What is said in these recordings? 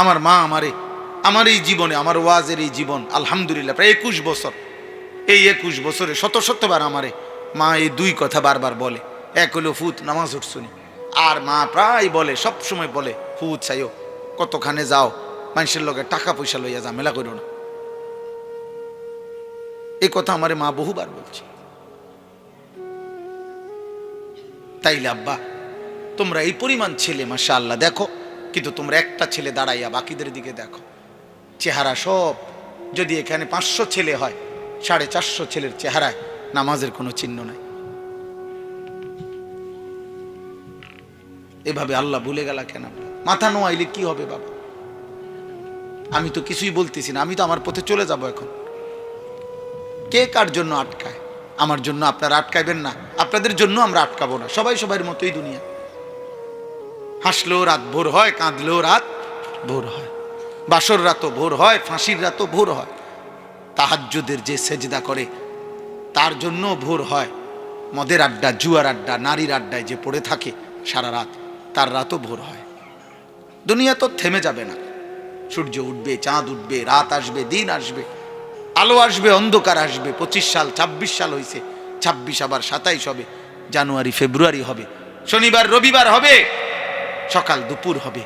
আমার মা আমার এই জীবনে, আমার ওয়াজের এই জীবন আলহামদুলিল্লাহ প্রায় 21 বছর, এই 21 বছরে শতবার আমারে মা এই দুই কথা বারবার বলে। এক হলো ফুত নামাজ উঠছুনি, আর মা প্রায় বলে, সব সময় বলে, ফুত চাইও কতখানে যাও, মানুষের লগে টাকা পয়সা লইয়া ঝামেলা করো না। এই কথা আমারে মা বহুবার বলছে। তাইলে আব্বা তোমরা এই পরিমাণ ছেলে মাশাআল্লাহ দেখো, কিন্তু তোমরা একটা ছেলে দাঁড়াইয়া বাকিদের দিকে দেখো, চেহারা সব, যদি এখানে 500 ছেলে হয়, 450 ছেলের চেহারায় নামাজের কোনো চিহ্ন নাই। এভাবে আল্লাহ ভুলে গেল কেন? মাথা নোয়াইলে কি হবে বাবা? আমি তো কিছুই বলতেছি না, আমি তো আমার পথে চলে যাব এখন। কে কার জন্য আটকায়? আমার জন্য আপনারা আটকাইবেন না, আপনাদের জন্য আমরা আটকাবো না। সবাই সবার মতোই দুনিয়া। হাসলেও রাত ভোর হয়, কাঁদলেও রাত ভোর হয়, বাসর রাতও ভোর হয়, ফাঁসির রাতও ভোর হয়। তাহাজ্জুদের যে সেজদা করে তার জন্য ভোর হয়। মদের আড্ডা, জুয়ার আড্ডা, নারীর আড্ডায় যে পড়ে থাকে সারা রাত, তার রাতও ভোর হয়। দুনিয়া তো থেমে যাবে না। সূর্য উঠবে, চাঁদ উঠবে, রাত আসবে, দিন আসবে, আলো আসবে, অন্ধকার আসবে। 25 সাল 26 সাল হয়েছে, 26 আবার 27 হবে, জানুয়ারি ফেব্রুয়ারি হবে, শনিবার রবিবার হবে, সকাল দুপুর হবে।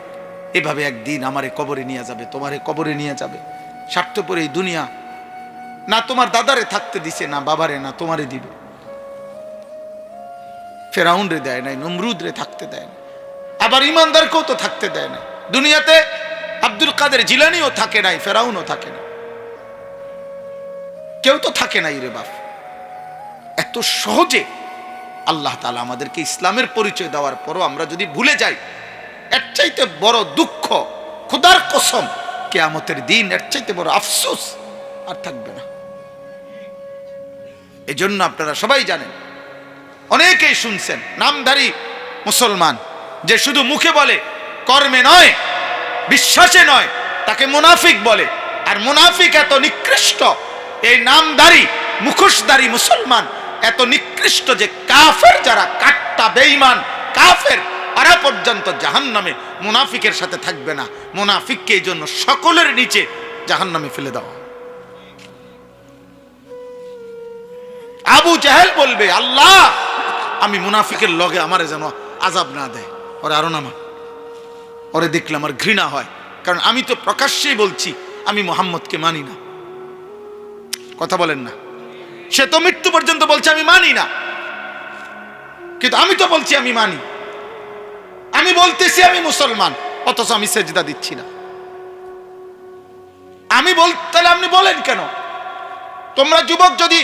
এভাবে একদিন আমারে কবরে নিয়ে যাবে, তোমারে কবরে নিয়ে যাবে। স্বার্থপর এই দুনিয়া না তোমার দাদারে থাকতে দিছে, না বাবারে, না তোমারে দিবে। ফেরাউন রে দেয় নাই, নমরুদ রে থাকতে দেয় না, আবার ইমানদারকেও তো থাকতে দেয় না। দুনিয়াতে আব্দুল কাদের জিলানিও থাকে নাই, ফেরাউনও থাকে না, কেউ তো থাকে নাই রে বাপ। এত সহজে আল্লাহ তাআলা আমাদেরকে ইসলামের পরিচয় দেওয়ার পরও আমরা যদি ভুলে যাই, এর চাইতে বড় দুঃখ, খোদার কসম, কিয়ামতের দিন এর চাইতে বড় আফসোস আর থাকবে না। এজন্য আপনারা সবাই জানেন, অনেকেই শুনছেন, নামধারী মুসলমান যে শুধু মুখে বলে, কর্মে নয়, বিশ্বাসে নয়, তাকে মুনাফিক বলে। আর মুনাফিক এত নিকৃষ্ট, এই নামধারী মুখোশধারী মুসলমান এত নিকৃষ্ট যে কাফের যারা, কাট্টা বেঈমান কাফের, তারা পর্যন্ত জাহান্নামে মুনাফিকের সাথে থাকবে না। মুনাফিককে এই জন্য সকলের নিচে জাহান্নামে ফেলে দেওয়া। আবু জাহেল বলবে, আল্লাহ আমি মুনাফিকের লগে আমারে যেন আযাব না দেয়, ওরে আরো নামা, ওরে দেখলে আমার ঘৃণা হয়, কারণ আমি তো প্রকাশ্যেই বলছি আমি মুহাম্মদকে মানি না। কথা বলেন না? সে তো মৃত্যু পর্যন্ত বলছে আমি মানি না, কিন্তু আমি তো বলছি আমি মানি। আমি বলতেছি আমি মুসলমান, অথচ আমি সেজদা দিচ্ছি না। আমি তাহলে আপনি বলেন কেন? তোমরা যুবক যদি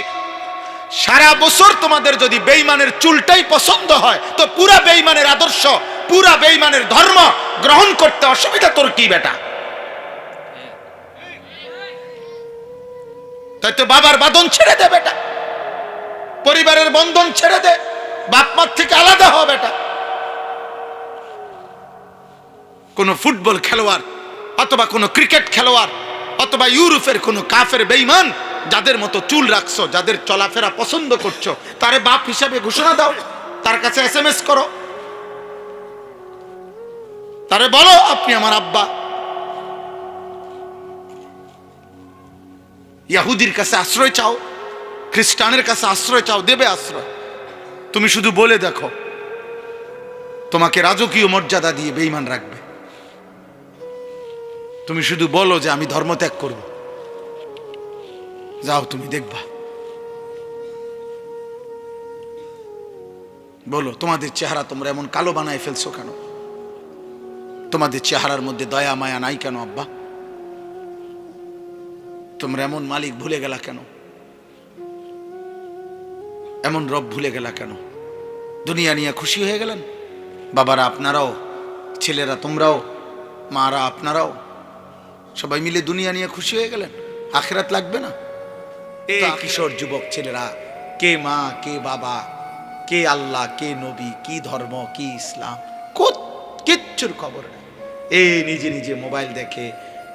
সারা বছর তোমাদের যদি বেঈমানের চুলটাই পছন্দ হয়, তো পুরা বেঈমানের আদর্শ, পুরা বেঈমানের ধর্ম গ্রহণ করতে অসুবিধা তোর কি বেটা? তাই তো বাবার বাঁধন ছেড়ে দে বেটা, পরিবারের বন্ধন ছেড়ে দে, বাপ মার থেকে আলাদা হ বেটা। কোন ফুটবল খেলোয়াড় অথবা কোন ক্রিকেট খেলোয়াড় অথবা ইউরোপের কোন কাফের বেঈমান যাদের মতো চুল রাখছো, যাদের চলাফেরা পছন্দ করছো, তারে বাপ হিসাবে ঘোষণা দাও, তার কাছে SMS করো, তারে বলো আপনি আমার আব্বা। ইহুদির কাছে আশ্রয় চাও, খ্রিস্টানের কাছে আশ্রয় চাও, দেবে আশ্রয়। তুমি শুধু বলে দেখো, তোমাকে রাজকীয় মর্যাদা দিয়ে বেঈমান রাখবে। তুমি শুধু বলো যে আমি ধর্ম ত্যাগ করব, যাও তুমি দেখবা। বলো তোমাদের চেহারা তোমরা এমন কালো বানায় ফেলছো কেন? তোমাদের চেহারার মধ্যে দয়া মায়া নাই কেন আব্বা? তোমরা এমন মালিক ভুলে গেলা কেন? এমন রব ভুলে গেলা কেন? দুনিয়া নিয়ে খুশি হয়ে গেলেন? বাবারা আপনারাও, ছেলেরা তোমরাও, মারা আপনারাও, সবাই মিলে দুনিয়া নিয়ে খুশি হয়ে গেলেন, আখিরাত লাগবে না? এই কিশোর যুবক ছেলেরা কে মা, কে বাবা, কে আল্লাহ, কে নবী, কি ধর্ম, কি ইসলাম, কিচ্ছুর খবর নেই। এই নিজে নিজে মোবাইল দেখে,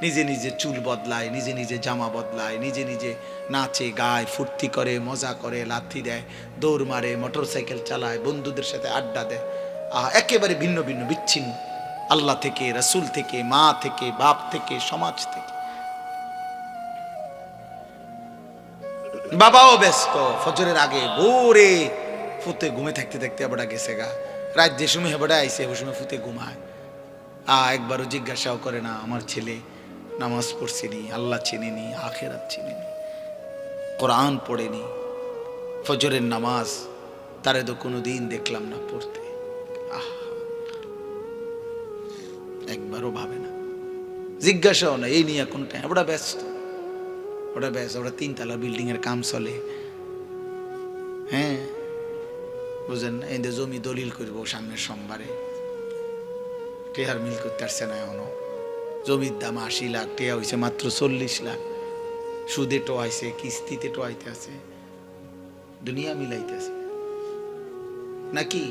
নিজে নিজে চুল বদলায়, নিজে নিজে জামা বদলায়, নিজে নিজে নাচে গায়, ফুর্তি করে, মজা করে, লাথি দেয়, দৌড় মারে, মোটরসাইকেল চালায়, বন্ধুদের সাথে আড্ডা দেয়। একেবারে ভিন্ন ভিন্ন, বিচ্ছিন্ন। আল্লাহ থেকে, রাসূল থেকে, মা থেকে, বাপ থেকে, সমাজ থেকে। বাবাও ব্যস্ত, ফজরের আগে ভোরে ফুতে ঘুমে থাকতে থাকতে আবার গেছে গা, রাত যে সময় হেবাটা আইসে ওই সময় ফুতে ঘুমায়। একবারও জিজ্ঞাসাও করে না আমার ছেলে নামাজ পড়ছেনি, আল্লাহ চিনেনি, আখেরাত চিনেনি, কোরআন পড়েনি, ফজরের নামাজ তারে তো কোনোদিন দেখলাম না পড়তে। একবারও ভাবে না, জিজ্ঞাসাও না, এই নিয়ে কোনটা। ওটা ব্যস্ত, ওটা ব্যস্ত, ওটা 3 তলা বিল্ডিং এর কাম চলে। হ্যাঁ বুঝেন না, এদের জমি দলিল করবো সামনের সোমবারে, টেহার মিল করতে আসছে না এখনো। জমির দাম 80 লাখ, টেহা হয়েছে মাত্র 40 লাখ। সুদে টোয়াইছে, কিস্তিতে টোয়াইতে আছে, দুনিয়া মিলাইতে আছে নাকি?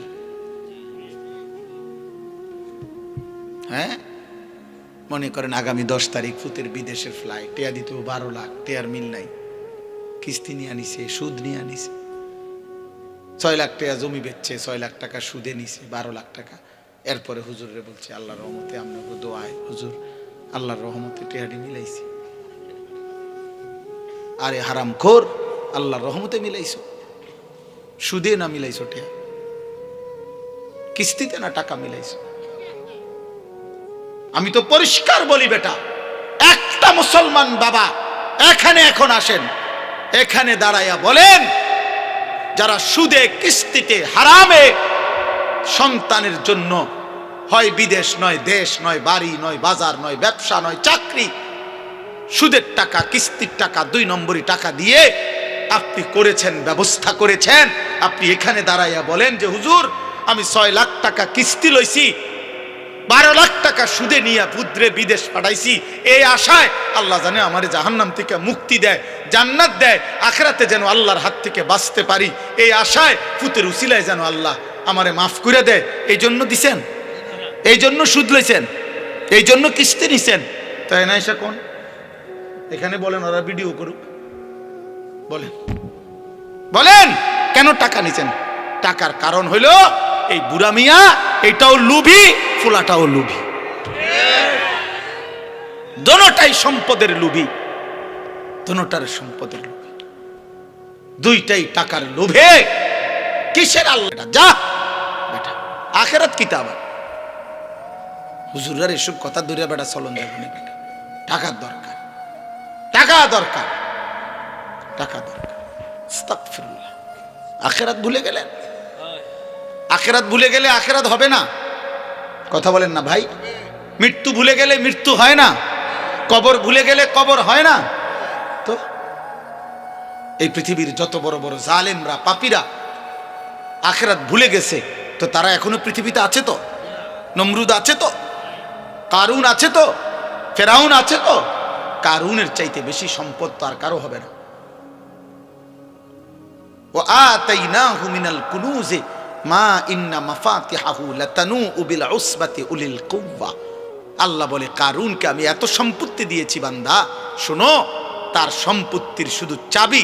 হ্যাঁ মনে করেন আগামী 10 তারিখ ফুতের বিদেশের ফ্লাইট, টেয়া দিতে 12 লাখ, টেয়ার মিল নাই, কিস্তি নিয়ে আনিছে, সুদ নিয়ে আনিছে। 6 লাখ টাকা জমি বেচছে, 6 লাখ টাকা সুদে নিছে, 12 লাখ টাকা। এরপরে হুজুরে বলছে আল্লাহর রহমতে আপনাকে দোয়ায় হুজুর আল্লাহর রহমতে টেয়াটি মিলাইছি। আরে হারামখোর, আল্লাহর রহমতে মিলাইছো, সুদে না মিলাইছো, টেয়া কিস্তিতে না টাকা মিলাইছো। আমি তো পরিষ্কার বলি বেটা, একটা মুসলমান বাবা এখানে এখন আসেন, এখানে দাঁড়াইয়া বলেন যারা সুদে কিস্তিতে হারামে সন্তানের জন্য হয় বিদেশ নয় দেশ নয় বাড়ি নয় বাজার নয় ব্যবসা নয় চাকরি, সুদের টাকা কিস্তির টাকা 2 নম্বরই টাকা দিয়ে আপনি করেছেন, ব্যবস্থা করেছেন, আপনি এখানে দাঁড়াইয়া বলেন যে হুজুর আমি 6 লাখ টাকা কিস্তি লইছি, 12 লাখ টাকা সুদে নিয়ে পুত্রে বিদেশ পাঠাইছি, এই আশায় আল্লাহ জানে আমারে জাহান্নাম থেকে মুক্তি দেয়, জান্নাত দেয়, আখিরাতে যেন আল্লাহর হাত থেকে বাঁচতে পারি, এই আশায় পুতের উসিলায় যেন আল্লাহ আমারে মাফ করে দেয়, এই জন্য দিছেন, এই জন্য সুদ লইছেন, এই জন্য কিস্তি নিছেন। তাই না? এসা কোন এখানে বলেন, ওরা ভিডিও করুক, বলেন বলেন কেন টাকা নিছেন? টাকার কারণ হইল এই বুড়া মিয়া এটাও লুভি, ফুলাটাও লুভি, দোনোটাই সম্পদের লুভি, দোনোটার সম্পদের লোভে, দুইটাই টাকার লোভে। কিসের আল্লাহ? যা বেটা আখেরাত কিতাব। হুজুরের এসব কথা দূরে বেটা চলন যাবে না বেটা, টাকার দরকার, টাকা দরকার, টাকা দরকার। আস্তাগফিরুল্লাহ। আখেরাত ভুলে গেলেন, আখেরাত ভুলে গেলে আখেরাত হবে না। কথা বলেন না ভাই? মৃত্যু ভুলে গেলে মৃত্যু হয় না, কবর ভুলে গেলে কবর হয় না। তো এই পৃথিবীর যত বড় বড় জালেমরা পাপীরা আখেরাত ভুলে গেছে, তো তারা এখনো পৃথিবীতে আছে তো? নমরুদ আছে তো, কারুন আছে তো, ফেরাউন আছে তো। কারুনের চাইতে বেশি সম্পদ তো আর কারো হবে না। ওয়া আতাইনাহু মিনাল কুনুজি মা ইন্না মাফাতিহাহু লাতানূউ বিল উসবাতি উলিল কুওয়া। আল্লাহ বলে কারুনকে আমি এত সম্পত্তি দিয়েছি বান্দা, শোনো তার সম্পত্তির শুধু চাবি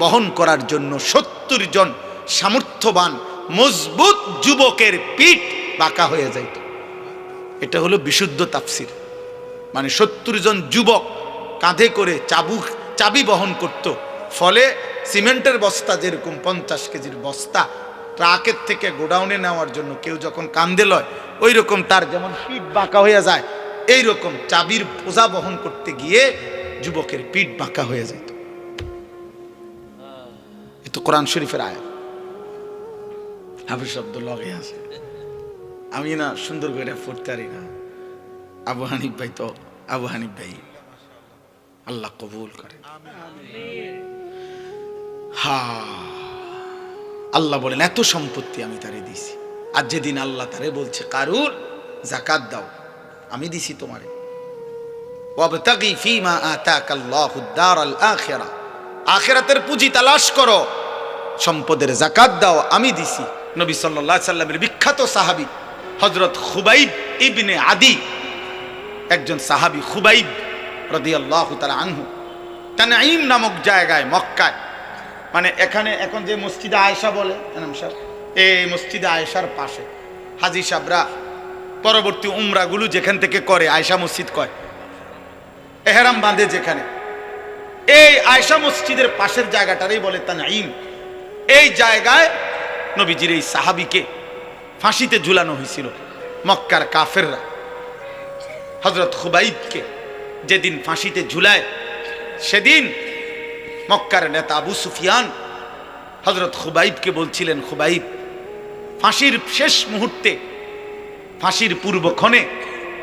বহন করার জন্য 70 জন সামর্থ্যবান মজবুত যুবকের পিঠ বাঁকা হয়ে যাইত। এটা হলো বিশুদ্ধ তাফসির, মানে 70 জন যুবক কাঁধে করে চাবি বহন করত। ফলে সিমেন্টের বস্তা যেরকম 50 কেজির বস্তা ট্রাকের থেকে গোডাউনে নেওয়ার জন্য কেউ যখন কান্দে লয়, ওই রকম তার যেমন পিঠ বাঁকা হয়ে যায়, এই রকম চাবির বোঝা বহন করতে গিয়ে যুবকের পিঠ বাঁকা হয়ে যেত। এ তো কোরআন শরীফের আয়াত। হাফেজ শব্দ লগে আছে, আমি না সুন্দর করে পড়তে পারি না। আবু হানিফ ভাই তো আবু হানিফ ভাই, আল্লাহ কবুল করে। আল্লাহ বলেন এত সম্পত্তি আমি তারে দিছি। আর যেদিন আল্লাহ তারে বলছে কারুন যাকাত দাও, আমি দিছি তোমারে, ওয়াবতাগি ফীমা আতাকাল্লাহুদ দারাল আখিরা, আখিরাতের পুঁজি তালাশ করো, সম্পদের যাকাত দাও, আমি দিছি। নবী সাল্লাল্লাহু আলাইহি সাল্লামের বিখ্যাত সাহাবী হযরত খুবাইব ইবনে আদি, একজন সাহাবী খুবাইব রাদিয়াল্লাহু তাআলা আনহু, তানঈম নামক জায়গায় মক্কায়, মানে এখানে এখন যে মসজিদে আয়েশা বলে, এই মসজিদে আয়েশার পাশে হাজী সাহেবরা পরবর্তী উমরাগুলো যেখান থেকে করে আয়েশা মসজিদ কয়, এহরাম বাঁধে যেখানে, এই আয়েশা মসজিদের পাশের জায়গাটারই বলে তানঈম। এই জায়গায় নবীজির এই সাহাবীকে ফাঁসিতে ঝুলানো হয়েছিল। মক্কার কাফেররা হযরত খুবাইবকে যেদিন ফাঁসিতে ঝুলায়, সেদিন মক্কার নেতা আবু সুফিয়ান হযরত খুবাইবকে বলছিলেন, খুবাইব, ফাঁসির শেষ মুহূর্তে, ফাঁসির পূর্বক্ষণে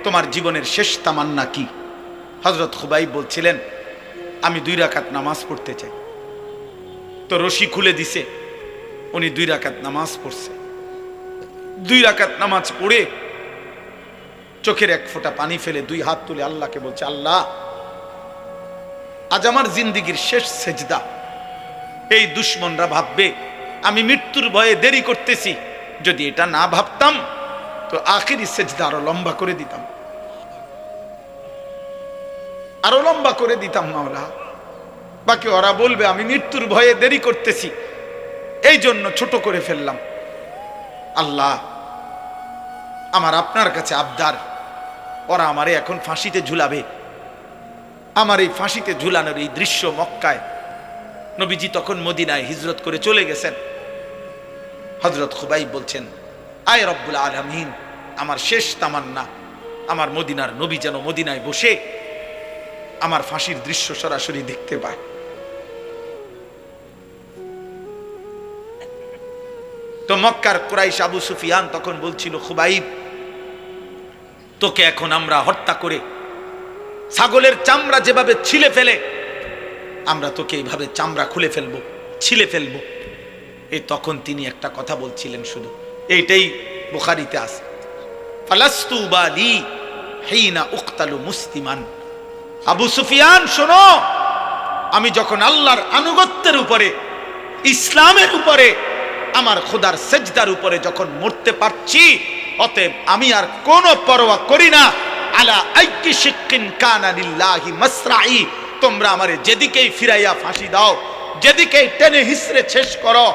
তোমার জীবনের শেষ তামান্না কি? হযরত খুবাইব বলছিলেন, আমি 2 রাকাত নামাজ পড়তে চাই। তো রশি খুলে দিছে, উনি 2 রাকাত নামাজ পড়ছে। 2 রাকাত নামাজ পড়ে চোখের এক ফোঁটা পানি ফেলে 2 হাত তুলে আল্লাহকে বলছে, আল্লাহ, আজ আমার জিন্দেগীর শেষ সেজদা। এই দুশ্মনরা ভাববে আমি মৃত্যুর ভয়ে দেরি করতেছি, যদি এটা না ভাবতাম তো আখিরি সেজদা আরো লম্বা করে দিতাম, আরো লম্বা করে দিতাম মাওলা। বাকি ওরা বলবে আমি মৃত্যুর ভয়ে দেরি করতেছি, এই জন্য ছোট করে ফেললাম। আল্লাহ, আমার আপনার কাছে আবদার, ওরা আমারে এখন ফাঁসিতে ঝুলাবে। আমার এই ফাঁসিতে ঝুলানোর এই দৃশ্য মক্কায়, নবীজি তখন মদিনায় হিজরত করে চলে গেছেন। হযরত খুবাইব বলছেন, আয় রব্বুল আলামিন, আমার শেষ তামান্না আমার মদিনার নবী যেন মদিনায় বসে আমার ফাঁসির দৃশ্য সরাসরি দেখতে পায়। তো মক্কার কুরাইশ আবু সুফিয়ান তখন বলছিল, খুবাইব, তোকে এখন আমরা হত্যা করে ছাগলের চামড়া যেভাবে ছিলে ফেলে, আমরা তোকে এইভাবে চামড়া খুলে ফেলবো, ছিলে ফেলবো। এই তখন তিনি একটা কথা বলছিলেন, শুধু এইটাই বুখারীতে আছে, ফালাস্তু বালি হিনা উকতালু মুসলিমান। আবু সুফিয়ান শোনো, আমি যখন আল্লাহর আনুগত্যের উপরে, ইসলামের উপরে, আমার খোদার সেজদার উপরে যখন মরতে পারছি, অতএব আমি আর কোনো পরোয়া করি না। আলা আইকি শিক্কিন কানা লিল্লাহি মাসরাই, তোমরা আমারে যেদিকেই ফিরাইয়া ফাঁসি দাও, যেদিকেই টেনে হিসড়ে শেষ করো,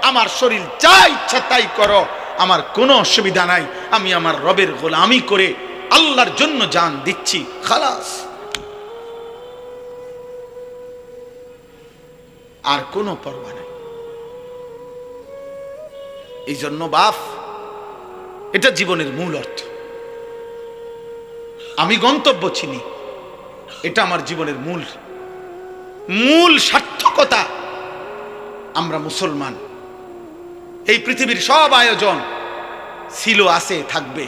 আমার শরীর যা ইচ্ছা তাই করো, আমার কোনো অসুবিধা নাই। আমি আমার রবের গোলামি করে আল্লাহর জন্য জান দিচ্ছি, খালাস। আর কোনো পরোয়া নাই। এই জন্য বাপ, এটা জীবনের মূল অর্থ। আমি গন্তব্য চিনি, এটা আমার জীবনের মূল সার্থকতা। আমরা মুসলমান, এই পৃথিবীর সব আয়োজন ছিল, আছে, থাকবে,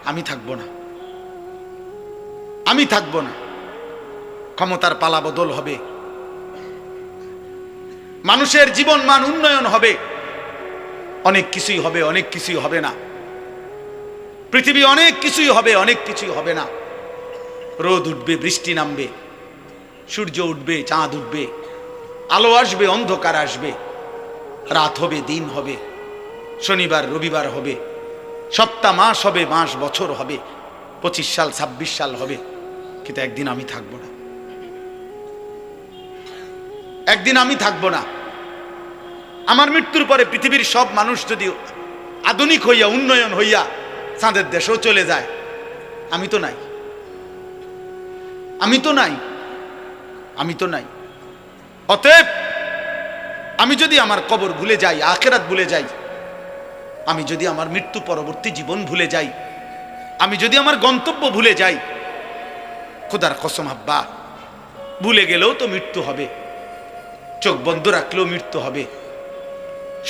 আমি থাকবো না, আমি থাকবো না। ক্ষমতার পালা বদল হবে, মানুষের জীবন মান উন্নয়ন হবে, অনেক কিছুই হবে, অনেক কিছুই হবে না। পৃথিবী অনেক কিছুই হবে, অনেক কিছুই হবে না। রোদ উঠবে, বৃষ্টি নামবে, সূর্য উঠবে, চাঁদ উঠবে, আলো আসবে, অন্ধকার আসবে, রাত হবে, দিন হবে, শনিবার রবিবার হবে, সপ্তাহ মাস হবে, মাস বছর হবে, 25 সাল 26 সাল হবে। কিন্তু একদিন আমি থাকবো না, একদিন আমি থাকবো না। আমার মৃত্যুর পরে পৃথিবীর সব মানুষ যদি আধুনিক হইয়া, উন্নয়ন হইয়া চাঁদের দেশেও চলে যায়, আমি তো নাই, আমি তো নাই, আমি তো নাই। অতএব আমি যদি আমার কবর ভুলে যাই, আখিরাত ভুলে যাই, আমি যদি আমার মৃত্যু পরবর্তী জীবন ভুলে যাই, আমি যদি আমার গন্তব্য ভুলে যাই, খোদার কসম আব্বা, ভুলে গেলেও তো মৃত্যু হবে, চোখ বন্ধ রাখলেও মৃত্যু হবে,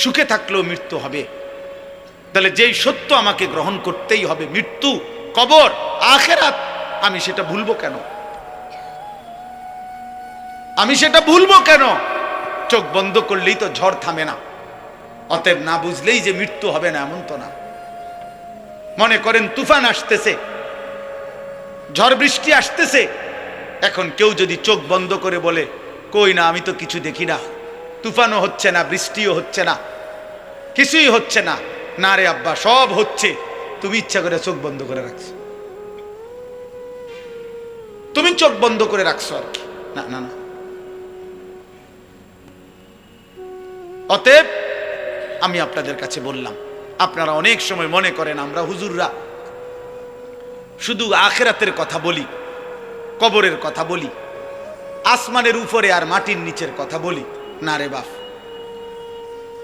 সুখে থাকলেও মৃত্যু হবে। তাহলে যেই সত্য আমাকে গ্রহণ করতেই হবে, মৃত্যু, কবর, আখিরাত, আমি সেটা ভুলবো কেন? আমি সেটা ভুলবো কেন? চোখ বন্ধ করলেই তো ঝড় থামে না। অতএব না বুঝলেই যে মৃত্যু হবে না এমন তো না। মনে করেন তুফান আসতেছে, ঝড় বৃষ্টি আসতেছে, এখন কেউ যদি চোখ বন্ধ করে বলে, কই না, আমি তো কিছু দেখি না, তুফানও হচ্ছে না, বৃষ্টিও হচ্ছে না, কিছুই হচ্ছে না। না রে আব্বা, সব হচ্ছে, তুমি ইচ্ছা করে চোখ বন্ধ করে রাখছো, তুমি চোখ বন্ধ করে রাখছো আর কি। না না না। অতএব আমি আপনাদের কাছে বললাম, আপনারা অনেক সময় মনে করেন আমরা হুজুররা শুধু আখিরাতের কথা বলি, কবরের কথা বলি, আসমানের উপরে আর মাটির নিচের কথা বলি না রে বাপ।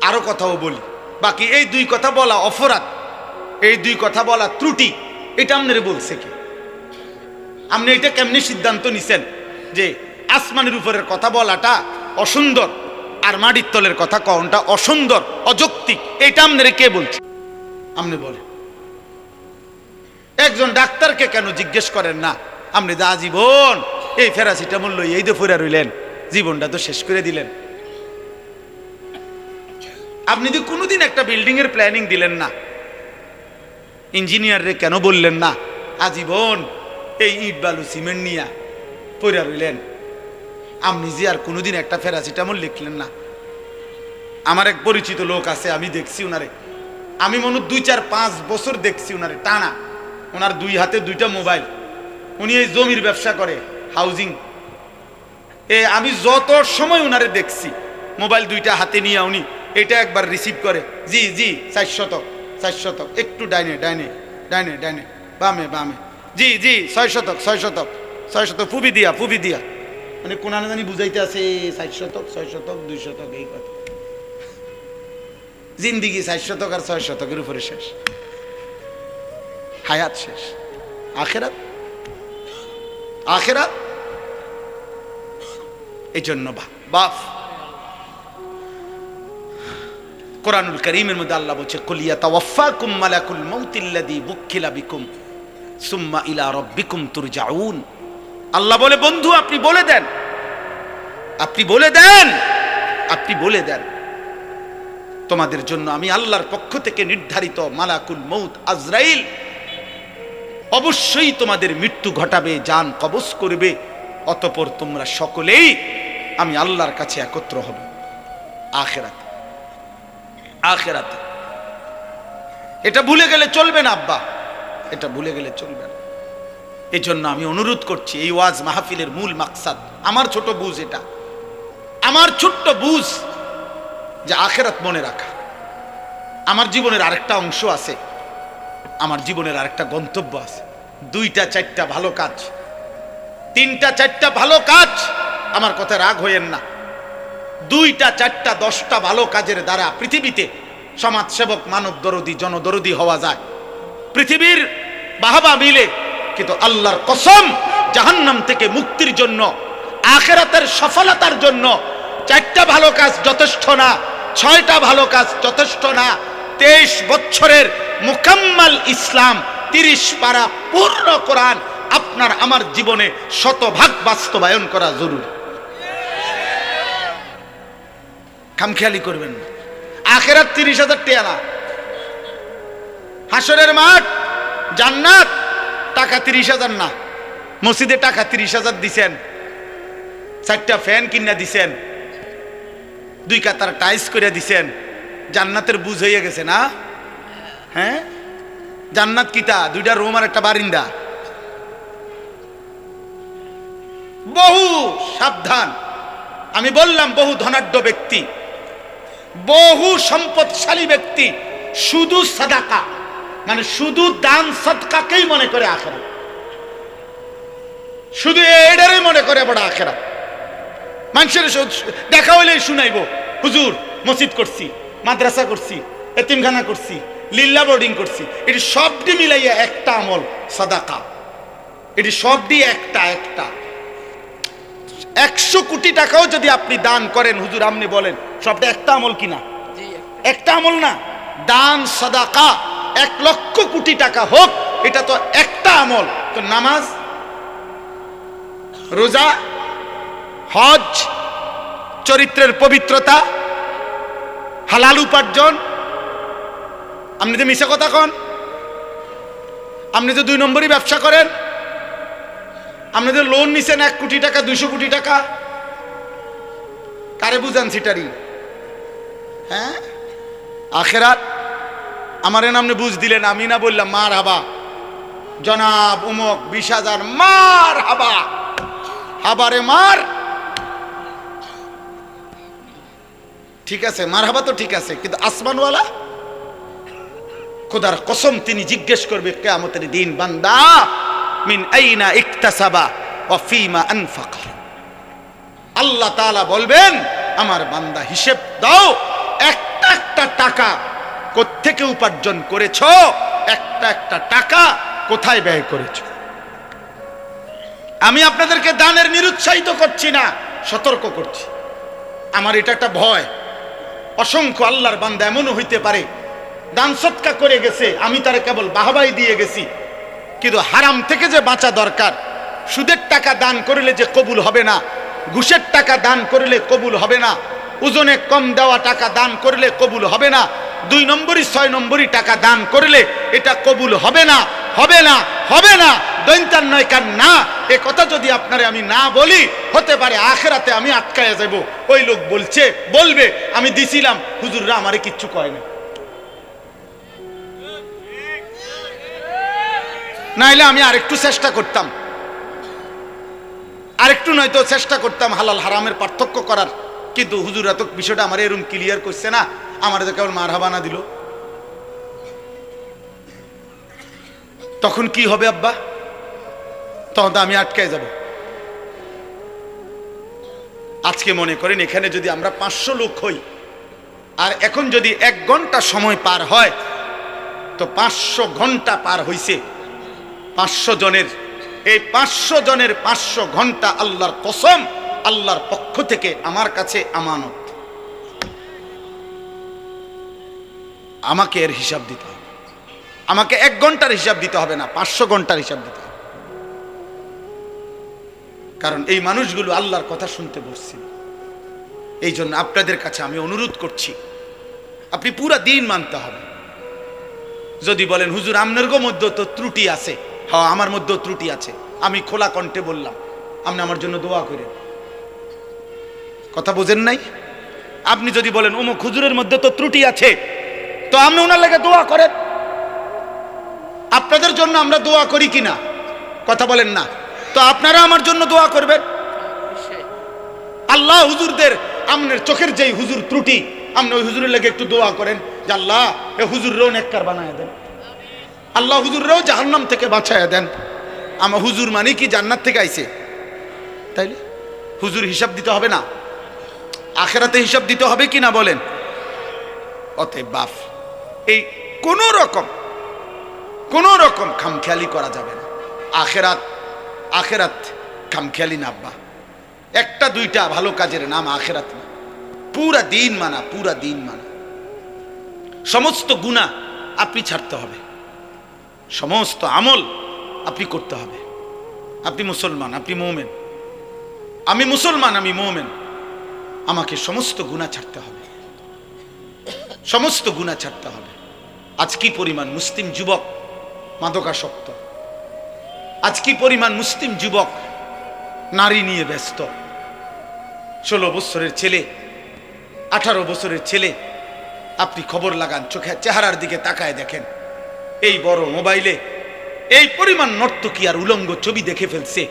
আরো কথাও বলি, বাকি এই দুই কথা বলা অপরাধ, এই দুই কথা বলা ত্রুটি, এটা আপনারে বলছে কি? আপনি এটা কেমনি সিদ্ধান্ত নিছেন যে আসমানের উপরের কথা বলাটা অসুন্দর আর মাটির তলের কথা কওয়াটা অসুন্দর, অযৌক্তিক? এটা আপনারে কে বলছে? আপনি বলেন। একজন ডাক্তারকে কেন জিজ্ঞেস করেন না, আপনি যা জীবন এই প্যারাসিটামল লই এই তো ফুরা রইলেন, জীবনটা তো শেষ করে দিলেন। আপনি তো কোনোদিন একটা বিল্ডিং এর প্ল্যানিং দিলেন না, ইঞ্জিনিয়ার রে কেন বললেন না আজীবন এই ইট বালু সিমেন্ট নিয়ে পড়া রইলেন? আপনি যে আর কোনোদিন একটা প্যারাসিটামল লিখলেন না। আমার এক পরিচিত লোক আছে, আমি দেখছি ওনারে, আমি মনে 2-4-5 বছর দেখছি ওনারে টানা। ওনার দুই হাতে দুইটা মোবাইল, উনি এই জমির ব্যবসা করে, হাউজিং। আমি যত সময় ওনারে দেখছি মোবাইল দুইটা হাতে নিয়ে উনি এটা একবার রিসিভ করে, জি জি 400 একটু ডাইনে ডাইনে ডাইনে ডাইনে বামে বামে, জি জি 600 ফুবি দিয়া, মানে কোন জানি বুঝাইতে আছে 400 200 এই কথা। জিন্দিগি 400 আর 600 উপরে শেষ, হায়াত শেষ। আখেরাত আখেরাত এই জন্য বাপ কোরআনুল কারীমের মধ্যে আল্লাহ বলছে, কুলিয়া তাওয়াফাকুম মালাকুল মাউতিল্লাযী বুক্কিলা বিকুম সুম্মা ইলা রাব্বিকুম তুরজাউন। আল্লাহ বলে, বন্ধু আপনি বলে দেন, আপনি বলে দেন, আপনি বলে দেন তোমাদের জন্য আমি আল্লাহর পক্ষ থেকে নির্ধারিত মালাকুল মউত আজরাইল অবশ্যই তোমাদের মৃত্যু ঘটাবে, জান কবজ করবে, অতঃপর তোমরা সকলেই আমি আল্লাহর কাছে একত্র হবে আখিরাতে। আখিরাতে এটা ভুলে গেলে চলবে না আব্বা, এটা ভুলে গেলে চলবে না। এই জন্য আমি অনুরোধ করছি, এই ওয়াজ মাহফিলের মূল মাকসাদ, আমার ছোট বুঝ, এটা আমার ছোট্ট বুঝ যে আখিরাত মনে রাখা। আমার জীবনের আরেকটা অংশ আছে, আমার জীবনের আরেকটা গন্তব্য আছে। 2-4টা ভালো কাজ, 3-4টা ভালো কাজ, আমার কথা রাগ হইেন না। 2-4টা 10টা ভালো কাজের দ্বারা পৃথিবীতে সমাজসেবক, মানব দরদি, জনদরদি হওয়া যায়, পৃথিবীর বাহবা মিলে। কিন্তু আল্লাহর কসম, জাহান্নাম থেকে মুক্তির জন্য, আখিরাতের সফলতার জন্য 4টা ভালো কাজ যথেষ্ট না, 6টা ভালো কাজ যথেষ্ট না। 23 বছরের মুকাম্মাল ইসলাম, 30 পারা পূর্ণ কোরআন আপনার আমার জীবনে 100% বাস্তবায়ন করা জরুরি। খামখেয়ালি করবেন না। আখিরাত 30,000 টাকা না, হাসরের মাঠ জান্নাত টাকা 30,000 না। মসজিদে টাকা 30,000 দিছেন, 4টা ফ্যান কিনা দিছেন, 2 কাতার টাইলস করে দিছেন, জান্নাতের বুঝ হয়ে গেছে না? হ্যাঁ, জান্নাত কিতা? 2টা রুম আর একটা বারিন্দা। বহু সাবধান, আমি বললাম বহু ধনাঢ্য ব্যক্তি, বহু সম্পদশালী ব্যক্তি শুধু সাদাকা, মানে শুধু দান সদকাকেই মনে করে আখিরাত, শুধু এটারই মনে করে বড় আখিরাত। মানুষের দেখা হইলেই শুনাইব, হুজুর মসজিদ করছি, মাদ্রাসা করছি, এতিমখানা করছি, লিল্লা বোর্ডিং করছি। এটি সবটি মিলাইয়া একটা আমল সাদাকা, এটি সবটি একটা। 100 কোটি টাকাও যদি আপনি দান করেন, হুজুর আপনি বলেন সবটা একটা আমল কিনা? একটা আমল না। দান সাদাকা 1 লক্ষ কোটি টাকা হোক, এটা তো একটা আমল। তো নামাজ, রোজা, হজ, চরিত্রের পবিত্রতা, হালাল উপার্জন, আপনি যে মিশা কথা কন, আপনি যে 2 নম্বরই ব্যবসা করেন, আপনি যে লোন নিছেন 1 কোটি টাকা, 200 কোটি টাকা, কারে বুঝান সিটারি? হ্যাঁ, আখিরাত আমার আপনি বুঝ দিলেন, আমি না বললাম মার হাবা জনাব উমক 20,000 মার হাবা, হাবারে মার। ঠিক আছে, মার হাবা তো ঠিক আছে, কিন্তু আসমানওয়ালা খোদার কসম তিনি জিজ্ঞেস করবে কিয়ামতের দিন, বান্দা মিন আইনা ইকতাসাবা ওয়া ফীমা আনফাকা। আল্লাহ তাআলা বলবেন, আমার বান্দা হিসেব দাও, একটা একটা টাকা কোত্থেকে উপার্জন করেছো, একটা একটা টাকা কোথায় ব্যয় করেছো। আমি আপনাদেরকে দানের নিরুৎসাহিত করছি না, সতর্ক করছি। আমার এটা একটা ভয়, অসংখ্য আল্লাহর বান্দা এমনও হইতে পারে দান সৎকা করে গেছে, আমি তারে কেবল বাহবাই দিয়ে গেছি, কিন্তু হারাম থেকে যে বাঁচা দরকার। সুদের টাকা দান করলে যে কবুল হবে না, ঘুষের টাকা দান করলে কবুল হবে না, ওজনে কম দেওয়া টাকা দান করলে কবুল হবে না, 2 নম্বরই 6 নম্বরই টাকা দান করলে এটা কবুল হবে না, হবে না, হবে না, দৈন্তার নয় কান না। এ কথা যদি আপনারে আমি না বলি, হতে পারে আখেরাতে আমি আটকায়া যাব। ওই লোক বলবে আমি দিছিলাম, হুজুররা আমারে কিচ্ছু কয় না। নাইলে আমি আরেকটু চেষ্টা করতাম, আরেকটু নয়তো চেষ্টা করতাম হালাল হারামের পার্থক্য করার, কিন্তু হুজুরা তো বিষয়টা আমার এরকম ক্লিয়ার করছে না, আমার তো কেবল মারহাবানা দিল। তখন কি হবে আব্বা? তখন তো আমি আটকায় যাব। আজকে মনে করেন এখানে যদি আমরা 500 লোক হই, আর এখন যদি 1 ঘন্টা সময় পার হয়, তো 500 ঘন্টা পার হইছে 500 জনের। এই 500 জনের 500 ঘন্টা আল্লাহর কসম, আল্লাহর পক্ষ থেকে আমার কাছে আমানত। আমাকে এর হিসাব দিতে হবে। আমাকে 1 ঘন্টার হিসাব দিতে হবে না, 500 ঘন্টার হিসাব দিতে হবে। কারণ এই মানুষগুলো আল্লাহর কথা শুনতে বসছিল। এই জন্য আপনাদের কাছে আমি অনুরোধ করছি, আপনি পুরা দিন মানতে হবে। যদি বলেন হুজুর আপনার মধ্যে তো ত্রুটি আছে, হ্যাঁ আমার মধ্যেও ত্রুটি আছে, আমি খোলা কণ্ঠে বললাম, আপনি আমার জন্য দোয়া করেন। কথা বোঝেন নাই? আপনি যদি বলেন অমুক হুজুরের মধ্যে তো ত্রুটি আছে, তো আপনি ওনার লাগে দোয়া করেন। আপনাদের জন্য আমরা দোয়া করি কিনা? কথা বলেন না? তো আপনারা আমার জন্য দোয়া করবেন। আল্লাহ হুজুরদের, আপনার চোখের যেই হুজুর ত্রুটি, আপনি ওই হুজুরের লাগে একটু দোয়া করেন যে আল্লাহ এ হুজুররাও নেককার বানায় দেন, আল্লাহ হুজুররাও জাহান্নাম থেকে বাঁচায় দেন। আমার হুজুর মানে কি জান্নাত থেকে আইছে? তাইলে হুজুর হিসাব দিতে হবে না? আখেরাতে হিসাব দিতে হবে কি না বলেন? অতএব বাপ, এই কোনো রকম খামখেয়ালি করা যাবে না। আখেরাত খামখেয়ালি না আব্বা। 1-2টা ভালো কাজের নাম আখেরাত না, পুরা দিন মানা, পুরা দিন মানা। সমস্ত গুনাহ আপনি ছাড়তে হবে, সমস্ত আমল আপনি করতে হবে। আপনি মুসলমান, আপনি মুমিন, আমি মুসলমান, আমি মুমিন। আমাকে সমস্ত গুনাহ ছাড়তে হবে, সমস্ত গুনাহ ছাড়তে হবে। আজ কি পরিমাণ মুসলিম যুবক মাদকাসক্ত, আজ কি পরিমাণ মুসলিম যুবক নারী নিয়ে ব্যস্ত। 16 বছরের ছেলে, 18 বছরের ছেলে, আপনি খবর লাগান, চোখে চেহারার দিকে তাকায় দেখেন, এই বড় মোবাইলে এই পরিমাণ নর্তকী আর উলঙ্গ ছবি দেখে ফেলছে।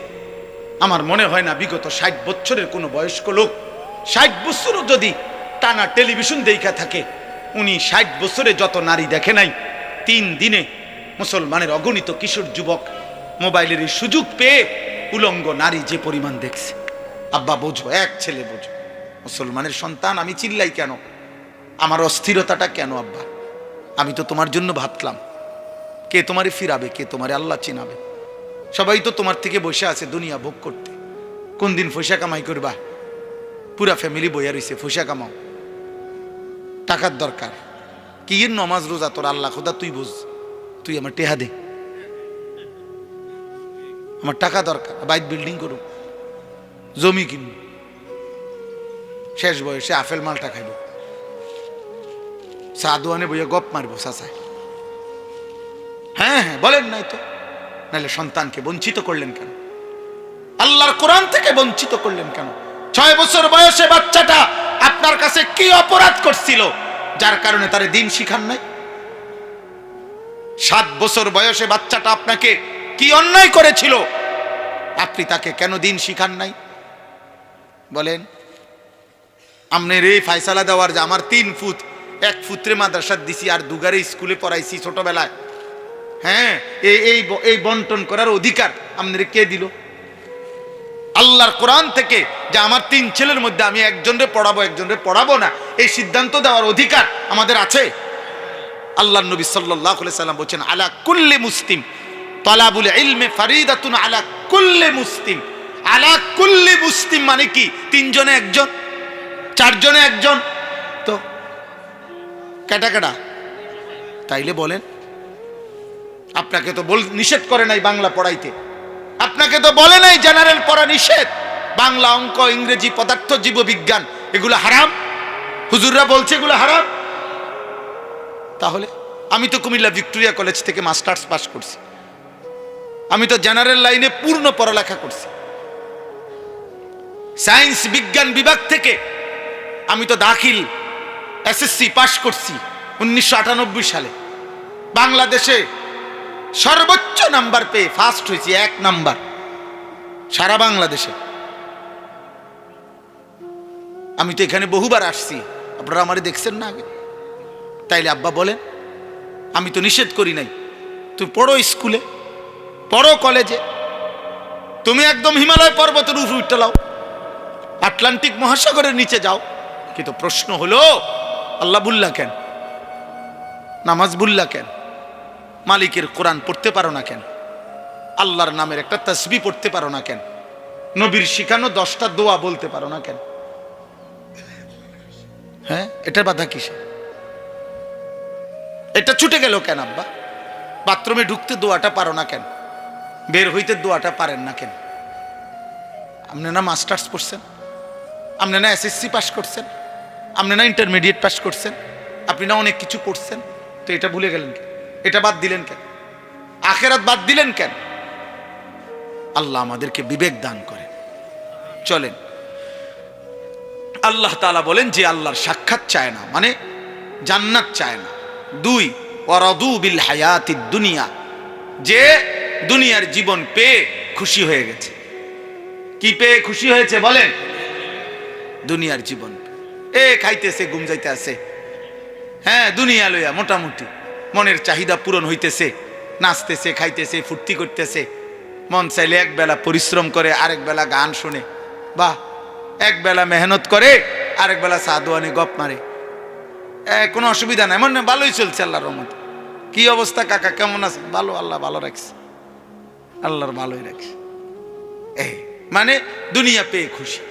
আমার মনে হয় না বিগত 60 বছরের কোনো বয়স্ক লোক 60 বছরও যদি টানা টেলিভিশন দেখা থাকে, উনি 60 বছরে যত নারী দেখে নাই, 3 দিনে মুসলমানের অগণিত কিশোর যুবক মোবাইলের এই সুযোগ পেয়ে উলঙ্গ নারী যে পরিমাণ দেখছে। আব্বা বোঝো, এক ছেলে বোঝো, মুসলমানের সন্তান, আমি চিল্লাই কেন? আমার অস্থিরতাটা কেন আব্বা? আমি তো তোমার জন্য ভাবলাম, কে তোমারে ফিরাবে, কে তোমারে আল্লাহ চিনাবে? সবাই তো তোমার থেকে বসে আছে দুনিয়া ভোগ করতে। কোন দিন পয়সা কামাই করবা? পুরা ফ্যামিলি বইয়া রইছে, পয়সা কামাও, টাকার দরকার। কি এর নমাজ রোজা তোর আল্লাহ খোদা তুই বুঝ, তুই আমার টেহা দে, আমার টাকা দরকার, বাইক বিল্ডিং করুন, জমি কিনব, শেষ বয়সে আপেল মালটা খাইব, সাদুয়ানে বইয়া গপ মারবো চাচায়। হ্যাঁ বলেন নাই তো? নাহলে সন্তানকে বঞ্চিত করলেন কেন? আল্লাহর কোরআন থেকে বঞ্চিত করলেন কেন? 6 বছর বয়সে বাচ্চাটা আপনার কাছে কি অপরাধ করছিল যার কারণে তারে দিন শিখান নাই? 7 বছর বয়সে বাচ্চাটা আপনাকে কি অন্যায় করেছিল, আপনি তাকে কেন দিন শিখান নাই? বলেন। আপনার এই ফয়সালা দেওয়ার যে আমার 3 ফুট এক পুত্রে মাদ্রাসা দিছি আর দুগারে স্কুলে পড়াইছি ছোটবেলায়। হ্যাঁ, এই বন্টন করার অধিকার আপনাদের কে দিল? আল্লাহর কোরআন থেকে যে আমার 3 ছেলের মধ্যে আমি একজনরে পড়াবো একজনরে পড়াবো না, এই সিদ্ধান্ত দেওয়ার অধিকার আমাদের আছে। আল্লাহর নবী সাল্লাল্লাহু আলাইহি সাল্লাম বলেন, আলা কুল্লি মুসলিম তালাবুল ইলমি ফারিদাতুন আলা কুল্লি মুসলিম। আলা কুল্লি মুসলিম মানে কি? 3 জনে একজন, 4 জনে একজন, তো কেটা কেটা? তাইলে বলেন, আপনাকে তো নিষেধ করে নাই বাংলা পড়াইতে, আপনাকে তো বলে নাই জেনারেল পড়া নিষেধ, বাংলা, অঙ্ক, ইংরেজি, পদার্থ, জীববিজ্ঞান এগুলো হারাম। হুজুররা বলছে এগুলো হারাম। তাহলে আমি তো কুমিল্লা ভিক্টোরিয়া কলেজ থেকে মাস্টার্স পাস করছি, আমি তো জেনারেল লাইনে পূর্ণ পড়ালেখা করছি। সায়েন্স বিজ্ঞান বিভাগ থেকে আমি তো দাখিল এসএসসি পাস করছি 1998 সালে। বাংলাদেশে সর্বোচ্চ নাম্বার পেয়ে ফার্স্ট হয়েছি, 1 নাম্বার সারা বাংলাদেশে। আমি তো এখানে বহুবার আসছি, আপনারা আমারে দেখছেন না আগে? তাইলে আব্বা বলেন, আমি তো নিষেধ করি নাই, তুমি পড়ো স্কুলে, পড়ো কলেজে, তুমি একদম হিমালয় পর্বতের উপরে উঠে লাও, আটলান্টিক মহাসাগরের নিচে যাও। কিন্তু প্রশ্ন হলো, আল্লাহ বুল্লা কেন? নামাজ বুল্লা কেন? মালিকের কোরআন পড়তে পারো না কেন? আল্লাহর নামের একটা তাসবিহ পড়তে পারো না কেন? নবীর শিখানো 10টা দোয়া বলতে পারো না কেন? হ্যাঁ, এটার বাধা কিসে? এটা ছুটে গেল কেন আব্বা? বাথরুমে ঢুকতে দোয়াটা পারো না কেন? বের হইতে দোয়াটা পারেন না কেন? আপনি না মাস্টার্স পড়ছেন, আপনি না এসএসসি পাস করছেন, আপনি না ইন্টারমিডিয়েট পাস করছেন, আপনি না অনেক কিছু পড়ছেন, তো এটা ভুলে গেলেন কেন? এটা বাদ দিলেন কেন? আখেরাত বাদ দিলেন কেন? আল্লাহ আমাদেরকে বিবেক দান করেন। চলেন, আল্লাহ তাআলা বলেন যে আল্লাহর সাক্ষাৎ চায় না মানে জান্নাত চায় না। 2, ওয়ারাদু বিল হায়াতিদ দুনিয়া, যে দুনিয়ার জীবন পেয়ে খুশি হয়ে গেছে। কি পেয়ে খুশি হয়েছে বলেন? দুনিয়ার জীবন। খাইতেছে, ঘুম যাইতে আছে, হ্যাঁ, দুনিয়া লইয়া মোটামুটি মনের চাহিদা পূরণ হইতেছে, নাচতেছে, খাইতেছে, ফুর্তি করতেছে। মন চাইলে এক বেলা পরিশ্রম করে, আরেক বেলা গান শুনে, বা এক বেলা মেহনত করে, আরেক বেলা সাদওয়ানি গপ মারে, কোনো অসুবিধা নাই, মনে ভালোই চলছে আল্লাহর রহমতে। কি অবস্থা কাকা, কেমন আছে? ভালো, আল্লাহ ভালো রাখছে, আল্লাহর ভালোই রাখছে। মানে দুনিয়া পেয়ে খুশি,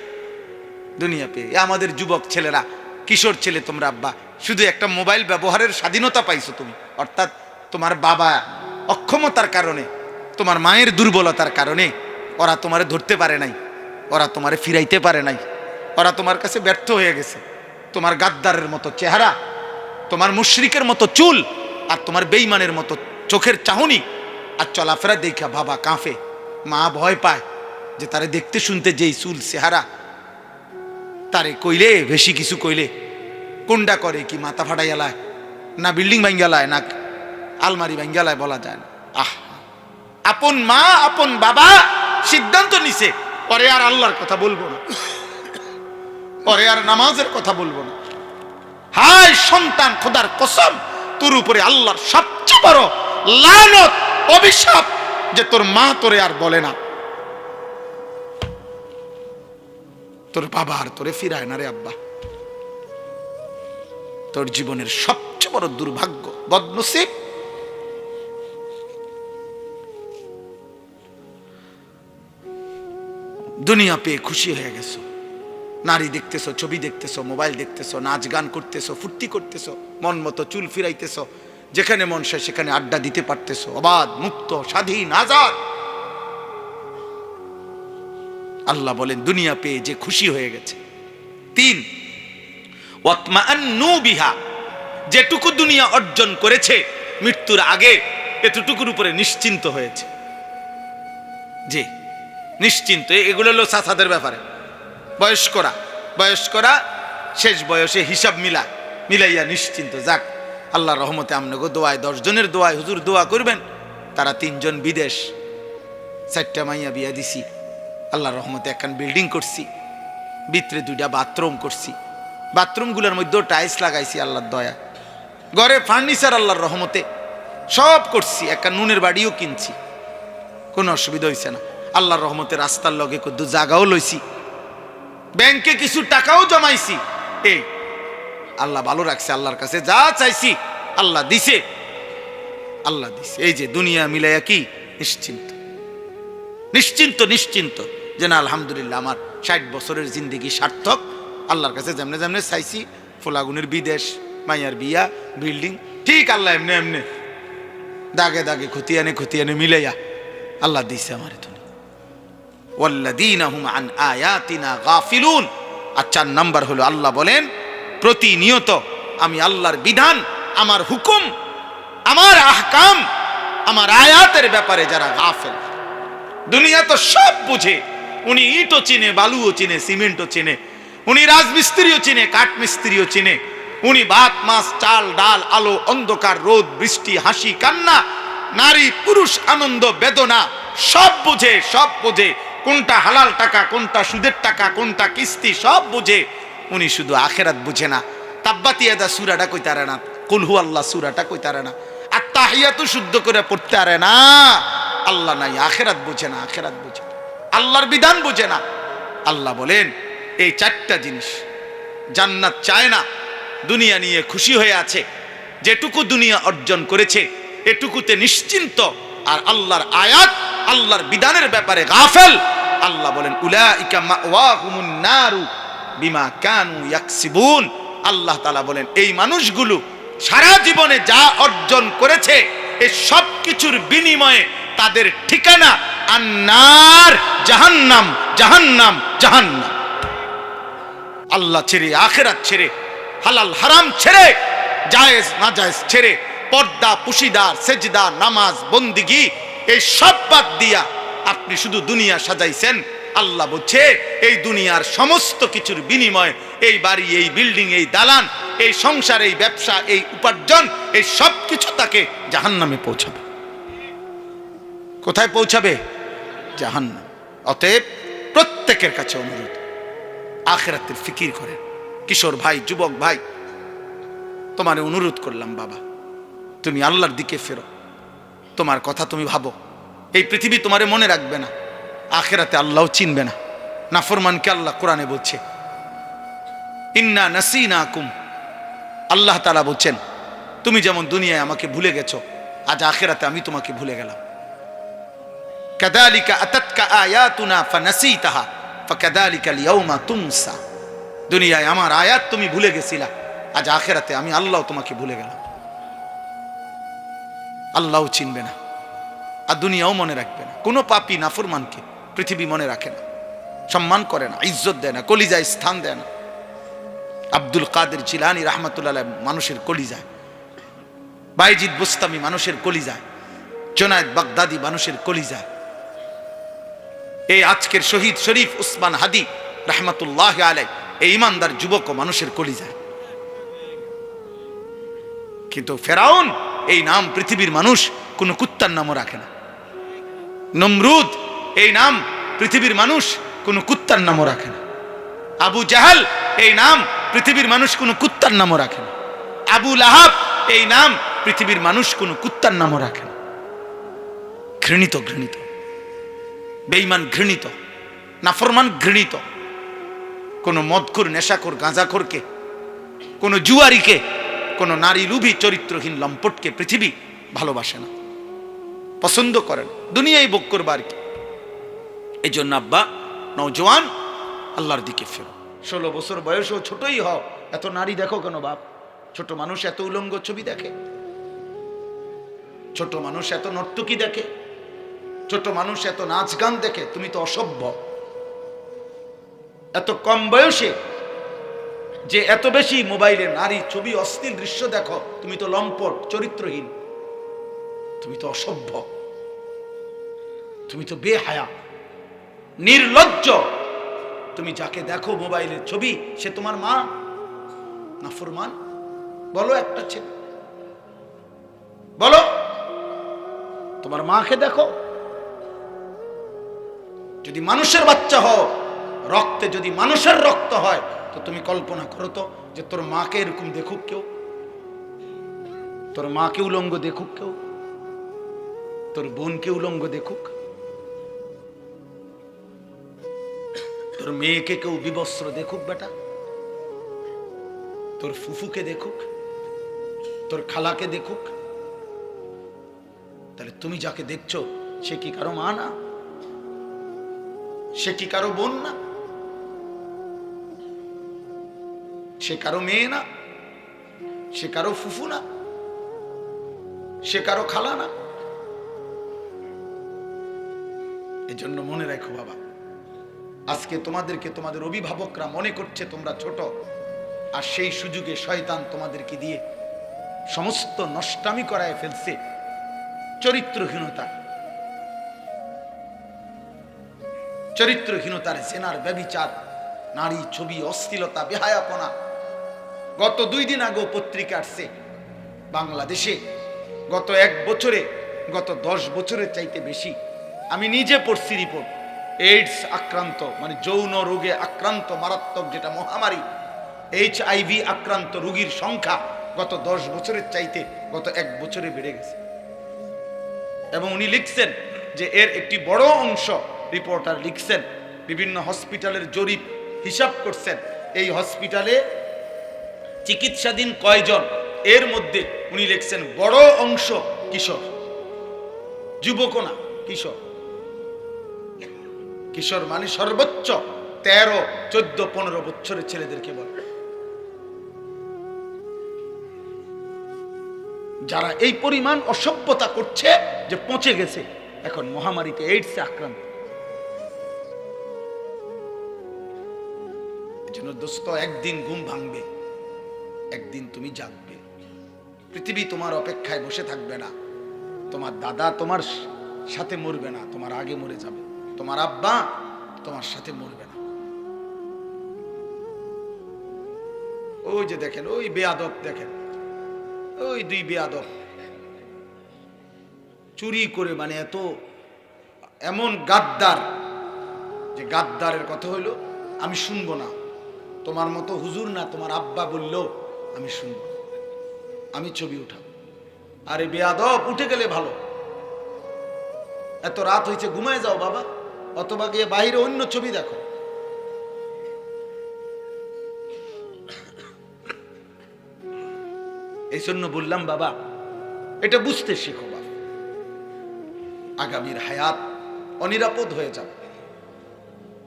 দুনিয়া পেয়ে। আমাদের যুবক ছেলেরা, কিশোর ছেলে, তোমরা আব্বা শুধু একটা মোবাইল ব্যবহারের স্বাধীনতা পাইছো তুমি, অর্থাৎ তোমার বাবা অক্ষমতার কারণে, তোমার মায়ের দুর্বলতার কারণে ওরা তোমারে ধরতে পারে নাই, ওরা তোমারে ফিরাইতে পারে নাই, ওরা তোমার কাছে ব্যর্থ হয়ে গেছে। তোমার গাদ্দারের মতো চেহারা, তোমার মুশরিকের মতো চুল, আর তোমার বেঈমানের মতো চোখের চাহনি আর চলাফেরা দেখা বাবা কাঁপে, মা ভয় পায় যে তারে দেখতে শুনতে যেই চুল চেহারা, তারে কইলে বেশি কিছু কইলে কোনটা করে কি মাথা ফাটাইয়ালায়, না বিল্ডিং ভাঙ্গালায়, না আলমারি ভাঙ্গালায়, বলা যায় না। আপন মা আপন বাবা সিদ্ধান্ত নিছে, পরে আর আল্লাহর কথা বলবো না, পরে আর নামাজের কথা বলবো না। হায় সন্তান, খোদার কসম, তোর উপরে আল্লাহর সবচেয়ে বড় লানত, অভিশাপ, যে তোর মা তোরে আর বলে না, তোর বাবা আর তোরে ফিরায় না রে আব্বা। তোর জীবনের সবচেয়ে বড় দুর্ভাগ্য, বদনসিব। দুনিয়া পেয়ে খুশি হয়ে গেছো, নারী দেখতেছো, ছবি দেখতেছো, মোবাইল দেখতেছো, নাচ গান করতেছো, ফুর্তি করতেছো, মন মতো চুল ফিরাইতেছো, যেখানে মন চায় সেখানে আড্ডা দিতে পারতেছো, অবাধ, মুক্ত, স্বাধীন, আজাদ। আল্লাহ বলেন দুনিয়া পেয়ে যে খুশি হয়ে গেছে। 3, ওয়াতমাআন্নু বিহা, যেটুকু দুনিয়া অর্জন করেছে মৃত্যুর আগে এতটুকুর উপরে নিশ্চিন্ত হয়েছে। যে নিশ্চিন্ত, এগুলো হলো চাচাদের ব্যাপারে। বয়স্করা শেষ বয়সে হিসাব মিলাইয়া নিশ্চিন্ত, যাক আল্লাহর রহমতে আমনগো দোয়ায়, 10 জনের দোয়ায় হুজুর দোয়া করবেন, তারা 3 জন বিদেশ, 4টা মাইয়া বিয়া দিছি, আল্লাহর রহমতে একখান বিল্ডিং করছি, ভিতরে 2টা বাথরুম করছি, বাথরুমগুলোর মধ্যেও টাইলস লাগাইছি আল্লাহর দয়া, ঘরে ফার্নিচার আল্লাহর রহমতে সব করছি, একটা নুনের বাড়িও কিনছি, কোনো অসুবিধা হয়েছে না আল্লাহর রহমতে। রাস্তার লগে কদ্দু জায়গাও লইছি, ব্যাংকে কিছু টাকাও জমাইছি। এই আল্লাহ ভালো রাখছে, আল্লাহর কাছে যা চাইছি আল্লাহ দিছে, আল্লাহ দিছে। এই যে দুনিয়া মিলাইয়া কি নিশ্চিন্ত, নিশ্চিন্ত নিশ্চিন্ত যে না আলহামদুলিল্লাহ আমার 60 বছরের জিন্দেগি সার্থক। আল্লাহর কাছে যেমনে যেমনে চাইছি, ফোলাগুনের বিদেশ, মাইয়ার বিয়া, বিল্ডিং, ঠিক আল্লাহ এমনি এমনি দাগে দাগে খতিয়ানে মিলাইয়া আল্লাহ দিছে আমার। ওয়াল্লাযীনা হুম আন আয়াতিনা গাফিলুন। আর 4 নাম্বার হলো আল্লাহ বলেন প্রতিনিয়ত আমি আল্লাহর বিধান, আমার হুকুম, আমার আহকাম, আমার আয়াতের ব্যাপারে যারা গাফেল। দুনিয়া তো সব বুঝে, উনি ইটও চিনে, বালুও চিনে, সিমেন্টও চিনে, উনি রাজমিস্ত্রিও চিনে, কাঠমিস্ত্রিও চিনে, উনি ভাত মাছ চাল ডাল আলো অন্ধকার রোদ বৃষ্টি হাসি কান্না নারী পুরুষ আনন্দ বেদনা সব বুঝে, সব বোঝে। কোনটা হালাল টাকা, কোনটা সুদের টাকা, কোনটা কিস্তি সব বুঝে। উনি শুধু আখেরাত বুঝে না। তাব্বাতি ইয়াদা সূরাটা কইতে পারে না, কুল হু আল্লাহ সূরাটা কইতে পারে না, আর তাহিয়াতু শুদ্ধ করে পড়তে পারে না। আল্লাহ নাই, আখেরাত বুঝে না, আখেরাত বুঝে না, আল্লাহর বিধান বুঝে না। আল্লাহ বলেন এই 4টা জিনিস জান্নাত চায় না, দুনিয়া নিয়ে খুশি হয়ে আছে, যেটুকু দুনিয়া অর্জন করেছে এটুকুতে নিশ্চিন্ত, আর আল্লাহর আয়াত আল্লাহর বিধানের ব্যাপারে গাফেল। আল্লাহ বলেন উলাইকা মাওয়াহুমুন নারু বিমা কানু ইয়াকসিবুন। আল্লাহ তাআলা বলেন এই মানুষগুলো সারা জীবনে যা অর্জন করেছে এই সব কিছুর বিনিময়ে তাদের ঠিকানা আন্নার, জাহান্নাম, জাহান্নাম, জাহান্নাম। আল্লাহ ছেড়ে, আখিরাত ছেড়ে, হালাল হারাম ছেড়ে, জায়েজ নাজায়েজ ছেড়ে, পর্দা পুশিদার সেজদা নামাজ বন্দিগি এই সব বাদ দিয়া আপনি শুধু দুনিয়া সাজাইছেন। আল্লাহ বলছে এই দুনিয়ার সমস্ত কিছুর বিনিময়ে এই বাড়ি, এই বিল্ডিং, এই দালান, এই সংসার, এই ব্যবসা, এই উপার্জন, এই সব কিছু তাকে জাহান্নামে পৌঁছাবে। কোথায় পৌঁছাবে? জাহান্নাম। অতএব প্রত্যেকের কাছে অনুরোধ, আখিরাতের ফিকির করেন। কিশোর ভাই, যুবক ভাই, তোমার অনুরোধ করলাম বাবা, তুমি আল্লাহর দিকে ফেরো, তোমার কথা তুমি ভাবো। এই পৃথিবী তোমারে মনে রাখবে না, আখিরাতে আল্লাহও চিনবে না। নাফরমানকে আল্লাহ কোরআনে বলছে ইন্না নাসিনাকুম। আল্লাহ তাআলা বলছেন তুমি যেমন দুনিয়ায় আমাকে ভুলে গেছো, আজ আখিরাতে আমি তোমাকে ভুলে গেলাম। কাযালিকা আতাতকা আয়াতুনা ফানাসিতাহা ফাকাযালিকাল ইয়াউমা তুনসা। দুনিয়ায় আমার আয়াত তুমি ভুলে গেছিলা, আজ আখিরাতে আমি আল্লাহ তোমাকে ভুলে গেলাম। আল্লাহও চিনবে না, আর দুনিয়াও মনে রাখবে না। কোনো পাপী নাফরমানকে পৃথিবী মনে রাখে না, সম্মান করে না, ইজ্জত দেয় না, কলিজায় স্থান দেয় না। আব্দুল কাদের জিলানী রাহমাতুল্লাহ আলাইহি মানুষের কলিজায়, বাইজিদ বুস্তামি মানুষের কলিজায়, জুনায়েদ বাগদাদি মানুষের কলিজায়, এই আজকের শহীদ শরীফ উসমান হাদি রাহমাতুল্লাহ আলাইহি এই ইমানদার যুবক মানুষের কলিজায়। কিন্তু ফেরাউন এই নাম পৃথিবীর মানুষ কোনো কুত্তার নামও রাখে না। নমরুদ এই নাম পৃথিবীর মানুষ কোনো কুত্তার নামও রাখে না। আবু জাহাল এই নাম পৃথিবীর মানুষ কোনো কুত্তার নামও রাখে না। আবু লাহাব এই নাম পৃথিবীর মানুষ কোনো কুত্তার নামও রাখে না। ঘৃণিত, ঘৃণিত, বেঈমান ঘৃণিত, নাফরমান ঘৃণিত। কোনো মদখোর, নেশাখোর, গাঁজাখোরকে, কোনো জুয়ারিকে, কোনো নারী লুভী চরিত্রহীন লম্পটকে পৃথিবী ভালোবাসে না, পছন্দ করে না, দুনিয়ায় ভোগ করবার কি। এই জন্য আব্বা নওজোয়ান আল্লাহর দিকে ফেরো। 16 বছর বয়সও ছোটই হও, এত নারী দেখো কেন বাপ? ছোট মানুষ এত উলঙ্গ ছবি দেখে, ছোট মানুষ এত নর্তকী দেখে, ছোট মানুষ এত নাচ গান দেখে। তুমি তো অসভ্য। এত কম বয়সে যে এত বেশি মোবাইলে নারী ছবি অশ্লীল দৃশ্য দেখো, তুমি তো লম্পট চরিত্রহীন, তুমি তো অসভ্য, তুমি তো বেহায়া নির্লজ্জ। তুমি যাকে দেখো মোবাইলের ছবি সে তোমার মা? নাফরমান। বলো একটা ছেলে, বলো তোমার মাকে দেখো। যদি মানুষের বাচ্চা হও, রক্তে যদি মানুষের রক্ত হয়, তো তুমি কল্পনা করো তো যে তোর মাকে এরকম দেখুক কেউ, তোর মাকে উলঙ্গ দেখুক কেউ, তোর বোনকে উলঙ্গ দেখুক, তোর মেয়েকে কেউ বিবস্ত্র দেখুক বেটা, তোর ফুফুকে দেখুক, তোর খালাকে দেখুক, তাহলে তুমি যাকে দেখছো সে কি কারো মা না? সে কি কারো বোন না? সে কারো মেয়ে না? সে কারো ফুফু না? সে কারো খালা না? এজন্য মনে রাখো বাবা, আজকে তোমাদেরকে তোমাদের অভিভাবকরা মনে করছে তোমরা ছোট, আর সেই সুযোগে শয়তান তোমাদেরকে দিয়ে সমস্ত নষ্টামি করায় ফেলছে। চরিত্রহীনতা, চরিত্রহীনতার জেনার, ব্যভিচার, নারী ছবি, অশ্লীলতা, বেহায়াপনা। গত 2 দিন আগেও পত্রিকা আসছে বাংলাদেশে গত 1 বছরে, গত 10 বছরের চাইতে বেশি, আমি নিজে পড়ছি রিপোর্ট, এইডস আক্রান্ত মানে যৌন রোগে আক্রান্ত মারাত্মক যেটা মহামারী, HIV আক্রান্ত রোগীর সংখ্যা গত 10 বছরের চাইতে গত 1 বছরে বেড়ে গেছে। এবং উনি লিখছেন যে এর একটি বড় অংশ, রিপোর্টার লিখছেন, বিভিন্ন হসপিটালের জরিপ হিসাব করছেন, এই হসপিটালে চিকিৎসাধীন কয়জন, এর মধ্যে উনি লিখছেন বড় অংশ কিশোর, যুবক না, কিশোর। কিশোর মানে সর্বোচ্চ 13, 14, 15 বছরের ছেলেদেরকে বলে, যারা এই পরিমাণ অসভ্যতা করছে যে পচে গেছে এখন মহামারীতে, এইডসে আক্রান্ত। এজন্য দোস্ত, একদিন ঘুম ভাঙবে, একদিন তুমি জাগবে। পৃথিবী তোমার অপেক্ষায় বসে থাকবে না। তোমার দাদা তোমার সাথে মরবে না, তোমার আগে মরে যাবে। তোমার আব্বা তোমার সাথে মরবে না। ওই যে দেখেন, ওই বেয়াদব দেখেন, ওই 2 বেয়াদব চুরি করে, মানে এমন গাদ্দার, যে গাদ্দারের কথা হইলো আমি শুনবো না, তোমার মতো হুজুর না, তোমার আব্বা বললো আমি শুনবো, আমি ছবি উঠাবো। আরে বেয়াদব, উঠে গেলে ভালো, এত রাত হয়েছে ঘুমায় যাও বাবা, অথবা গিয়ে বাইরে অন্য ছবি দেখো। এই জন্য বললাম বাবা, এটা বুঝতে শেখো বাবা, আগামীর হায়াত অনিরাপদ হয়ে যাবে।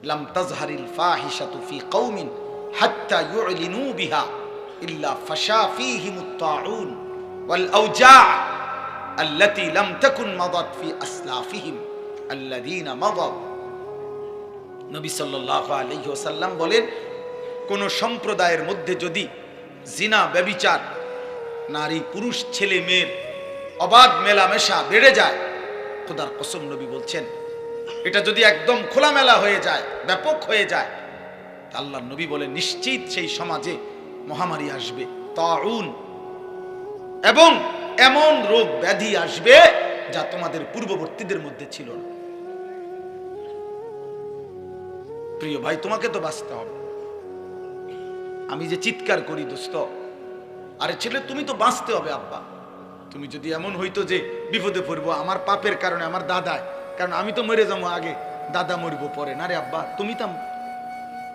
লাম তাজহারিল ফাহিশাতু ফি কওমিন হাত্তা ইউলিনু বিহা ইল্লা ফাশা ফীহিমুত তাউন ওয়াল আওজা আল্লাতী লাম তাকুন মাদাত ফি আসলাফিহিম আল্লাযীনা মাদাউ। নবী সাল্লাল্লাহু আলাইহি ওয়াসাল্লাম বলেন, কোন সম্প্রদায়ের মধ্যে যদি জিনা, ব্যভিচার, নারী পুরুষ, ছেলে মেয়ের অবাধ মেলামেশা বেড়ে যায়, খোদার কসম নবী বলছেন, এটা যদি একদম খোলামেলা হয়ে যায়, ব্যাপক হয়ে যায়, আল্লাহর নবী বলেন নিশ্চিত সেই সমাজে মহামারী আসবে, তাউন, এবং এমন রোগ ব্যাধি আসবে যা তোমাদের পূর্ববর্তীদের মধ্যে ছিল না। প্রিয় ভাই, তোমাকে তো বাঁচতে হবে। আমি যে চিৎকার করি দোস্ত, আরে ছেলে তুমি তো বাঁচতে হবে আব্বা। তুমি যদি এমন হইতো যে বিপদে পড়বো আমার পাপের কারণে, আমার দাদায়, কারণ আমি তো মরে যাবো আগে, দাদা মরবো পরে, না রে আব্বা,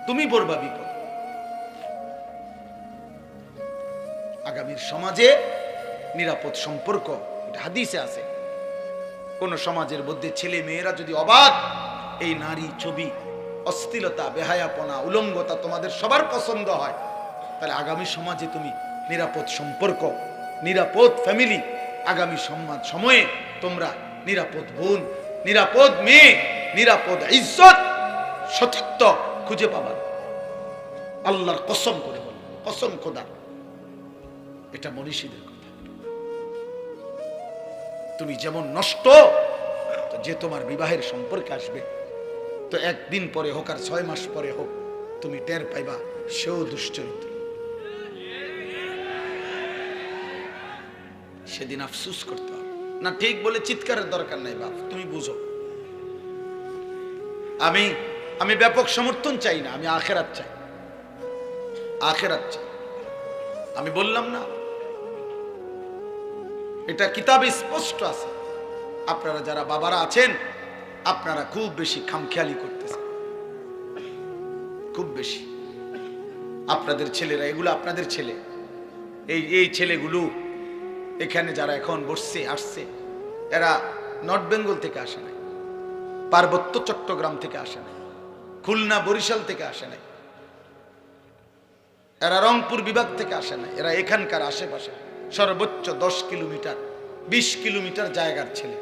তুমি পড়বা বিপদ। আগামীর সমাজে নিরাপদ সম্পর্ক, এটা হাদিসে আছে। কোন সমাজের মধ্যে ছেলে মেয়েরা যদি অবাধ এই নারী ছবি, অশ্লীলতা, বেহায়াপনা, উলঙ্গতা তোমাদের সবার পছন্দ হয়, তাহলে আগামী সমাজে তুমি নিরাপদ সম্পর্ক, নিরাপদ ফ্যামিলি, আগামী সময়ে তোমরা নিরাপদ বোন, নিরাপদ মেয়ে, নিরাপদ ইজ্জত, সতীত্ব খুঁজে পাবা। আল্লাহর কসম করে বল, কসম খোদা, এটা মনীষীদের কথা। তুমি যেমন নষ্ট, তো যে তোমার বিবাহের সম্পর্কে আসবে, তো 1 দিন পরে হোক আর 6 মাস পরে হোক, তুমি টের পাইবা সেও দুশ্চরিত্র। সেদিন আফসুস করতে হবে না। ঠিক বলে চিৎকারের দরকার নাই বাপ, তুমি বুঝো। আমি ব্যাপক সমর্থন চাই না, আমি আখেরাত চাই। আখিরাত চাই। আমি বললাম না, এটা কিতাবে স্পষ্ট আছে। আপনারা যারা বাবারা আছেন, আপনারা খুব বেশি খামখেয়ালি করতেছেন, খুব বেশি। আপনাদের ছেলেরা, এগুলো আপনাদের ছেলে, এই ছেলেগুলো এখানে যারা এখন বসছে, আসছে, এরা নর্থ বেঙ্গল থেকে আসে নাই, পার্বত্য চট্টগ্রাম থেকে আসে নাই, খুলনা বরিশাল থেকে আসে নাই, এরা রংপুর বিভাগ থেকে আসে নাই, এরা এখানকার আশেপাশে সর্বোচ্চ 10 কিলোমিটার 20 কিলোমিটার জায়গার ছেলে।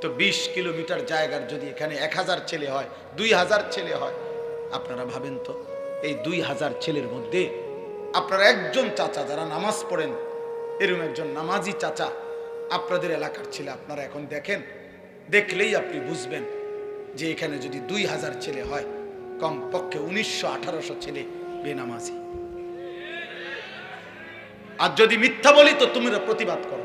তো 20 কিলোমিটার জায়গার যদি এখানে 1000 ছেলে হয়, 2000 ছেলে হয়, আপনারা ভাবেন তো এই 2000 ছেলের মধ্যে আপনারা একজন চাচা যারা নামাজ পড়েন, এরকম একজন নামাজি চাচা আপনাদের এলাকার ছেলে, আপনারা এখন দেখেন, দেখলেই আপনি বুঝবেন যে এখানে যদি 2000 ছেলে হয়, কমপক্ষে 1900-1800 ছেলে বেনামাজি। আর যদি মিথ্যা বলি তো তোমরা প্রতিবাদ করো।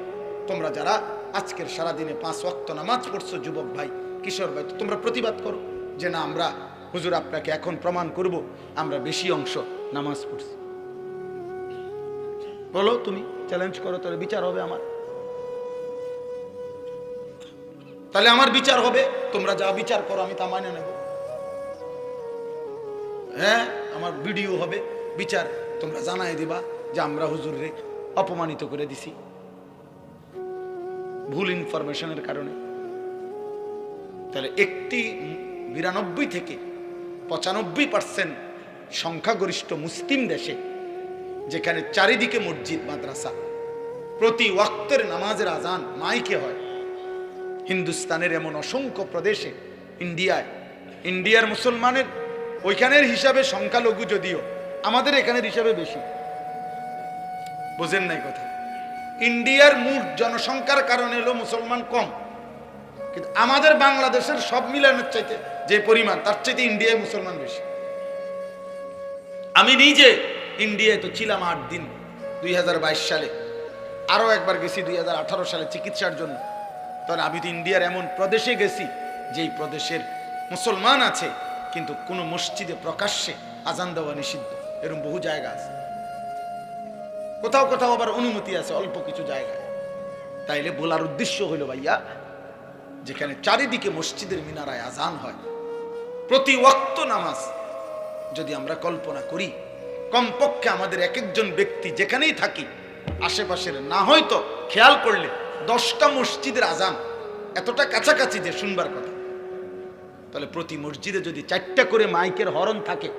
তোমরা যারা আজকের সারাদিনে 5 ওয়াক্ত নামাজ পড়ছো, যুবক ভাই, কিশোর ভাই, তো তোমরা প্রতিবাদ করো যে না, আমরা হুজুর আপনাকে এখন প্রমাণ করব আমরা বেশি অংশ নামাজ পড়ছি। বলো, তুমি চ্যালেঞ্জ করো, তাহলে বিচার হবে আমার, তাহলে আমার বিচার হবে। তোমরা যা বিচার করো আমি তা মানে নেব। হ্যাঁ, আমার ভিডিও হবে, বিচার তোমরা জানাই দিবা যে আমরা হুজুরে অপমানিত করে দিছি ভুল ইনফরমেশনের কারণে। তাহলে একটি 92 থেকে 95% সংখ্যাগরিষ্ঠ মুসলিম দেশে, যেখানে চারিদিকে মসজিদ মাদ্রাসা, প্রতি ওয়াক্তের নামাজের আজান মাইকে হয়, হিন্দুস্তানের এমন অসংখ্য প্রদেশে, ইন্ডিয়ার মুসলমানের ওইখানের হিসাবে সংখ্যালঘু, যদিও আমাদের এখানের হিসাবে বেশি। বোঝেন নাই কথা? ইন্ডিয়ার মোট জনসংখ্যার কারণে হলো মুসলমান কম, কিন্তু আমাদের বাংলাদেশের সব মিলানোর চাইতে যে পরিমাণ, তার চাইতে ইন্ডিয়ায় মুসলমান বেশি। আমি নিজে ইন্ডিয়ায় তো ছিলাম 8 দিন 2022 সালে, আরো একবার গেছি 2018 সালে চিকিৎসার জন্য। তখন আমি তো ইন্ডিয়ার এমন প্রদেশে গেছি যেই প্রদেশের মুসলমান আছে কিন্তু কোন মসজিদে প্রকাশ্যে আজান দেওয়া নিষিদ্ধ, এরকম বহু জায়গা আছে। কোথাও কোথাও আবার অনুমতি আছে অল্প কিছু জায়গায়। তাইলে বলার উদ্দেশ্য হইল ভাইয়া, যেখানে চারিদিকে মসজিদের মিনারায় আজান হয়, প্রতি ওয়াক্ত নামাজ যদি আমরা কল্পনা করি, কমপক্ষে আমাদের এক একজন ব্যক্তি যেখানেই থাকি আশেপাশের, না হয়তো খেয়াল করলে 10টা মসজিদের আজান এতটা কাছাকাছি যে শুনবার কথা, তাহলে প্রতি মসজিদে যদি 4টা করে মাইকের হরন থাকে,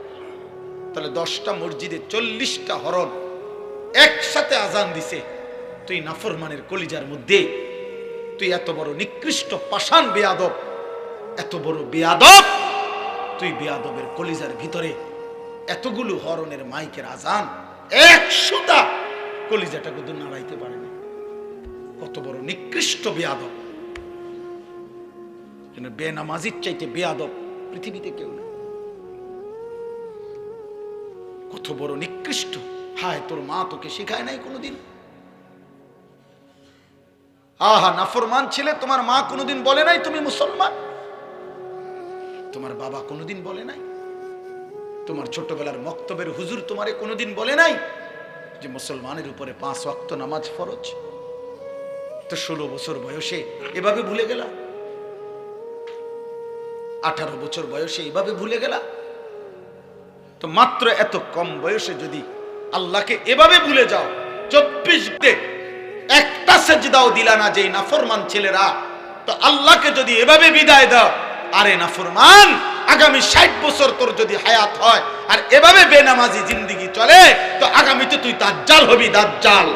তাহলে 10টা মসজিদে 40টা হরন একসাথে আজান দিছে। তুই নাফরমানের কলিজার মধ্যে, তুই এত বড় নিকৃষ্ট পাষাণ বেয়াদব, এত বড় বেয়াদব, তুই বেয়াদবের কলিজার ভিতরে এতগুলো হরনের মাইকের আজান, 100টা কলিজাটা কিন্তু নাড়াইতে পারে না। কত বড় নিকৃষ্ট বেয়াদব! বেনামাজির চাইতে বেয়াদব পৃথিবীতে কেউ নেই। কত বড় নিকৃষ্ট! হায়, তোর মা তোকে শেখায় নাই কোনোদিন? আহা, নাফরমান ছেলে, তোমার মা কোনোদিন বলে নাই তুমি মুসলমান? তোমার বাবা কোনোদিন বলে নাই? তোমার ছোটবেলার মক্তবের হুজুর তোমারে কোনোদিন বলে নাই যে মুসলমানের উপরে 5 ওয়াক্ত নামাজ ফরজ? তো 16 বছর বয়সে এভাবে ভুলে গেলা, 18 বছর বয়সে এভাবে ভুলে গেলা। তো মাত্র এত কম বয়সে যদি আল্লাহকে এভাবে ভুলে যাও, 24 একটা সেজদাও দিলা না যেই নাফরমান ছেলেরা, তো আল্লাহকে যদি এভাবে বিদায় দাও, আরে নাফরমান, আগামী 60 বছর তোর যদি হায়াত হয় আর এভাবে বেনামাজি জিন্দেগি চলে, তো আগামীতে তুই দাজ্জাল হবি। দাজ্জাল,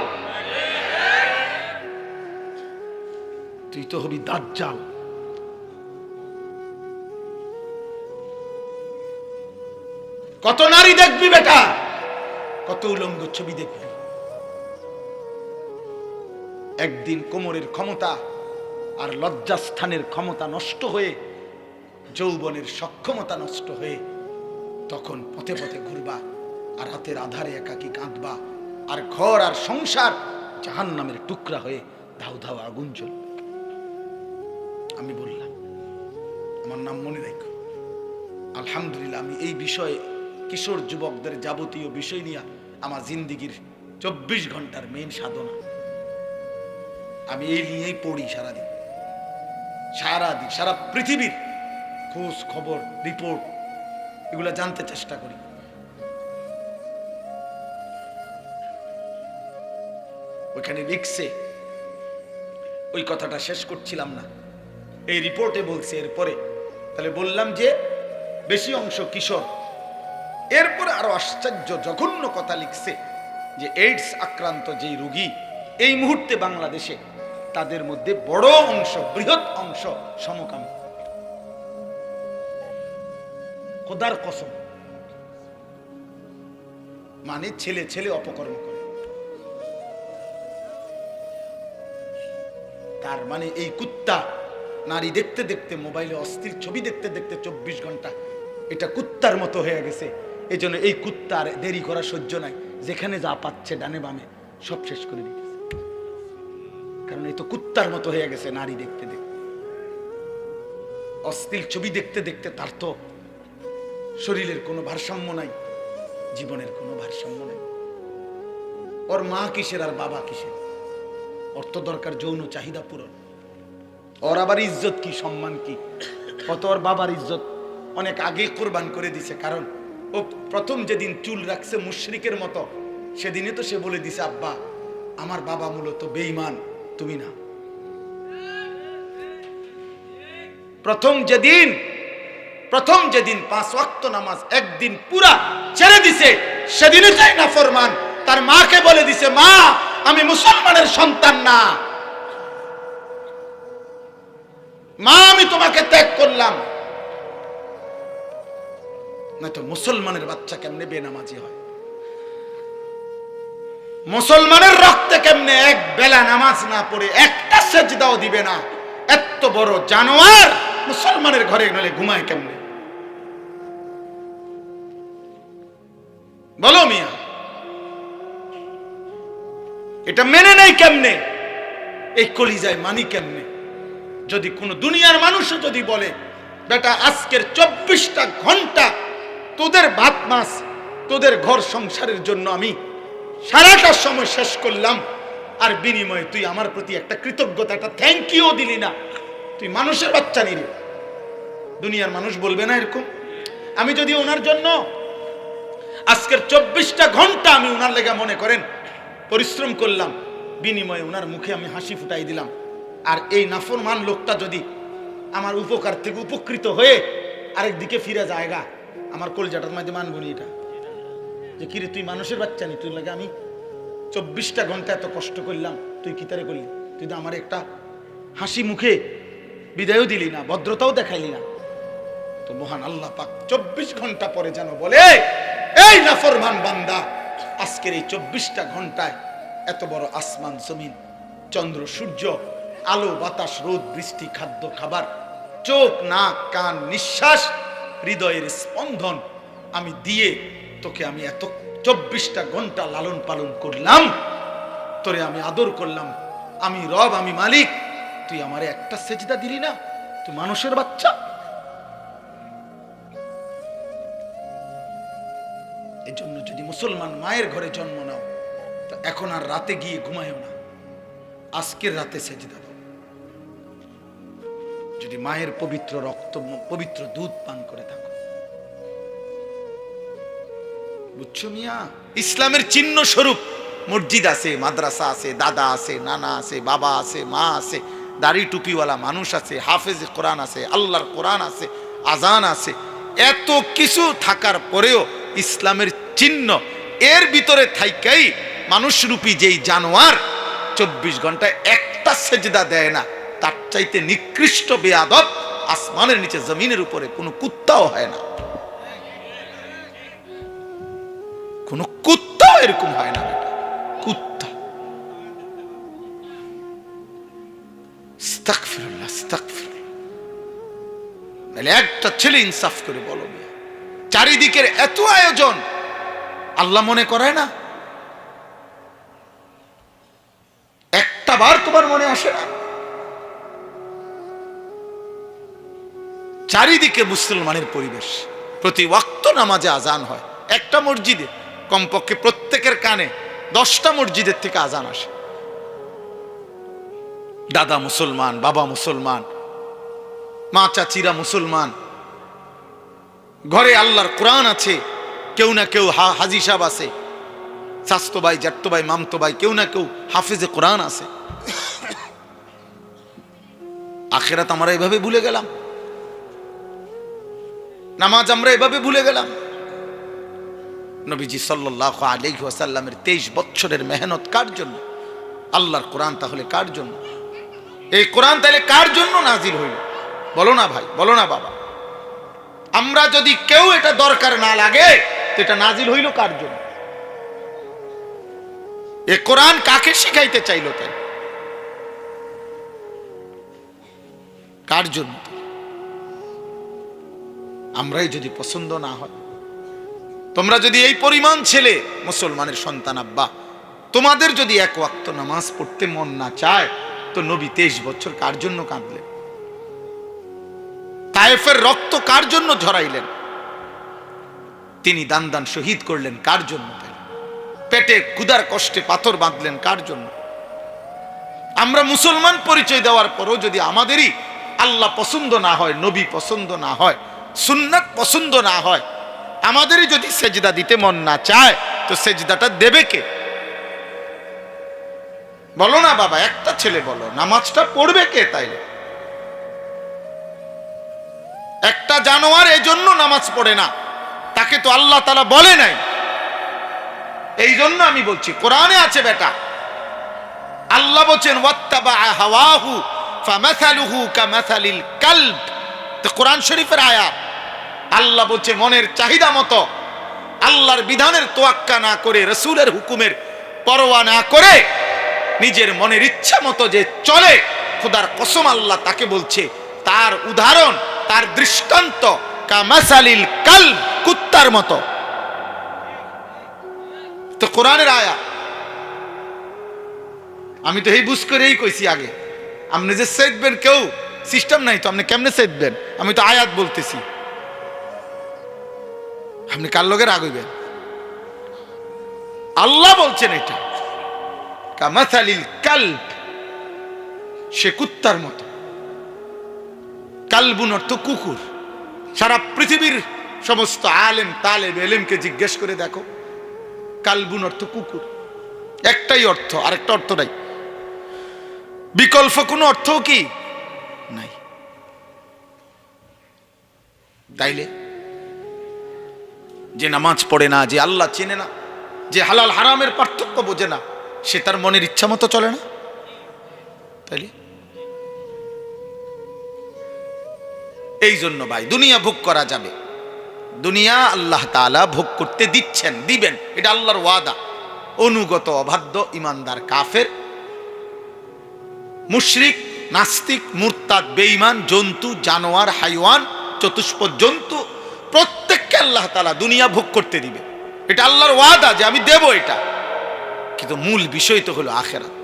তুই তো হবি দাজ্জাল। কত নারী দেখবি বেটা, কত উলঙ্গ ছবি দেখবি। একদিন কোমরের ক্ষমতা আর লজ্জাস্থানের ক্ষমতা নষ্ট হয়ে, যৌবনের সক্ষমতা নষ্ট হয়ে, তখন পথে পথে ঘুরবা আর রাতের আধারে একাকী কাঁদবা, আর ঘর আর সংসার জাহান্নামের টুকরা হয়ে ধাউ ধাউ আগুন জ্বলবে। আমি বললাম, আমার নাম মনে রাখো। আলহামদুলিল্লাহ, আমি এই বিষয়ে কিশোর যুবকদের যাবতীয় বিষয় নিয়ে আমার জিন্দিগির 24 ঘন্টার মেন সাধনা। আমি এই নিয়েই পড়ি সারাদিন, সারা পৃথিবীর খোঁজ খবর, রিপোর্ট এগুলা জানতে চেষ্টা করি। ওইখানে লিখছে, ওই কথাটা শেষ করছিলাম না, এই রিপোর্টে বলছে এরপরে, তাহলে বললাম যে বেশি অংশ কিশোর। এরপরে আরো আশ্চর্য জঘন্য কথা লিখছে যে এইডস আক্রান্ত যেই রোগী এই মুহূর্তে বাংলাদেশে, তাদের মধ্যে বড় অংশ, বৃহৎ অংশ সমকামী। খোদার কসম, মানে ছেলে ছেলে অপকর্ম করে। তার মানে এই কুত্তা নারী দেখতে দেখতে, মোবাইলে অস্থির ছবি দেখতে দেখতে 24 ঘন্টা এটা কুত্তার মতো হয়ে গেছে। এই জন্য এই কুত্তার দেরি করা সহ্য নাই, যেখানে যা পাচ্ছে ডানে বামে সব শেষ করে দিতেছে। কারণ এই তো কুত্তার মতো হয়ে গেছে নারী দেখতে দেখতে, অস্থির ছবি দেখতে দেখতে। তার তো শরীরের কোনো ভারসাম্য নাই, জীবনের কোনো ভারসাম্য নাই। ওর মা কিসের আর বাবা কিসের? ওর তো দরকার যৌন চাহিদা পূরণ। ওর আবার ইজ্জত কি, সম্মান কি? কত ওর বাবার ইজ্জত অনেক আগে কোরবান করে দিছে। কারণ ও প্রথম যেদিন চুল রাখছে মুশরিকের মতো, সেদিনে তো সে বলে দিছে, আব্বা আমার বাবা মূলত বেঈমান, তুমি না। প্রথম যেদিন 5 ওয়াক্ত নামাজ একদিন পুরা ছেড়ে দিছে, সেদিনে চাই না ফরমান, তার মাকে বলে দিছে, মা আমি মুসলমানের সন্তান না, মা আমি তোমাকে ত্যাগ করলাম। না তো মুসলমানের বাচ্চা কেমনে বেনামাজি হয়? মুসলমানের রক্তে কেমনে এক বেলা নামাজ না পড়ে একটা সেজদাও দিবে না? এত বড় জানোয়ার মুসলমানের ঘরে গেলে ঘুমায় কেমনে? বলো মিয়া, এটা মেনে নেই কেমনে? এই কলিজায় মানি কেমনে? যদি কোন দুনিয়ার মানুষও যদি বলে, বেটা আজকের 24টা ঘন্টা তোদের ভাত মাছ, তোদের ঘর সংসারের জন্য আমি সারাটা সময় শেষ করলাম, আর বিনিময়ে তুই আমার প্রতি একটা কৃতজ্ঞতা, একটা থ্যাংক ইউ দিলি না, তুই মানুষের বাচ্চা নিলি। দুনিয়ার মানুষ বলবে না এরকম? আমি যদি ওনার জন্য আজকের 24টা ঘন্টা আমি ওনার লেগে মনে করেন পরিশ্রম করলাম, বিনিময়ে ওনার মুখে আমি হাসি ফুটাই দিলাম, আর এই নাফরমান লোকটা যদি আমার উপকার থেকে উপকৃত হয়ে আরেকদিকে ফিরে যায়গা, আমার কলজাটার মধ্যে মানবনি এটা যে কিরে তুই মানুষের বাচ্চা নি, তুই লাগে আমি 24টা ঘন্টা এত কষ্ট করলাম, তুই কি তারে করলি? তুই তো আমার একটা হাসি মুখে বিদায়ও দিলি না, ভদ্রতাও দেখাইলি না। তো মহান আল্লাহ পাক 24 ঘন্টা পরে যেন বলে, এই নাফরমান বান্দা, আজকের এই 24টা ঘন্টায় এত বড় আসমান জমিন, চন্দ্র সূর্য, আলো বাতাস, রোদ বৃষ্টি, খাদ্য খাবার, চোখ নাক কান নিঃশ্বাস, হৃদয়ের স্পন্দন আমি দিয়ে তোকে আমি এত 24টা ঘন্টা লালন পালন করলাম, তোরে আমি আদর করলাম, আমি রব, আমি মালিক, তুই আমারে একটা সেজদা দিলি না? তুই মানুষের বাচ্চা। এই জন্য যদি মুসলমান মায়ের ঘরে জন্ম নাও, তো এখন আর রাতে গিয়ে ঘুমায়ও না, আজকের রাতে সেজদা দাও। যদি মায়ের পবিত্র রক্ত, পবিত্র দুধ পান করে থাকো, বুঝছো মিয়া? ইসলামের চিহ্ন স্বরূপ মসজিদ আছে, মাদ্রাসা আছে, দাদা আছে, নানা আছে, বাবা আছে, মা আছে, দাড়ি টুপিওয়ালা মানুষ আছে, হাফেজ কোরআন আছে, আল্লাহর কোরআন আছে, আজান আছে, এত কিছু থাকার পরেও ইসলামের চিহ্ন এর ভিতরে থাইকাই মানুষরূপী যেই জানোয়ার 24 ঘন্টায় একটা সেজদা দেয় না, তার চাইতে নিকৃষ্ট বেয়াদব আসমানের নিচে জমিনের উপরে কোনো কুত্তাও হয় না। কোন কুত্তাও এরকম হয় না। কুত্তা, আস্তাগফিরুল্লাহ, আস্তাগফিরুল্লাহ। নাহলে একটা ছেলে ইনসাফ করে বলো, চারিদিকের এত আয়োজন আল্লাহ মনে করে না? একটা বার তোমার মনে আসে না? চারিদিকে মুসলমানের পরিবেশ, প্রতি ওয়াক্ত নামাজে আজান হয়, প্রত্যেকটা মসজিদে কমপক্ষে প্রত্যেকের কানে 10টা মসজিদের থেকে আজান আসে। দাদা মুসলমান, বাবা মুসলমান, মা চাচিরা মুসলমান, ঘরে আল্লাহর কোরআন আছে, কেউ না কেউ হাজি সাহেব আছে, চাচতো ভাই, জ্যাঠতো ভাই, মামতো ভাই, কেউ না কেউ হাফেজে কোরআন আছে। আখিরাত আমরা এভাবে ভুলে গেলাম, নামাজ আমরা এভাবে ভুলে গেলাম। নবীজি সাল্লাল্লাহু আলাইহি ওয়াসাল্লামের 23 বছরের মেহনত কার জন্য? আল্লাহর কোরআন তাহলে কার জন্য? এই কোরআন তাহলে কার জন্য নাজিল হইল? বলো না ভাই, বলো না বাবা। আমরা যদি কেউ এটা দরকার না লাগে তো এটা নাজিল হইল কার জন্য? এই কোরআন কাকে শিখাইতে চাইলো? তাই কার জন্য? আমরাই যদি পছন্দ না হয়, তোমরা যদি এই পরিমাণ ছেলে মুসলমানের সন্তান আব্বা, তোমাদের যদি এক ওয়াক্ত নামাজ পড়তে মন না চায়, তো নবী 23 বছর কার জন্য কাঁদলেন? তায়েফের রক্ত কার জন্য ঝরাইলেন? তিনি দান দান শহীদ করলেন কার জন্য? পেটে ক্ষুধার কষ্টে পাথর বাঁধলেন কার জন্য? আমরা মুসলমান পরিচয় দেওয়ার পরও যদি আমাদেরই আল্লাহ পছন্দ না হয়, নবী পছন্দ না হয়, সুন্নাত পছন্দ না হয়, আমাদেরই যদি সেজদা দিতে মন না চায়, তো সেজদাটা দেবে কে? বলো না বাবা, একটা ছেলে বলো, নামাজটা পড়বে কে? তাইলে একটা জানোয়ার এই জন্য নামাজ পড়ে না, তাকে তো আল্লাহ তাআলা বলে নাই। এই জন্য আমি বলছি, কোরআনে আছে বেটা, আল্লাহ বলেন ওয়াত্তাবা হাওয়াহু ফামাসালুহু কামাসালিল কালব। তো কোরআন শরীফের আয়াত। আল্লাহ বলছে মনের চাহিদা মতো আল্লাহর বিধানের তোয়াক্কা না করে, রাসূলের হুকুমের পরোয়া না করে নিজের মনের ইচ্ছা মতো যে চলে, খোদার কসম আল্লাহ তাকে বলছে তার উদাহরণ, তার দৃষ্টান্ত কামাসালিল কালব, কুত্তার মতো। তো কোরআনের আয়াত। আমি তো এই বুঝ করেই কইছি আগে, আপনি যে সেদবেন, কেউ সিস্টেম নাই তো, আপনি কেমনে সেদবেন? আমি তো আয়াত বলতেছি, আপনি কার লগে রাগ হইবেন? আল্লাহ বলছেন এটা কামাসালিল কালব, সে কুত্তার মতো। কালবুন অর্থ কুকুর। সারা পৃথিবীর সমস্ত আলেম তালেব এলেমকে জিজ্ঞেস করে দেখো, কালবুন অর্থ কুকুর, একটাই অর্থ, আরেকটা অর্থ নাই, বিকল্প কোনো অর্থ কি নাই। তাইলে যে নামাজ পড়ে না, যে আল্লাহ চেনে না, যে হালাল হারামের পার্থক্য বোঝে না, সে তার মনের ইচ্ছা মতো চলে না। তাইলে এই জন্য ভাই, দুনিয়া ভোগ করা যাবে, দুনিয়া আল্লাহ তাআলা ভোগ করতে দিচ্ছেন, দিবেন, এটা আল্লাহর ওয়াদা। অনুগত অবাধ্য ইমানদার কাফের, মুশরিক, নাস্তিক, মুরতাদ, বেঈমান, জন্তু, জানোয়ার, হাইওয়ান, চতুষ্পদ জন্তু, প্রত্যেককে আল্লাহ তাআলা দুনিয়া ভোগ করতে দিবে, এটা আল্লাহর ওয়াদা যে আমি দেব এটা। কিন্তু মূল বিষয় তো হলো আখিরাত,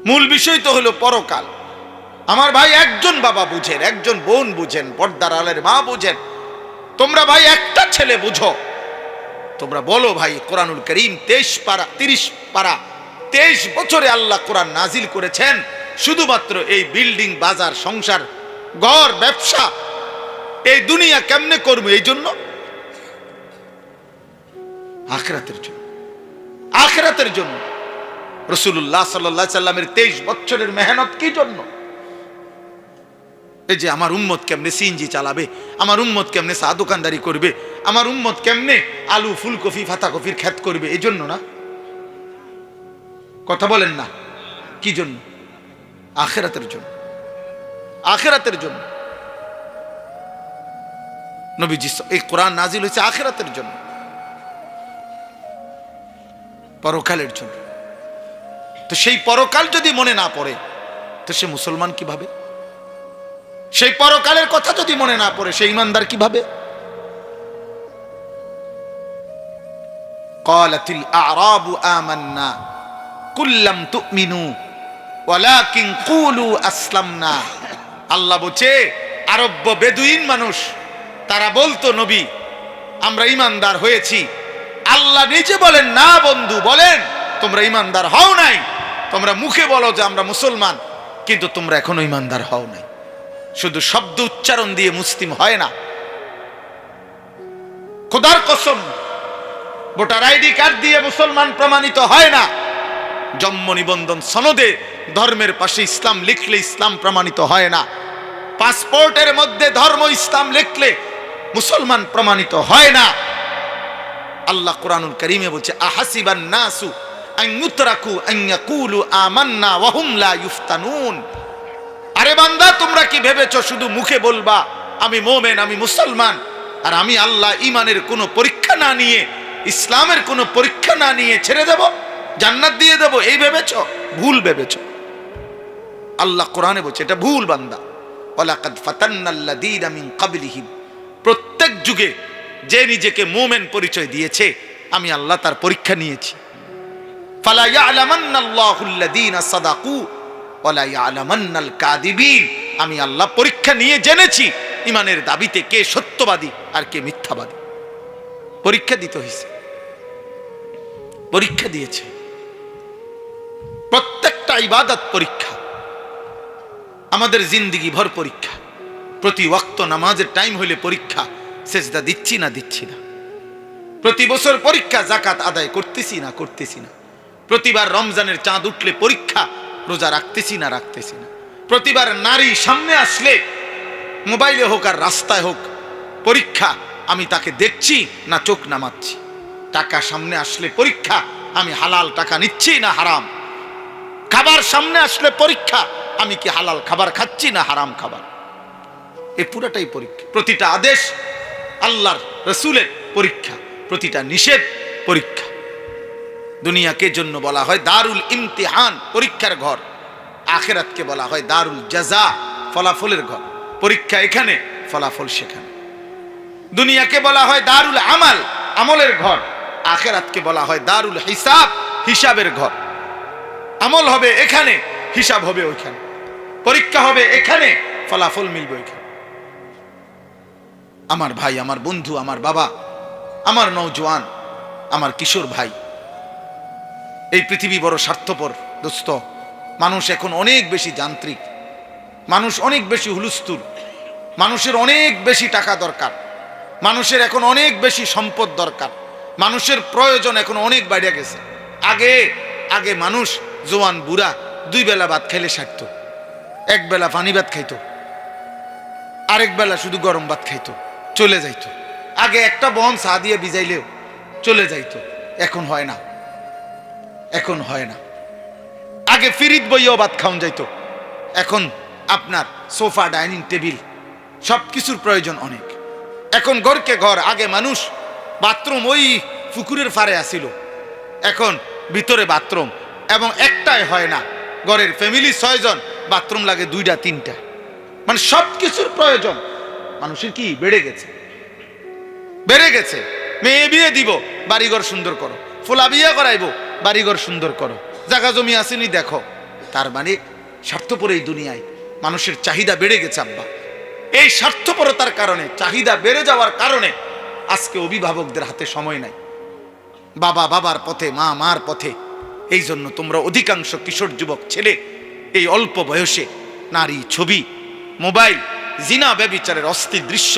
মূল বিষয় তো হলো পরকাল। আমার ভাই, একজন বাবা বুঝেন, একজন বোন বুঝেন, পর্দার আলের মা বুঝেন, তোমরা ভাই একটা ছেলে বুঝো, তোমরা বলো ভাই, কোরআনুল কারীম 30 পারা 23 বছরে আল্লাহ কোরআন নাজিল করেছেন শুধুমাত্র এই বিল্ডিং, বাজার, সংসার, ঘর, ব্যবসা, এই দুনিয়া কেমনে করবো, এই জন্য, আখিরাতের জন্য। আখিরাতের জন্য রাসূলুল্লাহ সাল্লাল্লাহু আলাইহি সাল্লামের 23 বছরের মেহনত কি জন্য? এই যে আমার উম্মত কেমনে সিএনজি চালাবে, আমার উম্মত কেমনে চা দোকানদারি করবে, আমার উম্মত কেমনে আলু, ফুলকপি, পাতাকপির ক্ষেত করবে, এই জন্য না? কথা বলেন না, কি জন্য? আখিরাতের জন্য, আখিরাতের জন্য। নবীজি এই কোরআন নাজিল হয়েছে আখিরাতের জন্য, পরকালের জন্য। তো সেই পরকাল যদি মনে না পড়ে, তো সে মুসলমান কিভাবে? সেই পরকালের কথা যদি মনে না পড়ে, সেই ইমানদার কিভাবে? ক্বালাতিল আ'রাবু আমান্না কুল লাম তুমিনু ওয়ালাকিন কুলু আসলামনা। আল্লাহ বলছে, আরব বেদুইন মানুষ তারা বলতো, নবী আমরা ইমানদার হয়েছি। আল্লাহ নিজে বলেন না বন্ধু, বলেন তোমরা ইমানদার হও নাই। তোমরা মুখে বলো যে আমরা মুসলমান, কিন্তু তোমরা এখনো ইমানদার হও নাই। শুধু শব্দ উচ্চারণ দিয়ে মুসলিম হয় না। খোদার কসম, ভোটার আইডি কার্ড দিয়ে মুসলমান প্রমাণিত হয় না। জন্ম নিবন্ধন সনদে ধর্মের পাশে ইসলাম লিখলে ইসলাম প্রমাণিত হয় না। পাসপোর্টের মধ্যে ধর্ম ইসলাম লিখলে মুসলমান প্রমাণিত হয় না। আল্লাহ কোরআনুল কারীমে বলছে, আহাসিবান নাসু আন ইউতরাকু আন ইয়াকুলু আমান্না ওয়া হুম লা ইফতানুন। আরে বান্দা, তোমরা কি ভেবেছো শুধু মুখে বলবা আমি মুমিন, আমি মুসলমান, আর আমি আল্লাহ ঈমানের কোনো পরীক্ষা না নিয়ে, ইসলামের কোনো পরীক্ষা না নিয়ে ছেড়ে দেব, জান্নাত দিয়ে দেব? এই ভেবেছো? ভুল ভেবেছো। আল্লাহ কোরআনে বলছে এটা ভুল বান্দা। ওয়ালাকাদ ফাতান্নাল্লাযীনা মিন ক্বাবলিহিম, প্রত্যেক যুগে যে নিজেকে মুমিন পরিচয় দিয়েছে আমি আল্লাহ তার পরীক্ষা নিয়েছি। ফালা ইয়ালামান্নাল্লাহুল্লাযীনা সাদাকু ওয়ালা ইয়ালামান্নাল কাযিবিন, আমি আল্লাহ পরীক্ষা নিয়ে জেনেছি ইমানের দাবিতে কে সত্যবাদী আর কে মিথ্যাবাদী। পরীক্ষা দিতে হয়েছে, পরীক্ষা দিয়েছে। প্রত্যেকটা ইবাদত পরীক্ষা, আমাদের জিন্দেগি ভর পরীক্ষা। প্রতি ওয়াক্ত নামাজের টাইম হইলে পরীক্ষা, সেজদা দিচ্ছি না দিচ্ছি না। প্রতি বছর পরীক্ষা, যাকাত আদায় করতেছি না করতেছি না। প্রতিবার রমজানের চাঁদ উঠলে পরীক্ষা, রোজা রাখতেছি না রাখতেছি না। প্রতিবার নারী সামনে আসলে, মোবাইলে হোক আর রাস্তায় হোক, পরীক্ষা, আমি তাকে দেখছি না চোখ নামাচ্ছি। টাকা সামনে আসলে পরীক্ষা, আমি হালাল টাকা নিচ্ছি না হারাম। খাবার সামনে আসলে পরীক্ষা, আমি কি হালাল খাবার খাচ্ছি না হারাম খাবার। এই পুরাটাই পরীক্ষা। প্রতিটা আদেশ আল্লাহর রাসূলের পরীক্ষা, প্রতিটা নিষেধ পরীক্ষা। দুনিয়াকে জন্য বলা হয় দারুল ইমতিহান, পরীক্ষার ঘর। আখিরাতকে বলা হয় দারুল জাযা, ফলাফলের ঘর। পরীক্ষা এখানে, ফলাফল সেখানে। দুনিয়াকে বলা হয় দারুল আমাল, আমলের ঘর। আখিরাতকে বলা হয় দারুল হিসাব, হিসাবের ঘর। আমল হবে এখানে, হিসাব হবে ওইখানে। পরীক্ষা হবে এখানে, ফলাফল মিলবে ওইখানে। আমার ভাই, আমার বন্ধু, আমার বাবা, আমার নওজোয়ান, আমার কিশোর ভাই, এই পৃথিবী বড় স্বার্থপর দোস্ত। মানুষ এখন অনেক বেশি যান্ত্রিক, মানুষ অনেক বেশি হুলস্থুল, মানুষের অনেক বেশি টাকা দরকার, মানুষের এখন অনেক বেশি সম্পদ দরকার, মানুষের প্রয়োজন এখন অনেক বাইরে গেছে। আগে আগে মানুষ জোয়ান বুড়া 2 বেলা ভাত খাইলে সারত, 1 বেলা পানি ভাত খাইতো, আরেক বেলা শুধু গরম ভাত খাইতো, চলে যাইতো। আগে একটা বন চা দিয়ে ভিজাইলেও চলে যাইতো। এখন হয় না, এখন হয় না। আগে ফিরিত বইও ভাত খাওন যাইতো, এখন আপনার সোফা, ডাইনিং টেবিল, সব কিছুর প্রয়োজন অনেক। এখন ঘরকে ঘর। আগে মানুষ বাথরুম ওই পুকুরের পাড়ে আসিল, এখন ভিতরে বাথরুম, এবং একটাই হয় না। ঘরের ফ্যামিলি 6 জন, বাথরুম লাগে 2টা 3টা। মানে সব কিছুর প্রয়োজন মানুষের কি বেড়ে গেছে, বেড়ে গেছে। মেয়ে বিয়ে দিব, বাড়িঘর সুন্দর করো। ফোলা বিয়ে করাইবো, বাড়িঘর সুন্দর করো। জায়গা জমি আসেনি দেখো। তার মানে স্বার্থপর এই দুনিয়ায় মানুষের চাহিদা বেড়ে গেছে আব্বা। এই স্বার্থপরতার কারণে, চাহিদা বেড়ে যাওয়ার কারণে আজকে অভিভাবকদের হাতে সময় নাই। বাবা বাবার পথে, মা মার পথে। এই জন্য তোমরা অধিকাংশ কিশোর যুবক ছেলে এই অল্প বয়সে নারী, ছবি, মোবাইল, জিনা, ব্যভিচারের অস্থির দৃশ্য,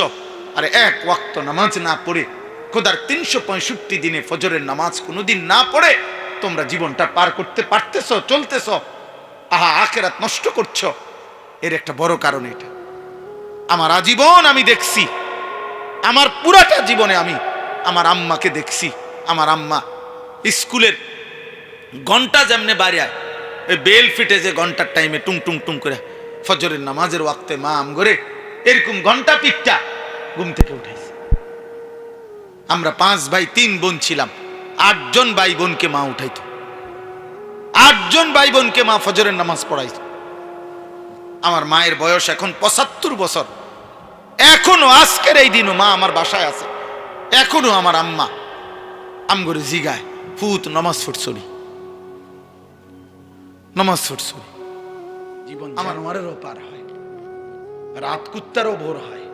আর 1 ওয়াক্ত নামাজ না পড়ে, খোদার 365 দিনে ফজরের নামাজ কোনোদিন না পড়ে তোমরা জীবনটা পার করতে পারতেছ, চলতেছ। আহা, আখিরাত নষ্ট করছো। এর একটা বড় কারণ এটা। আমার আজীবন আমি দেখছি, আমার পুরাটা জীবনে আমি আমার আম্মাকে দেখছি। আমার আম্মা স্কুলের ঘন্টা যেমনে বাড়িয়ায়, ওই বেল ফিটে যে ঘন্টার টাইমে টুং টুং টুং করে ফজরের নামাজের ওয়াক্তে মা আম করে এরকম ঘন্টা পিঠটা ঘুম থেকে উঠাইছে। আমরা 5 ভাই 3 বোন ছিলাম। 8 জন ভাই বোনকে মা উঠাইতো, 8 জন ভাই বোনকে মা ফজরের নামাজ পড়াইতো। আমার মায়ের বয়স এখন 75 বছর। এখনো আজকের এই দিনও মা আমার বাসায় আছে। এখনো আমার আম্মা আমগরে জিগায়, ফুত নামাজ পড়ছনি, নামাজ পড়ছনি। জীবন আমার মারেরও পার হয়, রাত কুত্তারও ভোর হয়,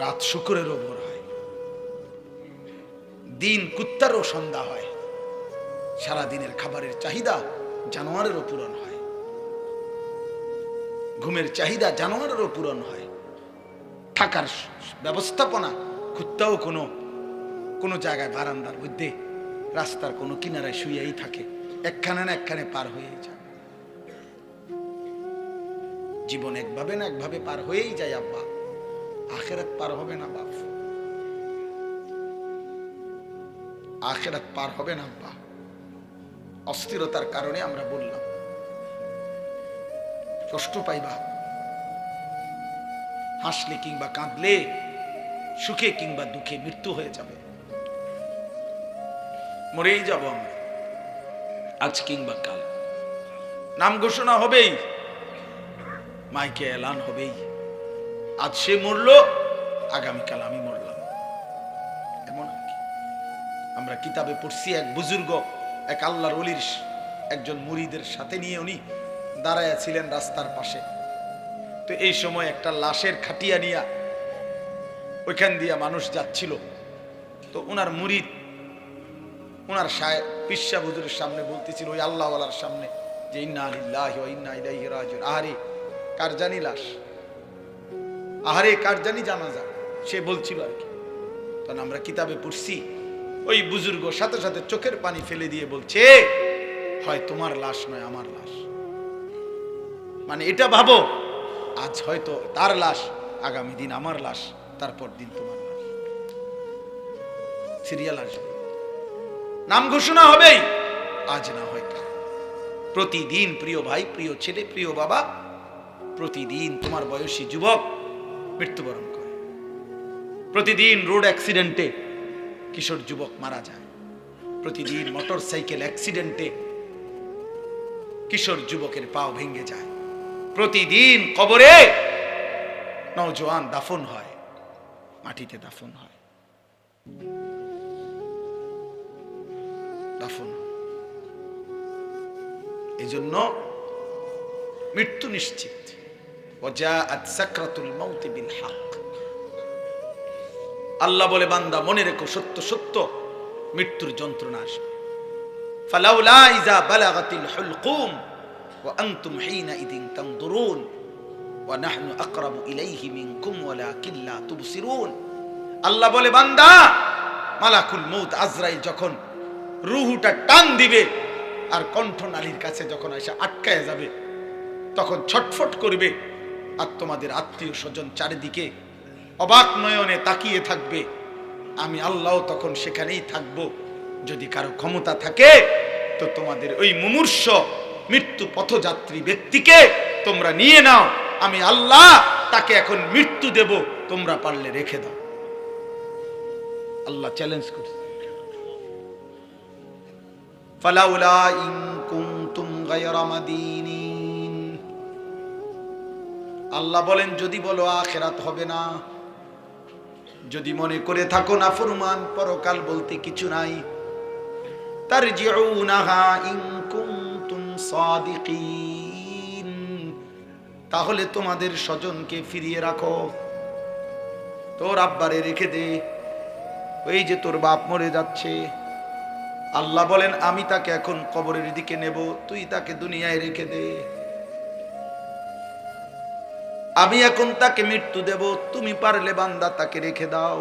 রাত শুকুরেরও ভোর হয়। দিন কুত্তারও সন্ধ্যা হয়, সারা দিনের খাবারের চাহিদা জানোয়ারেরও পূরণ হয়, ঘুমের চাহিদা জানোয়ারেরও পূরণ হয়, থাকার ব্যবস্থাপনা কুত্তাও কোনো জায়গায় বারান্দার মধ্যে রাস্তার কোনো কিনারায় শুয়েই থাকে, একখানে না একখানে পার হয়েই যায়। জীবন একভাবে না একভাবে পার হয়েই যায় আব্বা, আখেরাত পার হবে না বাপ, আখেরাত পার হবে না আব্বা। অস্থিরতার কারণে আমরা বললাম, কষ্ট পাইবা, হাসলে কিংবা কাঁদলে, সুখে কিংবা দুঃখে মৃত্যু হয়ে যাবে, মরেই যাব আমরা, আজ কিংবা কাল। নাম ঘোষণা হবেই, মাইকে এলান হবেই, আজ সে মরলো, আগামীকাল আমি মরলাম, এমন আর কি। আমরা কিতাবে পড়ছি, এক বুজুর্গ এক আল্লাহর ওলির একজন মুরিদের সাথে নিয়ে উনি দাঁড়ায়া ছিলেন রাস্তার পাশে। তো এই সময় একটা লাশের খাটিয়া নিয়া ওইখান দিয়া মানুষ যাচ্ছিল। তো ওনার মুরিদ ওনার পিসা হুজুরের সামনে বলতেছিল, ওই আল্লাহওয়ালার সামনে, যে ইন্না লিল্লাহি ওয়া ইন্না ইলাইহি রাজিউন, আহারে কার জানি লাশ, আহারে কার জানি জানাজা, সে বলছিল আর কি। তখন আমরা কিতাবে পড়ছি, ওই বুজুর্গ সাথে সাথে চোখের পানি ফেলে দিয়ে বলছে, হয় তোমার লাশ নয় আমার লাশ। মানে এটা ভাবো, আজ হয়তো তার লাশ, আগামী দিন আমার লাশ, তারপর দিন তোমার লাশ, সিরিয়াল আসবে, নাম ঘোষণা হবেই, আজ না হয় কাল। প্রতিদিন প্রিয় ভাই, প্রিয় ছেলে, প্রিয় বাবা, প্রতিদিন তোমার বয়সী যুবক মৃত্যুবরণ করে, প্রতিদিন রোড অ্যাক্সিডেন্টে কিশোর যুবক মারা যায়, প্রতিদিন মোটর সাইকেল অ্যাক্সিডেন্টে কিশোর যুবকের পাও ভেঙে যায়, প্রতিদিন কবরে নওজোয়ান দাফন হয়, মাটিতে দাফন হয়, দাফন। এজন্য মৃত্যু নিশ্চিত। ওয়াজাআত সাকরাতুল মাউত বিল হক। আল্লাহ বলে, বান্দা মনে রেখো, সত্য সত্য মৃত্যুর যন্ত্রণা আসবে। ফালাউলা ইযা বালাগাতিল হুলকুম ওয়া আনতুম হিনাইযিন তানদুরুন ওয়া নাহনু আকরাবু ইলাইহি মিনকুম ওয়ালাকিন লা তুবসিরুন। আল্লাহ বলে, বান্দা মালাকুল মউত আজরাইল যখন রূহটা টান দিবে আর কণ্ঠনালীর কাছে যখন এসে আটকায় যাবে, তখন ছটফট করবে, আর তোমাদের আত্মীয় স্বজন চারিদিকে অবাক নয়নে তাকিয়ে থাকবে। আমি আল্লাহ তখন সেখানেই থাকব। যদি কারো ক্ষমতা থাকে তো তোমাদের ওই মুমূর্ষ মৃত্যু পথযাত্রী ব্যক্তিকে তোমরা নিয়ে নাও, আমি আল্লাহ তাকে এখন মৃত্যু দেব, তোমরা পারলে রেখে দাও। আল্লাহ চ্যালেঞ্জ করছে, ফালাউলা ইন কুনতুম গায়রা মাদিনিন। আল্লাহ বলেন, যদি বলো আখিরাত হবে না, যদি মনে করে থাকো না ফরমান পরকাল বলতে কিছু নাই, তারজিউনাহা ইন কুনতুম সাদিকিন, তাহলে তোমাদের স্বজনকে ফিরিয়ে রাখো, তোর আব্বারে রেখে দে, ওই যে তোর বাপ মরে যাচ্ছে। আল্লাহ বলেন, আমি তাকে এখন কবরের দিকে নেব, তুই তাকে দুনিয়ায় রেখে দে। আমি এখন তাকে মৃত্যু দেব, তুমি পারলে বান্দা তাকে রেখে দাও।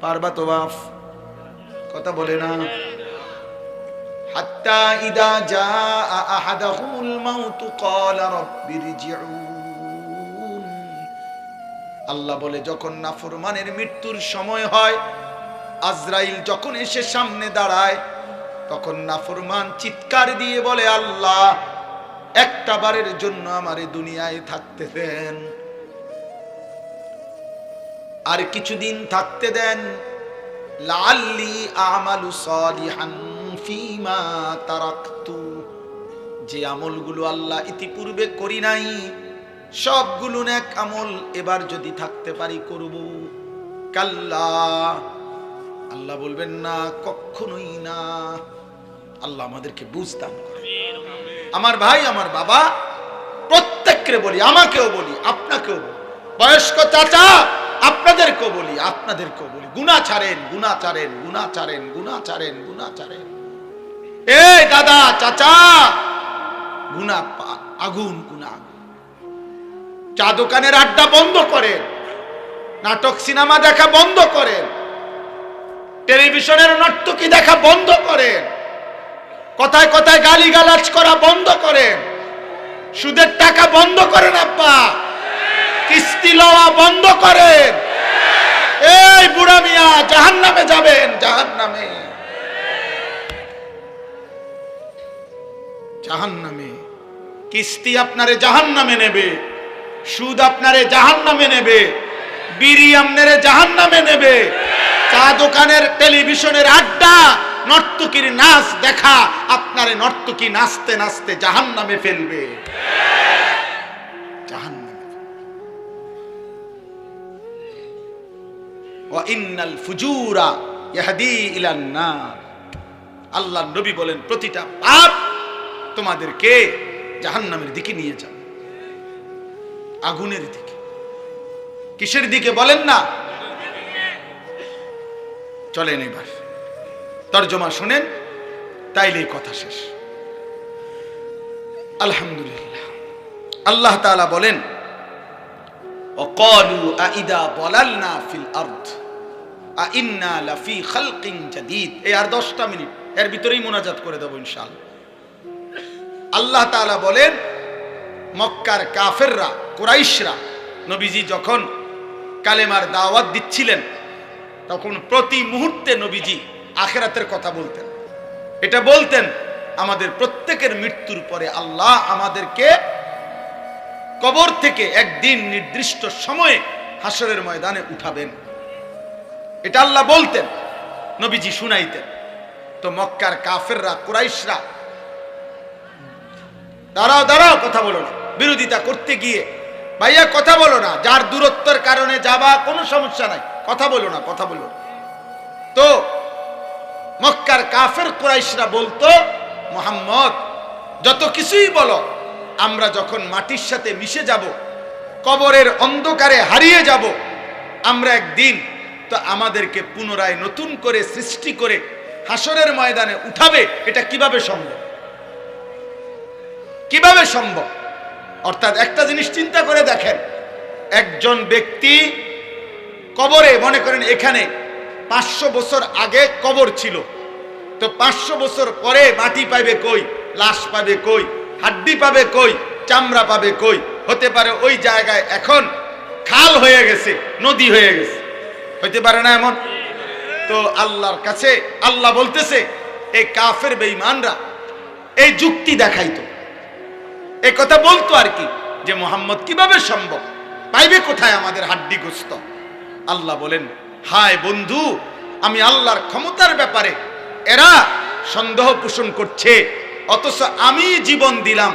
পারবা তো বাপ? কথা বলে না। হাত্তা ইদা জাআ আহাদাহুমুল মাউত ক্বালা রাব্বিরজিউন। আল্লাহ বলে, যখন নাফরমানের মৃত্যুর সময় হয়, আজরাইল যখন এসে সামনে দাঁড়ায়, তখন নাফরমান চিৎকার দিয়ে বলে, আল্লাহ একটা বারের জন্য আমারে দুনিয়ায় থাকতে দেন, আর কিছুদিন থাকতে দেন, লাআল্লি আমালু সালিহান ফীমা তারাকতু। যে আমলগুলো আল্লাহ ইতিপূর্বে করি নাই, সবগুলো নেক আমল এবার যদি থাকতে পারি করব। কাল্লা, আল্লাহ বলবেন না, কখনোই না। আল্লাহ আমাদেরকে বুঝ দান করে। আমার ভাই, আমার বাবা, প্রত্যেককে বলি, আমাকেও বলি, আপনাকেও বলি, বয়স্ক চাচা, আপনাদেরকেও বলি গুনাহ ছাড়েন, এই দাদা চাচা, গুনাহ আগুন, চা দোকানের আড্ডা বন্ধ করেন, নাটক সিনেমা দেখা বন্ধ করেন, টেলিভিশনের নর্তকী দেখা বন্ধ করেন, কথায় কথায় গালিগালাজ করা বন্ধ করেন, সুদের টাকা বন্ধ করেন, আব্বা কিস্তি লওয়া বন্ধ করেন। এই বুড়া মিয়া জাহান্নামে যাবেন, জাহান্নামে। কিস্তি আপনারে জাহান্নামে নেবে, সুদ আপনারে জাহান্নামে নেবে, বিড়ি আপনারে জাহান্নামে নেবে, চা দোকানের টেলিভিশনের আড্ডা, নর্তকীর নাচ দেখা আপনারে নর্তকী নাচতে নাচতে জাহান্নামে ফেলবে, জাহান্নামে। ওয়া ইন্নাল ফুজুরা ইয়াহদি ইলান নার, আল্লাহর নবী বলেন প্রতিটা পাপ তোমাদেরকে জাহান্নামের দিকে নিয়ে যাবে, আগুনের দিকে। কিসের দিকে বলেন না? চলেন এবার তরজমা শুনেন, তাইলেই কথা শেষ। আলহামদুলিল্লাহ। আল্লাহ তাআলা বলেন ওয়াকালু আইদা দালালনা ফিল আরদ আইন্না লাফি খালকিন জাদীদ। এই আর 10টা মিনিট, এর ভিতরেই মুনাজাত করে দেব ইনশাআল্লাহ। আল্লাহ তাআলা বলেন মক্কার কাফেররা, কুরাইশরা নবীজি যখন কালেমার দাওয়াত দিচ্ছিলেন তখন প্রতি মুহূর্তে নবীজি আখিরাতের কথা বলতেন। এটা বলতেন আমাদের প্রত্যেকের মৃত্যুর পরে আল্লাহ আমাদেরকে কবর থেকে একদিন নির্দিষ্ট সময়ে হাসরের ময়দানে উঠাবেন, এটা আল্লাহ বলতেন, নবীজি শুনাইতেন। তো মক্কার কাফেররা, কুরাইশরা দাঁড়াও কথা বলো না, বিরোধিতা করতে গিয়ে ভাইয়া কথা বলো না, যার দূরত্বের কারণে যাবা কোনো সমস্যা নাই, কথা বলো না। তো মক্কার কাফের কুরাইশরা বলতো মুহাম্মদ যত কিছুই বলো, আমরা যখন মাটির সাথে মিশে যাব, কবরের অন্ধকারে হারিয়ে যাব, আমরা একদিন তো আমাদেরকে পুনরায় নতুন করে সৃষ্টি করে হাসরের ময়দানে উঠাবে, এটা কিভাবে সম্ভব? অর্থাৎ একটা জিনিস চিন্তা করে দেখেন, একজন ব্যক্তি কবরে, মনে করেন এখানে 500 বছর আগে কবর ছিল, তো 500 বছর পরে মাটি পাবে কই, লাশ পাবে কই, হাড্ডি পাবে কই, চামড়া পাবে কই? হতে পারে ওই জায়গায় এখন খাল হয়ে গেছে, নদী হয়ে গেছে, হতে পারে না এমন? তো আল্লাহর কাছে আল্লাহ বলতেছে এই কাফের বেঈমানরা এই যুক্তি দেখাইতো, এই কথা বলতো আর কি, যে মুহাম্মদ কিভাবে সম্ভব, পাইবে কোথায় আমাদের হাড্ডি গোস্ত? আল্লাহ বলেন হায় বন্ধু, আমি আল্লাহর ক্ষমতার ব্যাপারে এরা সন্দেহ পোষণ করছে, অথচ আমি জীবন দিলাম,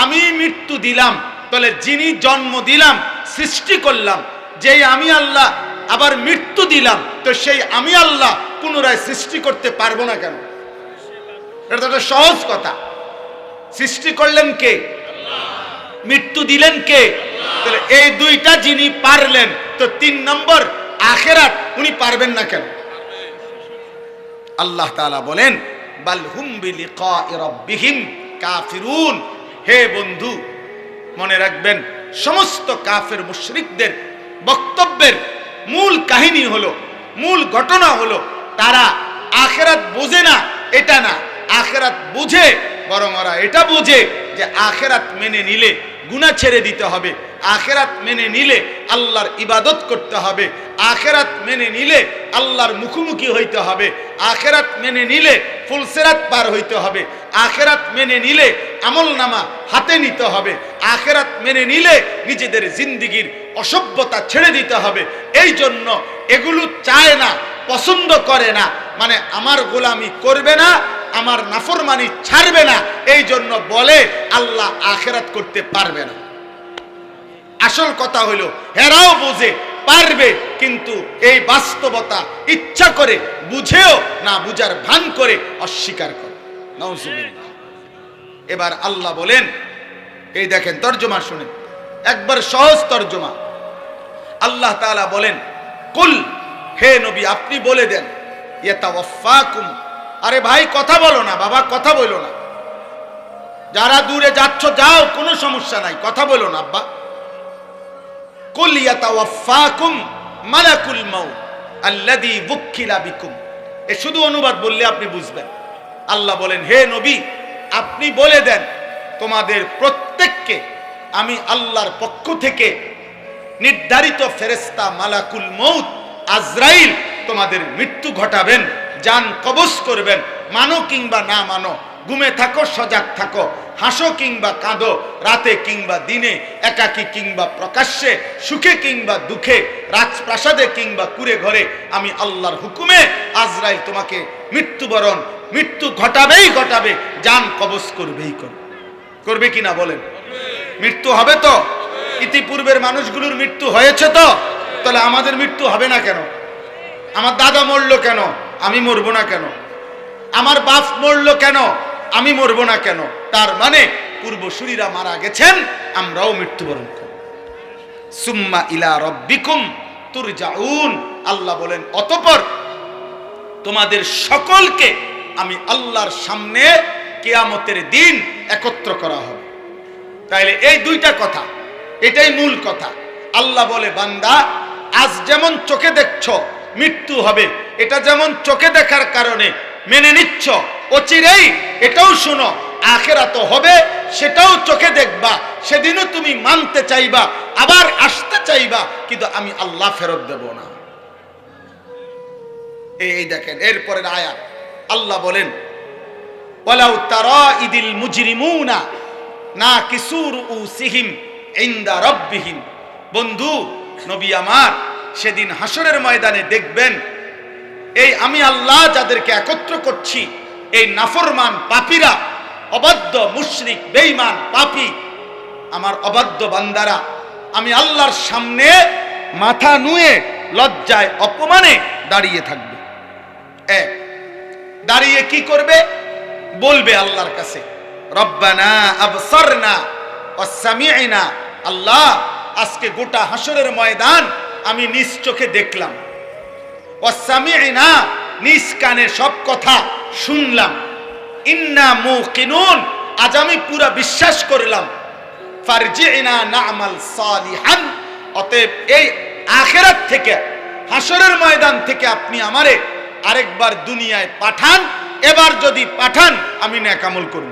আমি মৃত্যু দিলাম, তাহলে যিনি জন্ম দিলাম, সৃষ্টি করলাম, যেই আমি আল্লাহ আবার মৃত্যু দিলাম, তো সেই আমি আল্লাহ পুনরায় সৃষ্টি করতে পারবো না কেন? এটা তো একটা সহজ কথা। সৃষ্টি করলেন কে? মৃত্যু দিলেন কে? তাহলে এই দুইটা যিনি পারলেন, তো 3 নম্বর আখিরাত উনি পারবেন না কেন? আল্লাহ তাআলা বলেন বাল হুম বিলিকাই রাব্বিহিম কাফিরুন। হে বন্ধু, মনে রাখবেন সমস্ত কাফের মুশরিকদের বক্তব্যের মূল কাহিনী হলো, মূল ঘটনা হলো, তারা আখিরাত বোঝে না, এটা না, আখিরাত বুঝে, বরং ওরা এটা বুঝে যে আখিরাত মেনে নিলে গুনাহ ছেড়ে দিতে হবে, আখিরাত মেনে নিলে আল্লাহর ইবাদত করতে হবে, আখিরাত মেনে নিলে আল্লাহর মুখোমুখি হইতে হবে, আখিরাত মেনে নিলে ফুলসিরাত পার হইতে হবে, আখিরাত মেনে নিলে আমলনামা হাতে নিতে হবে, আখিরাত মেনে নিলে নিজেদের জিন্দেগির অসভ্যতা ছেড়ে দিতে হবে। এই জন্য এগুলো চায় না, পছন্দ করে না, মানে আমার গোলামি করবে না, আমার নাফরমানি ছাড়বে না, এই জন্য বলে আল্লাহ আখিরাত করতে পারবে না। আসল কথা হলো হেরাও বোঝে পারবে, কিন্তু এই বাস্তবতা ইচ্ছা করে বুঝেও না বুঝার ভান করে অস্বীকার করে। নাউজুবিল্লাহ। এবার আল্লাহ বলেন, এই দেখেন তরজমা শুনেন, একবার সহজ তরজমা। আল্লাহ তাআলা বলেন, কুল, হে নবী আপনি বলে দেন, ইয়াতাওয়াফাকুম, আরে ভাই কথা বলো না, বাবা কথা বলো না, যারা দূরে যাচ্ছ যাও, কোনো সমস্যা নাই, কথা বলো না আব্বা। কুল ইয়াতাওয়াফাকুম মালাকুল মাউত আল্লাযী বুক্কিলা বিকুম, এ শুধু অনুবাদ বললে আপনি বুঝবেন। আল্লাহ বলেন, হে নবী আপনি বলে দেন, তোমাদের প্রত্যেককে আমি আল্লাহর পক্ষ থেকে নির্ধারিত ফেরেশতা মালাকুল মউত আজরাইল তোমাদের মৃত্যু ঘটাবেন, জান কবজ করবেন, মানো কিংবা না মানো, ঘুমে থাকো সজাগ থাকো, হাসো কিংবা কাঁদো, রাতে কিংবা দিনে, একাকী কিংবা প্রকাশ্যে, সুখে কিংবা দুঃখে, রাজপ্রাসাদে কিংবা কুড়ে ঘরে, আমি আল্লাহর হুকুমে আজরাইল তোমাকে মৃত্যু ঘটাবেই ঘটাবে, জান কবজ করবেই করবে কিনা বলেন? মৃত্যু হবে তো? ইতিপূর্বের মানুষগুলোর মৃত্যু হয়েছে তো, তাহলে আমাদের মৃত্যু হবে না কেন? আমার দাদা মরলো কেন, আমি মরবো না কেন? আমার বাপ মরলো কেন, আমি মরবো না কেন? তার মানে পূর্বসূরীরা মারা গেছেন, আমরাও মৃত্যুবরণ করব। সুম্মা ইলা রাব্বিকুম তুরজাউন, আল্লাহ বলেন অতঃপর তোমাদের সকলকে আমি আল্লাহর সামনে কিয়ামতের দিন একত্র করা হবে। তাইলে এই দুইটা কথা, এটাই মূল কথা। আল্লাহ বলে, বান্দা আজ যেমন চোখে দেখছো মৃত্যু হবে, এটা যেমন চোখে দেখার কারণে মেনে নিচ্ছ, অচিরেই এটাও শোনো আখিরাত হবে, সেটাও চোখে দেখবা, সেদিনও তুমি মানতে চাইবা, আবার আসতে চাইবা, কিন্তু আমি আল্লাহ ফেরত দেব না। এই দেখেন এরপরের আয়াত, আল্লাহ বলেন, ওয়ালাউ তারা ইদিল মুজরিমুনা নাকিসু রুউসিহিম ইনদা রাব্বিহিম, বন্ধু নবী আমার, সেদিন হাসরের ময়দানে দেখবেন এই আমি আল্লাহ যাদেরকে একত্র করছি, এই নাফরমান পাপীরা, অবাধ্য মুশরিক বেঈমান পাপী, আমার অবাধ্য বান্দারা আমি আল্লাহর সামনে মাথা নুয়ে লজ্জায় অপমানে দাঁড়িয়ে থাকবে। দাঁড়িয়ে কি করবে? বলবে আল্লাহর কাছে, রব্বানা আবসারনা ওয়া সামি'না, আল্লাহ আজকে গোটা হাসরের ময়দান আমি নিজ চোখে দেখলাম, ওয়া সামি'না, নিজ কানে সব কথা শুনলাম, ইন্না মুকিনুন, আজ আমি পুরা বিশ্বাস করলাম, ফারজি'না না'মাল সালিহান, অতএব এই আখিরাত থেকে, হাসরের ময়দান থেকে আপনি আমারে আরেকবার দুনিয়ায় পাঠান, এবার যদি পাঠান আমি নেক আমল করব।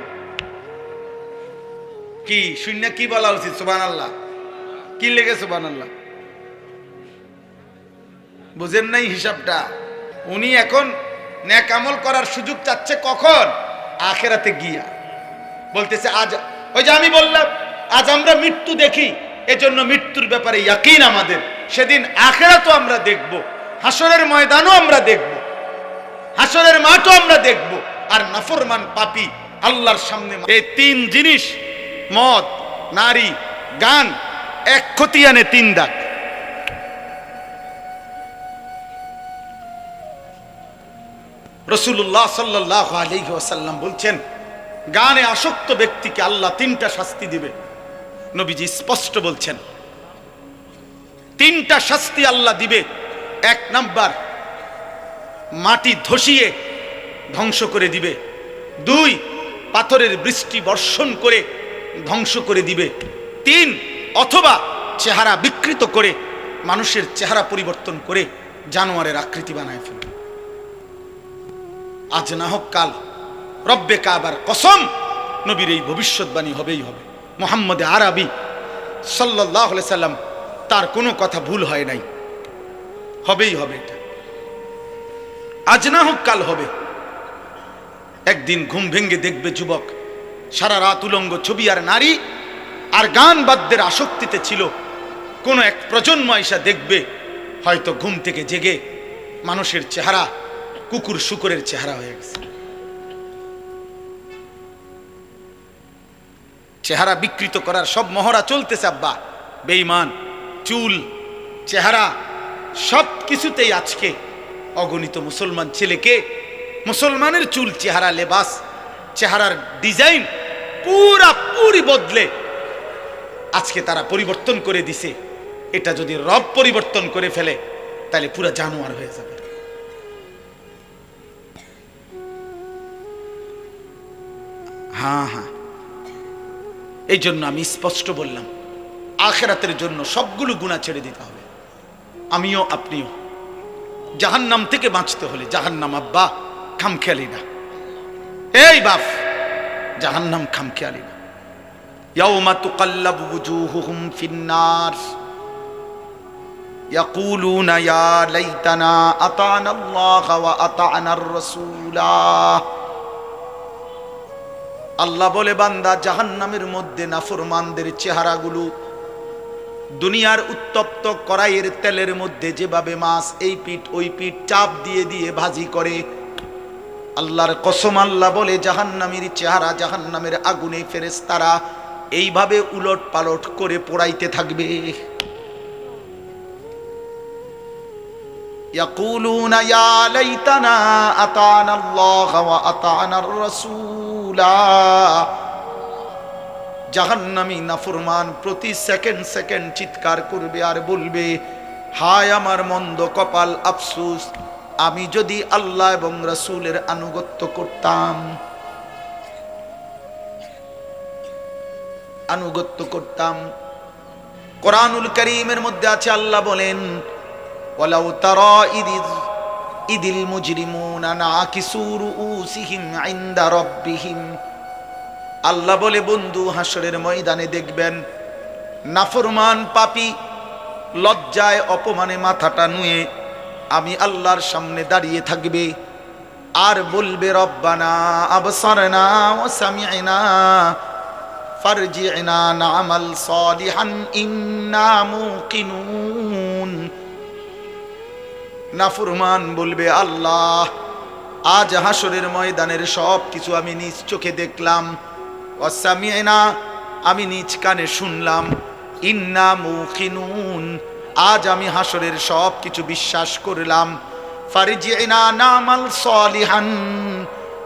কি শূন্য কি বলা উচিত? সুবহানাল্লাহ। কি লেগে সুবহানাল্লাহ? বুঝেন নাই হিসাবটা? উনি এখন নেক আমল করার সুযোগ চাচ্ছে কখন? আখিরাতে গিয়া। বলতেছে আজ, ওই যে আমি বললাম আজ আমরা মৃত্যু দেখি, এজন্য মৃত্যুর ব্যাপারে ইয়াকিন আমাদের, সেদিন আখিরাতও আমরা দেখব, হাসরের ময়দানও আমরা দেখব, হাসরের মাঠও আমরা দেখব। আর নাফরমান পাপী আল্লাহর সামনে এই তিন জিনিস, মদ, নারী, গান, এক খতিয়ানে তিন দাগ। রাসূলুল্লাহ সাল্লাল্লাহু আলাইহি ওয়াসাল্লাম বলছেন, গানে আসক্ত ব্যক্তিকে আল্লাহ তিনটা শাস্তি দিবে। নবীজি স্পষ্ট বলছেন, তিনটা শাস্তি আল্লাহ দিবে। এক নাম্বার, মাটি ধসিয়ে ধ্বংস করে দিবে। দুই, পাথরের বৃষ্টি বর্ষণ করে ধ্বংস করে দিবে। তিন, অথবা চেহারা বিকৃত করে, মানুষের চেহারা পরিবর্তন করে জানোয়ারের আকৃতি বানায় ফেলবে। আজ না হোক কাল, রব্বে কাবার কসম, নবীর এই ভবিষ্যৎবাণী হবেই হবে। মুহাম্মদ আরবি সাল্লাল্লাহু আলাইহি সাল্লাম, তার কোনো কথা ভুল হয় নাই, হবেই হবে। এটা আজ না হোক কাল হবে। একদিন ঘুম ভেঙে দেখবে যুবক সারা রাত উলঙ্গ ছবি আর নারী আর গান বাদ্যের আসক্তিতে ছিল। কোন এক প্রজন্ম এসে দেখবে হয়তো ঘুম থেকে জেগে মানুষের চেহারা কুকুর শুকরের চেহারা হয়ে গেছে। চেহারা বিকৃত করার সব মহড়া চলতেছে আব্বা। বেঈমান, চুল, চেহারা, সব কিছুতেই আজকে অগণিত মুসলমান ছেলেকে, মুসলমানের চুল, চেহারা, লেবাস, চেহারার ডিজাইন পুরি বদলে আজকে তারা পরিবর্তন করে দিছে। এটা যদি রব পরিবর্তন করে ফেলে তাহলে পুরো জানোয়ার হয়ে যাবে। হ্যাঁ হ্যাঁ, এই জন্য আমি স্পষ্ট বললাম, আখিরাতের জন্য সবগুলো গুনাহ ছেড়ে দিতে হবে। আমিও আপনিও জাহান্নাম থেকে বাঁচতে হলে, জাহান্নাম আব্বা খামখেয়ালি না, এই বাপ জাহান্নাম খামখেয়ালি না। ইয়াউমা তুকাল্লাবু ওয়ুজুহুহুম ফিন্নার ইয়াকুলুনা ইয়া লাইতানা আতানা আল্লাহ ওয়া আতানার রাসূলা। আল্লাহ বলে, বান্দা জাহান্নামের মধ্যে নাফরমানদের চেহারাগুলো দুনিয়ার উত্তপ্ত কড়াইয়ের তেলের মধ্যে যেভাবে মাছ এই পিঠ ওই পিঠ চাপ দিয়ে দিয়ে ভাজি করে, আল্লাহর কসম আল্লাহ বলে জাহান্নামের চেহারা, জাহান্নামের আগুনে ফেরেশতারা এইভাবে উলট পালট করে পোড়াইতে থাকবে। ইয়াকুলুনা ইয়া লাইতানা আতানা আল্লাহ ওয়া আতানার রাসূলা। জাহান্নামী নাফরমান প্রতি সেকেন্ড সেকেন্ড চিৎকার করবে আর বলবে, হায় আমার মন্দ কপাল, আফসোস, আমি যদি আল্লাহ এবং রাসূলের আনুগত্য করতাম, আনুগত্য করতাম। কোরআনুল কারীমের মধ্যে আছে, আল্লাহ বলেন, ওয়ালাউ তারা ইদিল মুজরিমুনা নাকিসু রুউসিহিম ইনদা রাব্বিহিম। আল্লাহ বলে, বন্ধু হাসরের ময়দানে দেখবেন নাফরমান পাপী লজ্জায় অপমানে মাথাটা নুয়ে আমি আল্লাহর সামনে দাঁড়িয়ে থাকবে আর বলবে, রব্বানা আবসারনা ওয়া সামি'না ফারজি'না না'মাল সালিহান ইন্না মুকিনুন। নাফরমান বলবে, আল্লাহ আজ হাসরের ময়দানের সব কিছু আমি নিজ চোখে দেখলাম, ওয়া সামি'না আমি নিজ কানে শুনলাম, ইন্না মুকিনুন আজ আমি হাসরের সব কিছু বিশ্বাস করলাম, ফারজি'না না'মাল সালিহান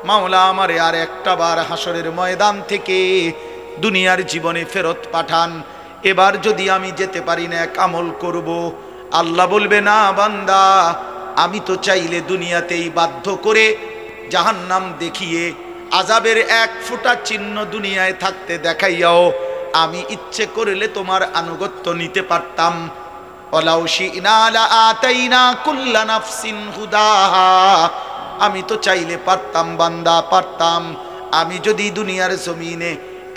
মাওলা আমারে আর একটা বার হাসরের ময়দান থেকে দুনিয়ার জীবনে ফেরত পাঠান, এবার যদি আমি যেতে পারি না এক আমল করব। আল্লাহ বলবে, না বান্দা, আমি তো চাইলে দুনিয়াতেই বাধ্য করে জাহান্নাম দেখিয়ে আযাবের এক ফোঁটা চিহ্ন দুনিয়ায় থাকতে দেখাইয়াও আমি ইচ্ছে করলে তোমার আনুগত্য নিতে পারতাম। ওয়ালাউ শি'না লাআতাইনা কুল্লা নাফসিন হুদাহা। আমি তো চাইলে পারতাম বান্দা, পারতাম। আমি যদি দুনিয়ার জমিনে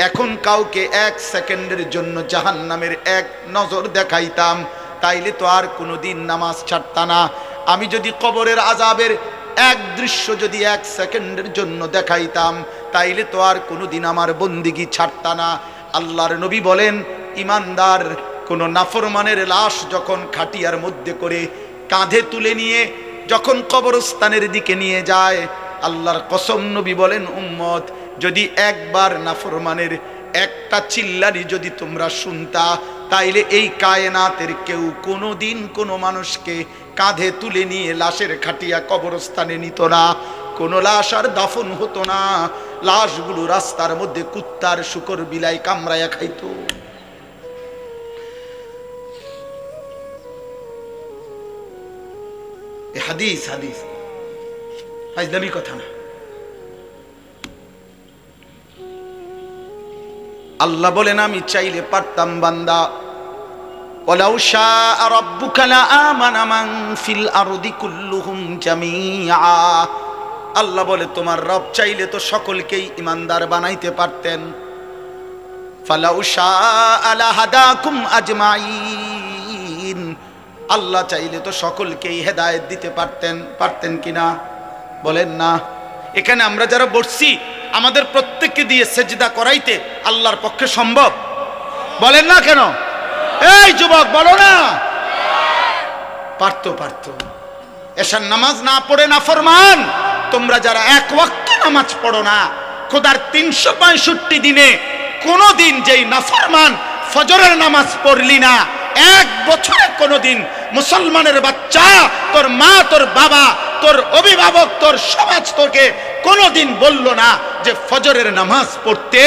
এখন কাউকে এক সেকেন্ডের জন্য জাহান্নামের এক নজর দেখাইতাম, তাইলে তো আর কোনোদিন নামাজ ছাড়তা না। আমি যদি কবরের আযাবের এক দৃশ্য যদি এক সেকেন্ডের জন্য দেখাইতাম, তাইলে তো আর কোনোদিন আমার বন্দিগি ছাড়তা না। আল্লাহর নবী বলেন, ইমানদার কোন নাফরমানের লাশ যখন খাটিয়ার মধ্যে করে কাঁধে তুলে নিয়ে যখন কবরস্থানের দিকে নিয়ে যায়, আল্লাহর কসম নবী বলেন, উম্মত যদি একবার নাফরমানের একটা চিল্লানি যদি তোমরা শুনতা, তাইলে এই কায়নাতের কেউ কোনোদিন কোনো মানুষকে কাঁধে তুলে নিয়ে লাশের খাটিয়া কবরস্থানে নিত না, কোনো লাশ আর দাফন হতো না। লাশগুলো রাস্তার মধ্যে কুত্তার শুকর বিলাই কামড়ায়া খাইতো। হাদিস হাদিস ফাজলামি কথা না। আল্লাহ বলেন, আমি চাইলে পারতাম বান্দা, ওয়ালাউ শাআ রাব্বুকা লাআমানা মান ফিল আরদি কুল্লুহুম জামিআ। আল্লাহ বলে, তোমার রব চাইলে তো সকলকেই ইমানদার বানাইতে পারতেন। ফালাউ শাআ লাহাদাকুম আজমাইন। আল্লাহ চাইলে তো সকলকেই হেদায়েত দিতে পারতেন কিনা? বলেন না। এখানে আমরা যারা বসছি, আমাদের প্রত্যেককে দিয়ে সেজদা করাইতে আল্লাহর পক্ষে সম্ভব? বলেন না কেন? এই যুবক বলো না। পারতো। এশার নামাজ না পড়ে নাফরমান তোমরা যারা এক ওয়াক্ত নামাজ পড়ো না, খোদার 365 দিনে কোনো দিন যেই নাফরমান ফজরের নামাজ পড়লি না, এক বছরে কোনোদিন মুসলমানের বাচ্চা, তোর মা তোর বাবা তোর অভিভাবক, তোর সমাজ তোকে কোনোদিন বলল না যে ফজরের নামাজ পড়তে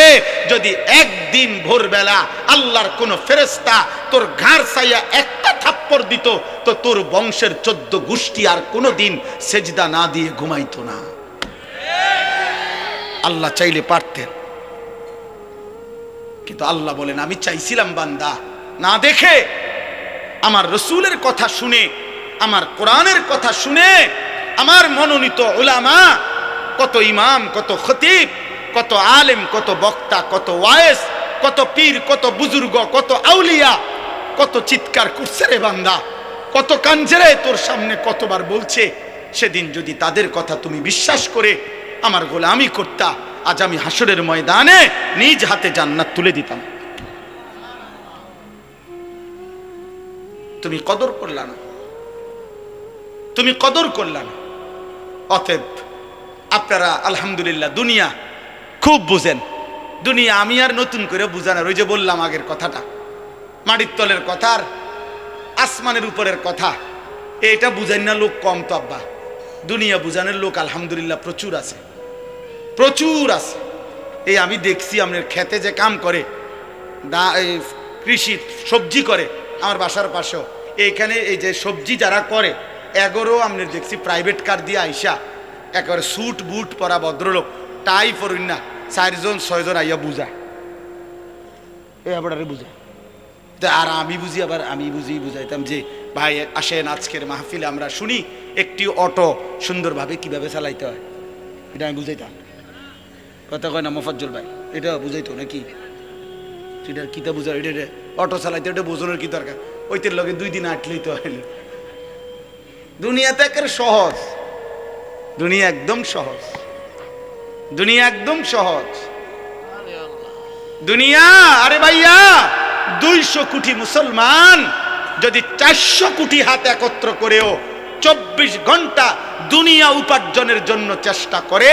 যদি একদিন ভোরবেলা আল্লাহর কোন ফেরেশতা তোর ঘাড় ছাইয়া একটা থাপ্পড় দিত তো তোর বংশের 14 গোষ্ঠী আর কোনোদিন সেজদা না দিয়ে ঘুমাইতো না। আল্লাহ চাইলে পারতেন, কিন্তু আল্লাহ বলেন আমি চাইছিলাম বান্দা না দেখে, আমার রসুলের কথা শুনে, আমার কোরআনের কথা শুনে, আমার মনোনীত উলামা, কত ইমাম, কত খতিব, কত আলেম, কত বক্তা, কত ওয়ায়েস, কত পীর, কত বুজুর্গ, কত আউলিয়া, কত চিৎকার করছে রে বান্দা, কত কাঞ্জে রে তোর সামনে কতবার বলছে। সেদিন যদি তাদের কথা তুমি বিশ্বাস করে আমার গোলামি করতা, আজ আমি হাসরের ময়দানে নিজ হাতে জান্নাত তুলে দিতাম। তুমি কদর করলা না, তুমি কদর করলা না। অতএব আপনারা আলহামদুলিল্লাহ দুনিয়া খুব বুঝেন। দুনিয়া আমি আর নতুন করে বুঝানোর, ওই যে বললাম আগের কথাটা, মাটির তলের কথা আর আসমানের উপরের কথা, এটা বুঝেন না লোক কম তো আব্বা। দুনিয়া বুঝানোর লোক আলহামদুলিল্লাহ প্রচুর আছে, প্রচুর আছে। এই আমি দেখছি আপনার খেতে যে কাম করে, কৃষি সবজি করে, আমার বাসার পাশেও এইখানে এই যে সবজি যারা করে এগোরও আপনার দেখছি প্রাইভেট কার দিয়ে আইসা একেবারে স্যুট বুট পরা ভদ্রলোক, টাই পরুন না, 4 জন 6 জন আইয়া বুঝায়, এই আবার বুঝায়। আর আমি বুঝি, আবার আমি বুঝাইতাম যে ভাই আসেন আজকের মাহফিলে আমরা শুনি একটি অটো সুন্দরভাবে কিভাবে চালাইতে হয়, এটা আমি বুঝাইতাম। কথা কয় না মোফাজ্জল ভাই, এটা বুঝাইতো নাকি? সেটা কিতা বুঝা, এটা অটো চালাইতে এটা বোঝানোর কি দরকার? ওইতের লগে 2 দিন আটলেই তো হইল। দুনিয়াতে একেবারে সহজ, দুনিয়া একদম সহজ, দুনিয়া একদম সহজ দুনিয়া। আরে ভাইয়া 200 কোটি মুসলমান যদি 400 কোটি হাত একত্র করেও 24 ঘন্টা দুনিয়া উপার্জনের জন্য চেষ্টা করে,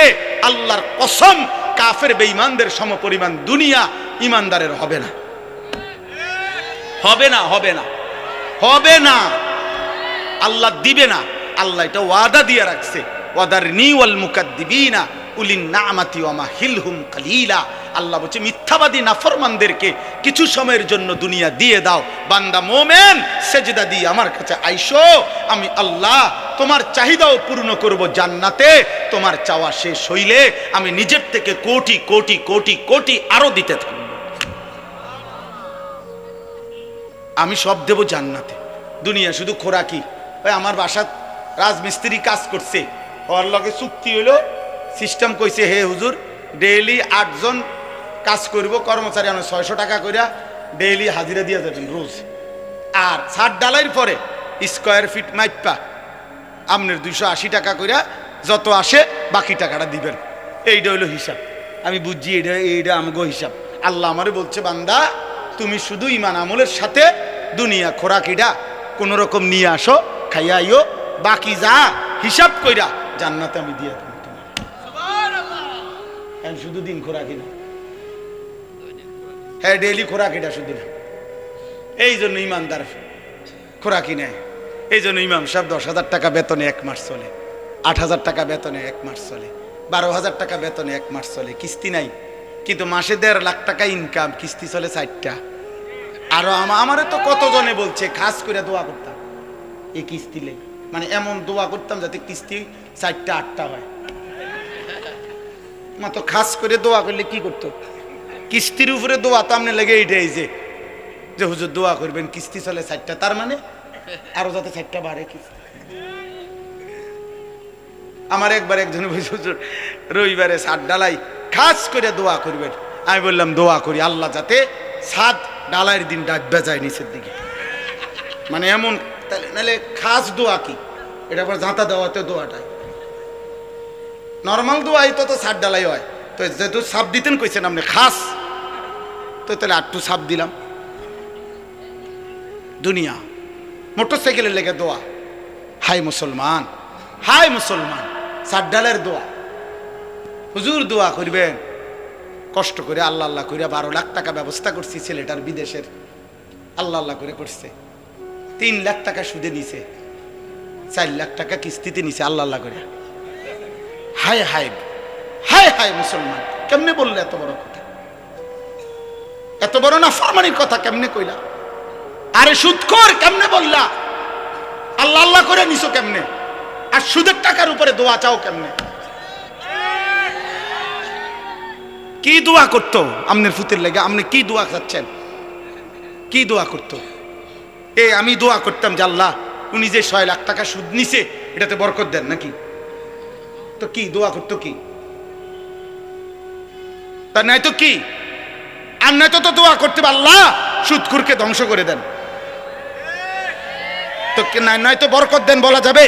আল্লাহর কসম কাফের বেঈমানদের সমপরিমাণ দুনিয়া ইমানদারের হবে না, হবে না, হবে না, হবে না। আল্লাহ দিবে না, আল্লাহ এটা ওয়াদা দিয়ে রাখছে, ওয়াদারনি ওয়াল মুকাদ্দিবিনা উলিন নামাতি ওয়া মাহিলহুম কালিলা। আল্লাহ বলছে মিথ্যাবাদী নাফরমানদেরকে কিছু সময়ের জন্য দুনিয়া দিয়ে দাও। বান্দা মোমেন সেজদা দিয়ে আমার কাছে আইসো, আমি আল্লাহ তোমার চাহিদাও পূর্ণ করব জান্নাতে। তোমার চাওয়া শেষ হইলে আমি নিজের থেকে কোটি কোটি কোটি কোটি আরো দিতে থাকব, আমি সব দেব জান্নাতে। দুনিয়া শুধু খোরাকি। ওই আমার বাসাত রাজমিস্ত্রি কাজ করছে, ওর লগে চুক্তি হইলো, সিস্টেম কইছে হে হুজুর ডেইলি 8 জন কাজ করব, কর্মচারী আমরা 600 টাকা কইরা ডেইলি হাজিরা দিয়ে যাবেন রোজ। আর 60 ডালাইয়ের পরে স্কয়ার ফিট মাইপা আপনার 280 টাকা কইরা যত আসে বাকি টাকাটা দিবেন। এইটা হইলো হিসাব। আমি বুঝছি এইটা আমগো হিসাব। আল্লাহ আমারে বলছে বান্দা তুমি শুধু ঈমান আমলের সাথে দুনিয়া খোরাকিটা কোন রকম নিয়ে আসো, খাইয়া আইও, বাকি যা হিসাব কইরা জান্নাতে আমি দিয়ে দেব তোমার। সুবহানাল্লাহ। শুধু দিন খোরাকি না, হ্যাঁ ডেইলি খোরাকিটা শুধু না। এই জন্য ইমানদার খোরাকি নেয়। এই জন্য ইমাম সাহেব 10,000 টাকা বেতনে 1 মাস চলে, 8,000 টাকা বেতনে 1 মাস চলে, 12,000 টাকা বেতনে 1 মাস চলে, কিস্তি নাই, কিন্তু মাসে 1.5 লাখ টাকা ইনকাম, কিস্তি চলে 4টা। আরো আমারে তো কতজনে বলছে খাস করে দোয়া করতাম এই কিস্তি লে, মানে এমন দোয়া করতাম যাতে কিস্তি 4টা 8টা হয়। মা তো খাস করে দোয়া করলে কি করতো, কিস্তির উপরে দোয়া তো আমনে লেগে এইটাই যে হুজুর দোয়া করবেন কিস্তি চলে 4টা, তার মানে আরো যাতে 4টা বাড়ে কিস্তি। আমার একবার একজন হুজুর রবিবারে 7 ডালাই খাস করে দোয়া করবেন। আমি বললাম দোয়া করি আল্লাহ যাতে 7 ডালাইয়ের দিন ডাকবে যায় নিচের দিকে, মানে এমন। নাহলে খাস দোয়া কি, এটা আবার জাঁতা দেওয়াতে দোয়াটাই নর্মাল দোয়াই তো 7 ডালাই হয়। তো যেহেতু সাপ দিতেন কইছেন আপনি খাস, তো তাহলে 8টু সাপ দিলাম। দুনিয়া মোটরসাইকেলের লেগে দোয়া, হাই মুসলমান, হাই মুসলমান, 7 ডালের দোয়া। হুজুর দোয়া করবেন কষ্ট করে, আল্লাহ আল্লাহ করে 12 লাখ টাকা ব্যবস্থা করছি ছেলেটার বিদেশের, আল্লাহ আল্লাহ করে করছে, 3 লাখ টাকা সুদে নিছে। 4 লাখ টাকা কিস্তিতে নিছে আল্লাহ আল্লাহ করে। হায় হায় হায় হায় মুসলমান, কেমনে বললে এত বড় কথা? এত বড় নাফরমানির কথা কেমনে কইলা? আরে সুদখোর কেমনে বললা? আল্লাহ আল্লাহ করে নিছো কেমনে? আর সুদের টাকার উপরে দোয়া চাও কেমনে? কি দোয়া করতো আমনের ফুতের লেগে? আপনি কি দোয়া চাচ্ছেন? কি দোয়া করতো? আমি দোয়া করতাম যে আল্লাহ উনি যে 6 লাখ টাকা সুদ নিছে এটাতে বরকত দেন নাকি? তো কি দোয়া করতো কি? তা নাই তো কি? আর নাই তো দোয়া করতে আল্লাহ সুদখোরকে ধ্বংস করে দেন। তো নাই তো বরকত দেন বলা যাবে?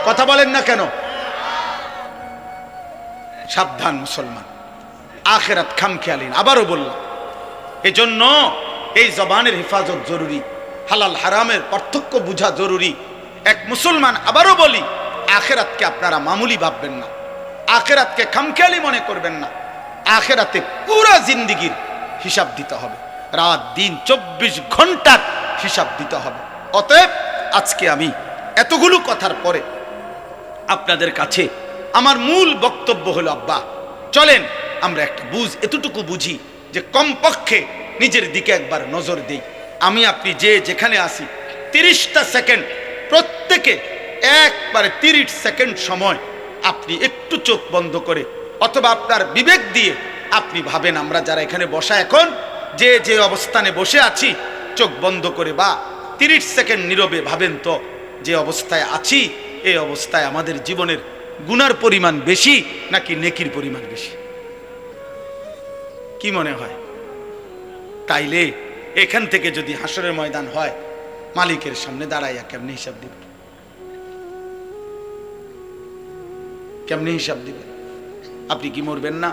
কথা বলেন না কেন? সাবধান মুসলমান, আখিরাত খামখেয়ালি। আবারও বললাম, এজন্য এই জবানের হেফাজত জরুরি, হালাল হারামের পার্থক্য বোঝা জরুরি। এক মুসলমান, আবারও বলি, আখিরাতকে আপনারা মামুলি ভাববেন না, আখিরাতকে খামখেয়ালি মনে করবেন না। আখিরাতে পুরা জিন্দেগির হিসাব দিতে হবে, রাত দিন 24 ঘন্টার হিসাব দিতে হবে। অতএব আজকে আমি এতগুলো কথার পরে আপনাদের কাছে আমার মূল বক্তব্য হলো, আব্বা চলেন আমরা একটা এতটুকু বুঝি যে কমপক্ষে নিজের দিকে একবার নজর দেই। আমি আপনি যে যেখানে আসি 30টা সেকেন্ড, প্রত্যেকে একবারে 30 সেকেন্ড সময় আপনি একটু চোখ বন্ধ করে অথবা আপনার বিবেক দিয়ে আপনি ভাবেন, আমরা যারা এখানে বসা এখন যে অবস্থানে বসে আছি, চোখ বন্ধ করে বা 30 সেকেন্ড নীরবে ভাবেন তো যে অবস্থায় আছি, এই অবস্থায় আমাদের জীবনের গুনার পরিমাণ বেশি নাকি নেকির পরিমাণ বেশি? কি মনে হয়? তাইলে এখান থেকে যদি হাসরের ময়দান হয়, মালিকের সামনে দাঁড়াইয়া কেমনে হিসাব দিবেন? কেমনে হিসাব দিবেন? আপনি কি মরবেন না?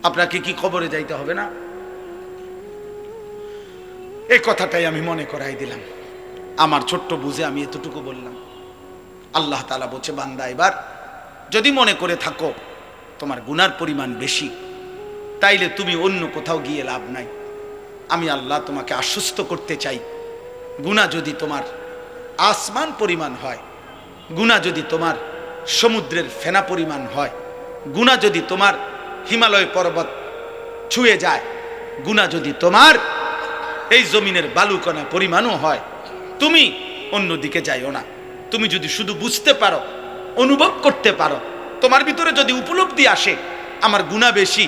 আপনাকে কি কবরে যাইতে হবে না? এই কথাটাই আমি মনে করাই দিলাম। আমার ছোট্ট বুঝে আমি এতটুকু বললাম। আল্লাহ তাআলা বলছে, বান্দা এবার যদি মনে করে থাকো তোমার গুনার পরিমাণ বেশি, তাইলে তুমি অন্য কোথাও গিয়ে লাভ নাই। আমি আল্লাহ তোমাকে আশ্বস্ত করতে চাই, গুনাহ যদি তোমার আসমান পরিমাণ হয়, গুনাহ যদি তোমার সমুদ্রের ফেনা পরিমাণ হয়, গুনাহ যদি তোমার হিমালয় পর্বত ছুঁয়ে যায়, গুনাহ যদি তোমার এই জমিনের বালুকণা পরিমাণও হয়, তুমি অন্যদিকে যাইও না। তুমি যদি শুধু বুঝতে পারো, অনুভব করতে পারো, তোমার ভিতরে যদি উপলব্ধি আসে আমার গুনাহ বেশি,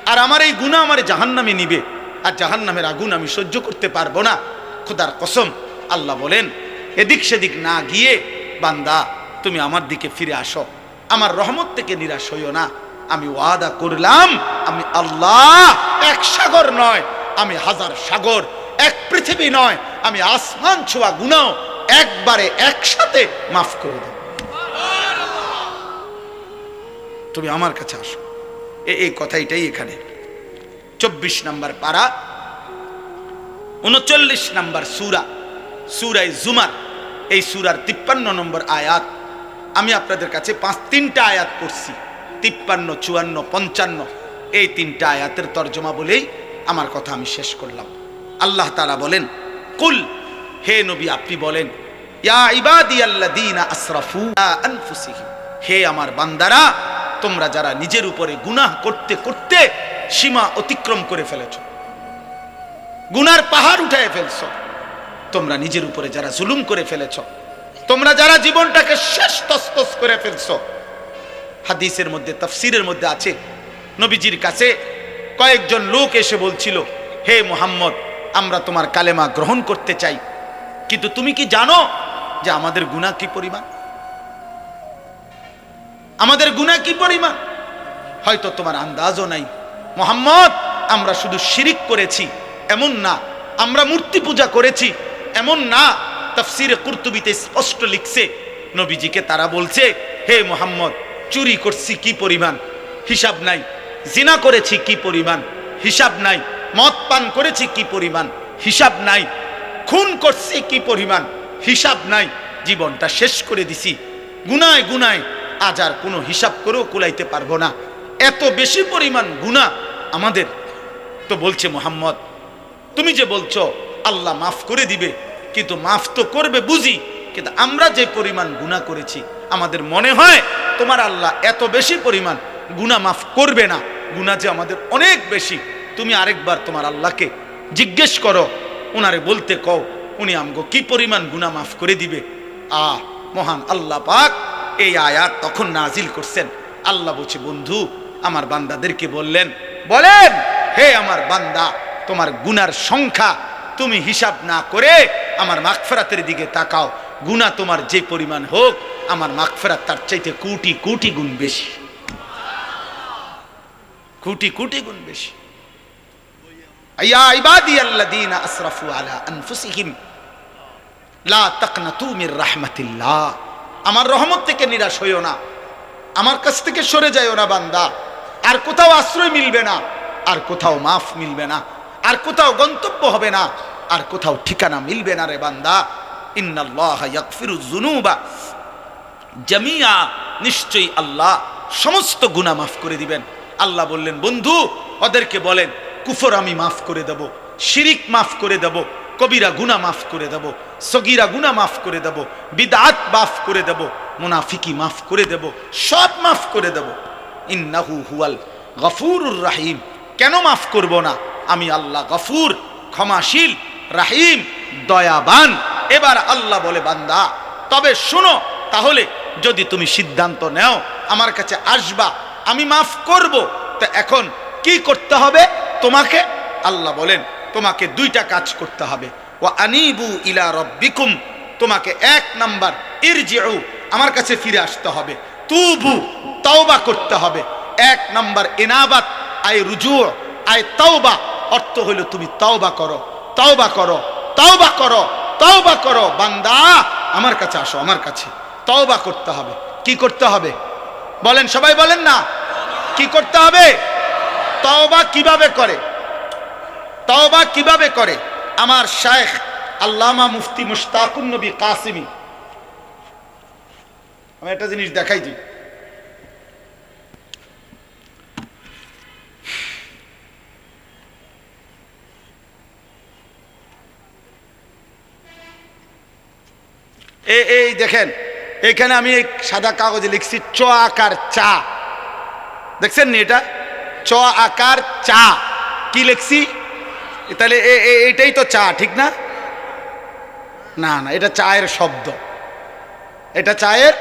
আর আমার এই গুনাহ আমার জাহান্নামে নিবে, আর জাহান্নামের আগুন আমি সহ্য করতে পারবো না, খোদার কসম আল্লাহ বলেন, এদিক সেদিক না গিয়ে বান্দা তুমি আমার দিকে ফিরে আসো, আমার রহমত থেকে নিরাশ হইও না। আমি ওয়াদা করলাম, আমি আল্লাহ এক সাগর নয়, আমি হাজার সাগর, এক পৃথিবী নয়, আমি আসমান ছোঁয়া গুনাহ একবারে একসাথে মাফ করে দেব। তুমি আমার কাছে আসো। এই কথাটাই এখানে 24 নম্বর পারা 39 নম্বর সূরা, সূরা জুমার, এই সূরার 53 নম্বর আয়াত। আমি আপনাদের কাছে 3টা আয়াত পড়ছি, 53, 54, 55, এই 3টা আয়াতের তর্জমা বলেই আমার কথা আমি শেষ করলাম। আল্লাহ তাআলা বলেন, কুল, হে নবী আপনি বলেন, ইয়া ইবাদিয়াল্লাযীনা আসরাফু আলা আনফুসিহিম, হে আমার বান্দারা, তোমরা যারা নিজের উপরে গুনাহ করতে করতে সীমা অতিক্রম করে ফেলেছো, গুনার পাহাড় উঠায় ফেলছো, তোমরা নিজের উপরে যারা জুলুম করে ফেলেছো, তোমরা যারা জীবনটাকে শেষ তসতস করে ফেলছো। হাদিসের মধ্যে, তাফসীরের মধ্যে আছে, নবীজির কাছে কয়েকজন লোক এসে বলছিল, হে মুহাম্মদ, আমরা তোমার কালেমা গ্রহণ করতে চাই, কিন্তু তুমি কি জানো যে আমাদের গুনাহ কি পরিমাণ? আমাদের গুনাহ কি পরিমাণ? হয়তো তোমার আন্দাজও নাই। মুহাম্মদ, আমরা শুধু শিরিক করেছি এমন না, আমরা মূর্তি পূজা করেছি এমন না। তাফসীরে কুরতুবীতে স্পষ্ট লিখছে, নবীজিকে তারা বলছে, হে মুহাম্মদ, চুরি করছি কি পরিমাণ, হিসাব নাই। জিনা করেছি কি পরিমাণ, হিসাব নাই। মদ পান করেছি কি পরিমাণ, হিসাব নাই। খুন করছি কি পরিমাণ, হিসাব নাই। জীবনটা শেষ করে দিছি গুনায় গুনায়, আজ আর কোনো হিসাব করেও কুলাইতে পারবো না, এত বেশি পরিমাণ গুনাহ আমাদের। তো বলছে, মুহাম্মদ তুমি যে বলছো আল্লাহ মাফ করে দিবে, কিন্তু মাফ তো করবে বুঝি, কিন্তু আমরা যে পরিমাণ গুনাহ করেছি আমাদের মনে হয় তোমার আল্লাহ এত বেশি পরিমাণ গুনাহ মাফ করবে না। গুনাহ যে আমাদের অনেক বেশি। তুমি আরেকবার তোমার আল্লাহকে জিজ্ঞেস করো, ওনারে বলতে কও, উনি আমগো কি পরিমাণ গুনাহ মাফ করে দিবে। মহান আল্লাহ পাক এই আয়াত তখন নাজিল করছেন। আল্লাহ বলছে, বন্ধু আমার বান্দাদেরকে বলেন হে আমার বান্দা, তোমার গুনার সংখ্যা তুমি হিসাব না করে আমার মাগফিরাতের দিকে তাকাও। গুনাহ তোমার যে পরিমাণ হোক, আমার মাগফিরাত তার চাইতে কোটি কোটি গুণ বেশি, কোটি কোটি গুণ বেশি। ইয়া ইবাদিয়াল্লাযীনা আসরাফু আলা আনফুসিহিম লা তাকনাতু মির রাহমাতিল্লাহ। আমার রহমত থেকে নিরাশ হইও না, আমার কাছ থেকে সরে যাইও না বান্দা। আর কোথাও আশ্রয় মিলবে না, আর কোথাও মাফ মিলবে না, আর কোথাও গন্তব্য হবে না, আর কোথাও ঠিকানা মিলবে না রে বান্দা। ইন্নাল্লাহা ইয়াগফিরুয যুনুবা জামিআ, নিশ্চয়ই আল্লাহ সমস্ত গুনাহ মাফ করে দিবেন। আল্লাহ বললেন, বন্ধু ওদেরকে বলেন কুফর আমি মাফ করে দেব, শিরিক মাফ করে দেব, কবিরা গুনাহ মাফ করে দেব, সগীরা গুনাহ মাফ করে দেব, বিদআত মাফ করে দেব, মুনাফিকি মাফ করে দেব, সব মাফ করে দেব। ইন্নাহু হুয়াল গফুরুর রাহিম। কেন মাফ করব না? আমি আল্লাহ গফুর, ক্ষমাশীল, রাহিম, দয়াবান। এবার আল্লাহ বলে, বান্দা তবে শোনো, তাহলে যদি তুমি সিদ্ধান্ত নেও আমার কাছে আসবা, আমি মাফ করব, তা এখন কি করতে হবে তোমাকে? আল্লাহ বলেন, তোমাকে দুইটা কাজ করতে হবে। ওয়া আনিবু ইলা রাব্বিকুম, তোমাকে এক নাম্বার ইরজিউ, আমার কাছে ফিরে আসতে হবে। তুবু, তওবা করতে হবে। এক নাম্বার ইনাবাত আই রুজু আই তওবা, অর্থ হলো তুমি তওবা করো, তওবা করো, তওবা করো, তওবা করো। বান্দা আমার কাছে আসো, আমার কাছে তওবা করতে হবে। কি করতে হবে বলেন, সবাই বলেন না, কি করতে হবে? তওবা কিভাবে করে? তওবা কিভাবে করে? আমার শায়েখ আল্লামা মুফতি মুশতাকুন নবী কাসিমি, আমি একটা জিনিস দেখাই দিই। এই দেখেন, এখানে আমি সাদা কাগজে লিখছি চ আকার চা, দেখছেন নি? এটা চ আকার চা। কি লিখছি? তাহলে এটাই তো চা, ঠিক না? না না, এটা চায়ের শব্দ, এটা চায়ের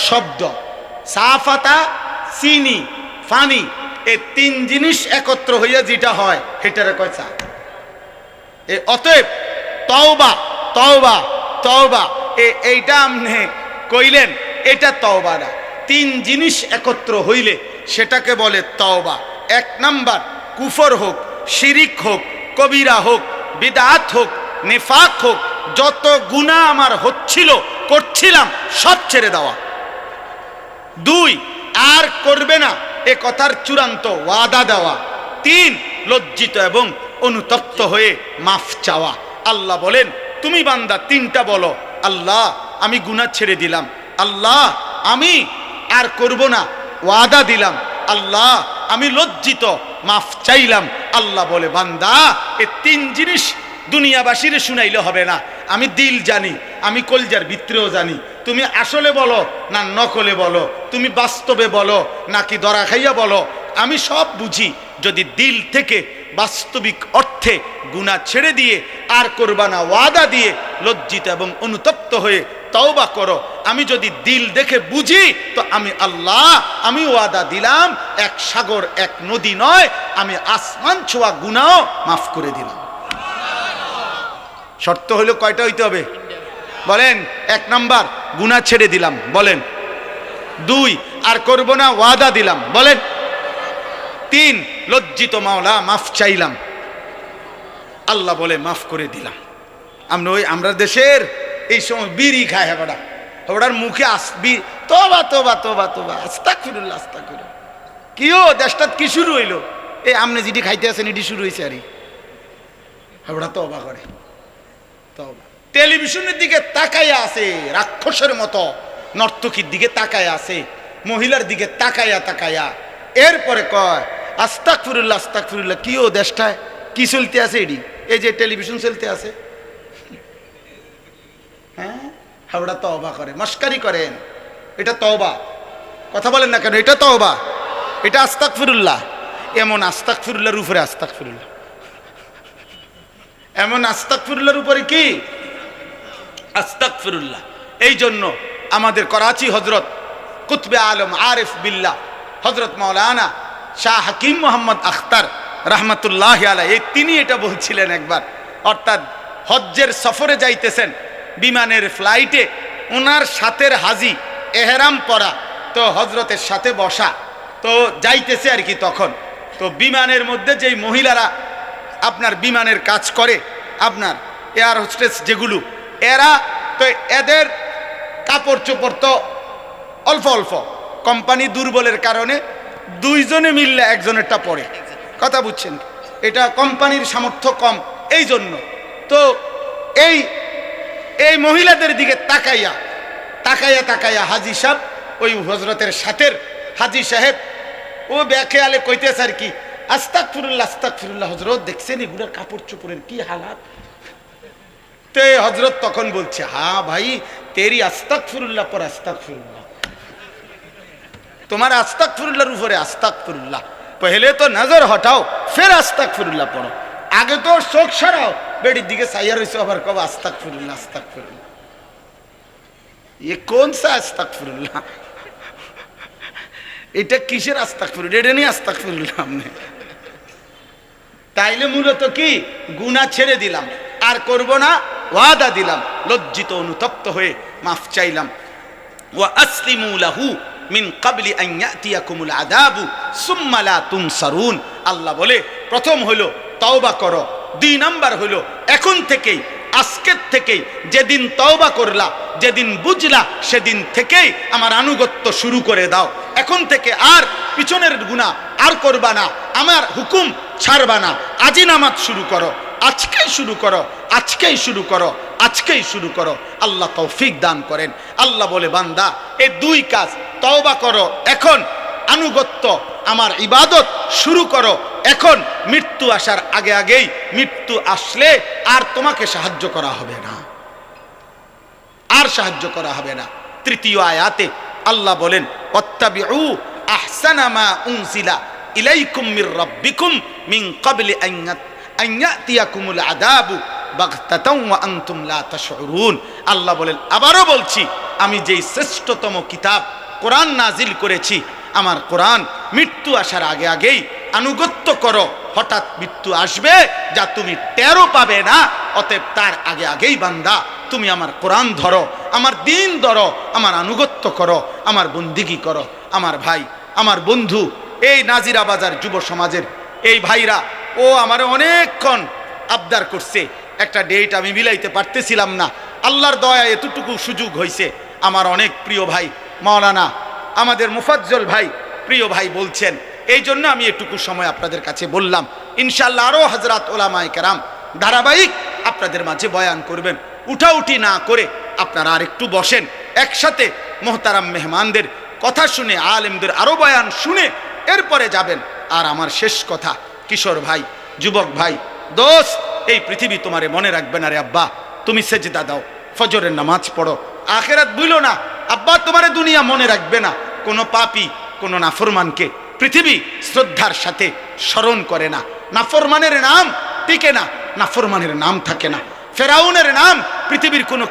শব্দ। সাফাতা, চিনি, পানি, এই তিন জিনিস একত্র হইয়া যেটা হয় সেটারে কয় চা। অতএব তওবা, তওবা, তওবা, এইটা আপনি কইলেন, এটা তওবা না। তিন জিনিস একত্র হইলে সেটাকে বলে তওবা। এক নাম্বার, কুফর হোক, শিরিক হোক, কবিরা হোক, বিদআত হোক, নিফাক হোক, যত গুনাহ আমার হচ্ছিল, করছিলাম, সব ছেড়ে দেওয়া। দুই, আর করবে না এ কথার চূড়ান্ত ওয়াদা দেওয়া। তিন, লজ্জিত এবং অনুতপ্ত হয়ে মাফ চাওয়া। আল্লাহ বলেন, তুমি বান্দা তিনটা বলো, আল্লাহ আমি গুনাহ ছেড়ে দিলাম, আল্লাহ আমি আর করব না, ওয়াদা দিলাম, আল্লাহ আমি লজ্জিত, মাফ চাইলাম। আল্লাহ বলে, বান্দা এই তিন জিনিস দুনিয়াবাসীরে শুনাইলে হবে না। আমি দিল জানি, আমি কলজার ভিতরেও জানি। তুমি আসলে বলো না নকলে বলো, তুমি বাস্তবে বলো নাকি ধরা খাইয়া বলো, আমি সব বুঝি। যদি দিল থেকে বাস্তবিক অর্থে গুনাহ ছেড়ে দিয়ে আর করবা না ওয়াদা দিয়ে লজ্জিত এবং অনুতপ্ত হয়ে তওবা করো, আমি যদি দিল দেখে বুঝি, তো আমি আল্লাহ, আমি ওয়াদা দিলাম, এক সাগর এক নদী নয়, আমি আসমান ছোঁয়া গুনাহ মাফ করে দিলাম। শর্ত হলো কয়টা হইতে হবে বলেন? এক নাম্বার, গুনাহ ছেড়ে দিলাম, বলেন। দুই, আর করব না, ওয়াদা দিলাম, বলেন। তিন, লজ্জিত মাওলা, মাফ চাইলাম, আল্লাহ বলে মাফ করে দিলাম। আমরা দেশের এই সময় বিড়ি খায়, হেবাটা ওটার মুখে আসবি তোবা তোবা তোবা তোবা, আস্তাগফিরুল্লাহ আস্তাগফিরুল্লাহ। কিও দেশটাত কি শুরু হইলো? এই আমনে যেটি খাইতে আছেন এটি শুরু হয়েছে। আরে হেবাটা তওবা করে, তওবা। টেলিভিশনের দিকে তাকাইয়া আছে রাক্ষসের মতো, নর্তকীর দিকে তাকাইয়া আছে, মহিলার দিকে তাকাইয়া তাকাইয়া, এরপরে কয় আস্তাগফিরুল্লাহ আস্তাগফিরুল্লাহ। কিও দেশটায় কি চলতে আছে? এটি এই যে টেলিভিশন চলতে আছে, হ্যাঁ, ওটা তওবা করে, মস্কারি করেন। এটা তওবা, কথা বলেন না কেন? এটা তওবা, এটা আস্তাগফিরুল্লাহ। এমন আস্তাগফিরুল্লাহর উপরে আস্তাগফিরুল্লাহ, এমন আস্তাগফিরুল্লাহর উপরে কি আস্তাগফিরুল্লাহ। এই জন্য আমাদের করাচি হজরত কুতবে আলম আরিফ বিল্লাহ হজরত মাওলানা শাহ হাকিম মোহাম্মদ আখতার রহমতুল্লাহ আলাইহি, তিনি এটা বলছিলেন একবার, অর্থাৎ হজ্জের সফরে যাইতেছেন বিমানের ফ্লাইটে, ওনার সাথের হাজি এহরাম পরা, তো হজরতের সাথে বসা, তো যাইতেছে আর কি। তখন তো বিমানের মধ্যে যেই মহিলারা আপনার বিমানের কাজ করে, আপনার এয়ার হোস্টেস যেগুলো, এরা তো এদের কাপড় চোপড় তো অল্প অল্প, কোম্পানি দুর্বলের কারণে দুইজনে মিললে একজনেরটা পড়ে, কথা বুঝছেন? এটা কোম্পানির সামর্থ্য কম, এই জন্য। তো এই এই মহিলাদের দিকে তাকাইয়া তাকাইয়া তাকাইয়া হাজি সাহেব, ওই হজরতের সাথের হাজি সাহেব, ও বেখেয়ালে কইতেছে আর কি, আস্তাগফিরুল্লাহ আস্তাগফিরুল্লাহ। হজরত দেখছেন এগুলোর কাপড় চোপড়ের কি হালাত? তে হজরত তখন বলছে, হ্যাঁ ভাই, তেরি আস্তাগফিরুল্লাহ পর আস্তাগফিরুল্লাহ, তোমার আস্তাগফিরুল্লাহর উপরে আস্তাগফিরুল্লাহ। পহলে তো নজর হটাও, ফের আস্তাগফিরুল্লাহ পড়ো। আগে তো চোখ সরাও, বেডির দিকে চাইয়া রইছো, আবার কব আস্তাগফিরুল্লাহ আস্তাগফিরুল্লাহ। এ কোন সা আস্তাগফিরুল্লাহ? এটা কিসের আস্তাগফিরুল্লাহ? এটা নিয়ে আস্তাগফিরুল্লাহ আমনে? তাইলে মূলত কি, গুনাহ ছেড়ে দিলাম, আর করব না, ওয়াদা দিলাম, লজ্জিত অনুতপ্ত হয়ে মাফ চাইলাম। ওয়া আসলিমু লাহু মিন ক্বাবলি আন ইয়াতিয়াকুমুল আযাবু সুম্মা লা তুনসারুন। আল্লাহ বলে, প্রথম হলো তওবা করো, 2 নাম্বার হলো এখন থেকেই, আজকের থেকেই, যেদিন তওবা করলা, যেদিন বুঝলা, সেদিন থেকেই আমার আনুগত্য শুরু করে দাও। এখন থেকে আর পিছনের গুনাহ আর করবা না, আমার হুকুম ছাড়বা না। আজই নামাজ শুরু করো, আজকেই শুরু করো, আজকেই শুরু করো, আজকেই শুরু করো। আল্লাহ তৌফিক দান করেন। আল্লাহ বলে, বান্দা এই 2 কাজ, তওবা করো এখন, আনুগত্য আমার ইবাদত শুরু করো এখন। মৃত্যু আসার আগে আগেই, মৃত্যু আসলে আর তোমাকে সাহায্য করা হবে না, আর সাহায্য করা হবে না। 3য় আয়াতে আল্লাহ বলেন, ওয়াত্তাবিউ আহসানা মা উনজিলা ইলাইকুম মির রাব্বিকুম মিন ক্বাবলি আন ইয়াতিয়াকুমুল আযাবু বাগতাতাও ওয়া আনতুম লা তাশউরুন। আল্লাহ বলেন, আবারও বলছি, আমি যেই শ্রেষ্ঠতম কিতাব কোরআন নাজিল করেছি, আমার কোরআন মৃত্যু আসার আগে আগেই আনুগত্য করো। হঠাৎ মৃত্যু আসবে যা তুমি টেরও পাবে না, অতএব তার আগে আগেই বান্দা তুমি আমার কোরআন ধরো, আমার দিন ধরো, আমার আনুগত্য করো, আমার বন্দিগি করো। আমার ভাই, আমার বন্ধু, এই নাজিরা বাজার যুব সমাজের এই ভাইরা, ও আমার অনেকক্ষণ আবদার করছে, একটা ডেট আমি মিলাইতে পারতেছিলাম না, আল্লাহর দয়া এতটুকু সুযোগ হয়েছে। আমার অনেক প্রিয় ভাই মাওলানা আমাদের মুফাজ্জল ভাই, প্রিয় ভাই বলছেন, এই জন্য আমি এটুকু সময় আপনাদের কাছে বললাম। ইনশাআল্লাহ আরও হযরত উলামায়ে কেরাম ধারাবাহিক আপনাদের মাঝে বয়ান করবেন। উঠাউঠি না করে আপনারা আর একটু বসেন, একসাথে মোহতারাম মেহমানদের কথা শুনে, আলেমদের আরও বয়ান শুনে এরপরে যাবেন। আর আমার শেষ কথা, কিশোর ভাই, যুবক ভাই, দোস্ত, এই পৃথিবী তোমারে মনে রাখবে না রে আব্বা। তুমি সেজদা দাও, ফজরের নামাজ পড়ো, আখেরাত ভুলো না। আব্বা তোমারে দুনিয়া মনে রাখবে না। কোনো পাপী, কোনো নাফরমানকে পৃথিবী শ্রদ্ধার সাথে স্মরণ করে না। নাফরমানের নাম টিকে না, নাফরমানের নাম থাকে না। ফেরাউনের নাম পৃথিবীর কোনো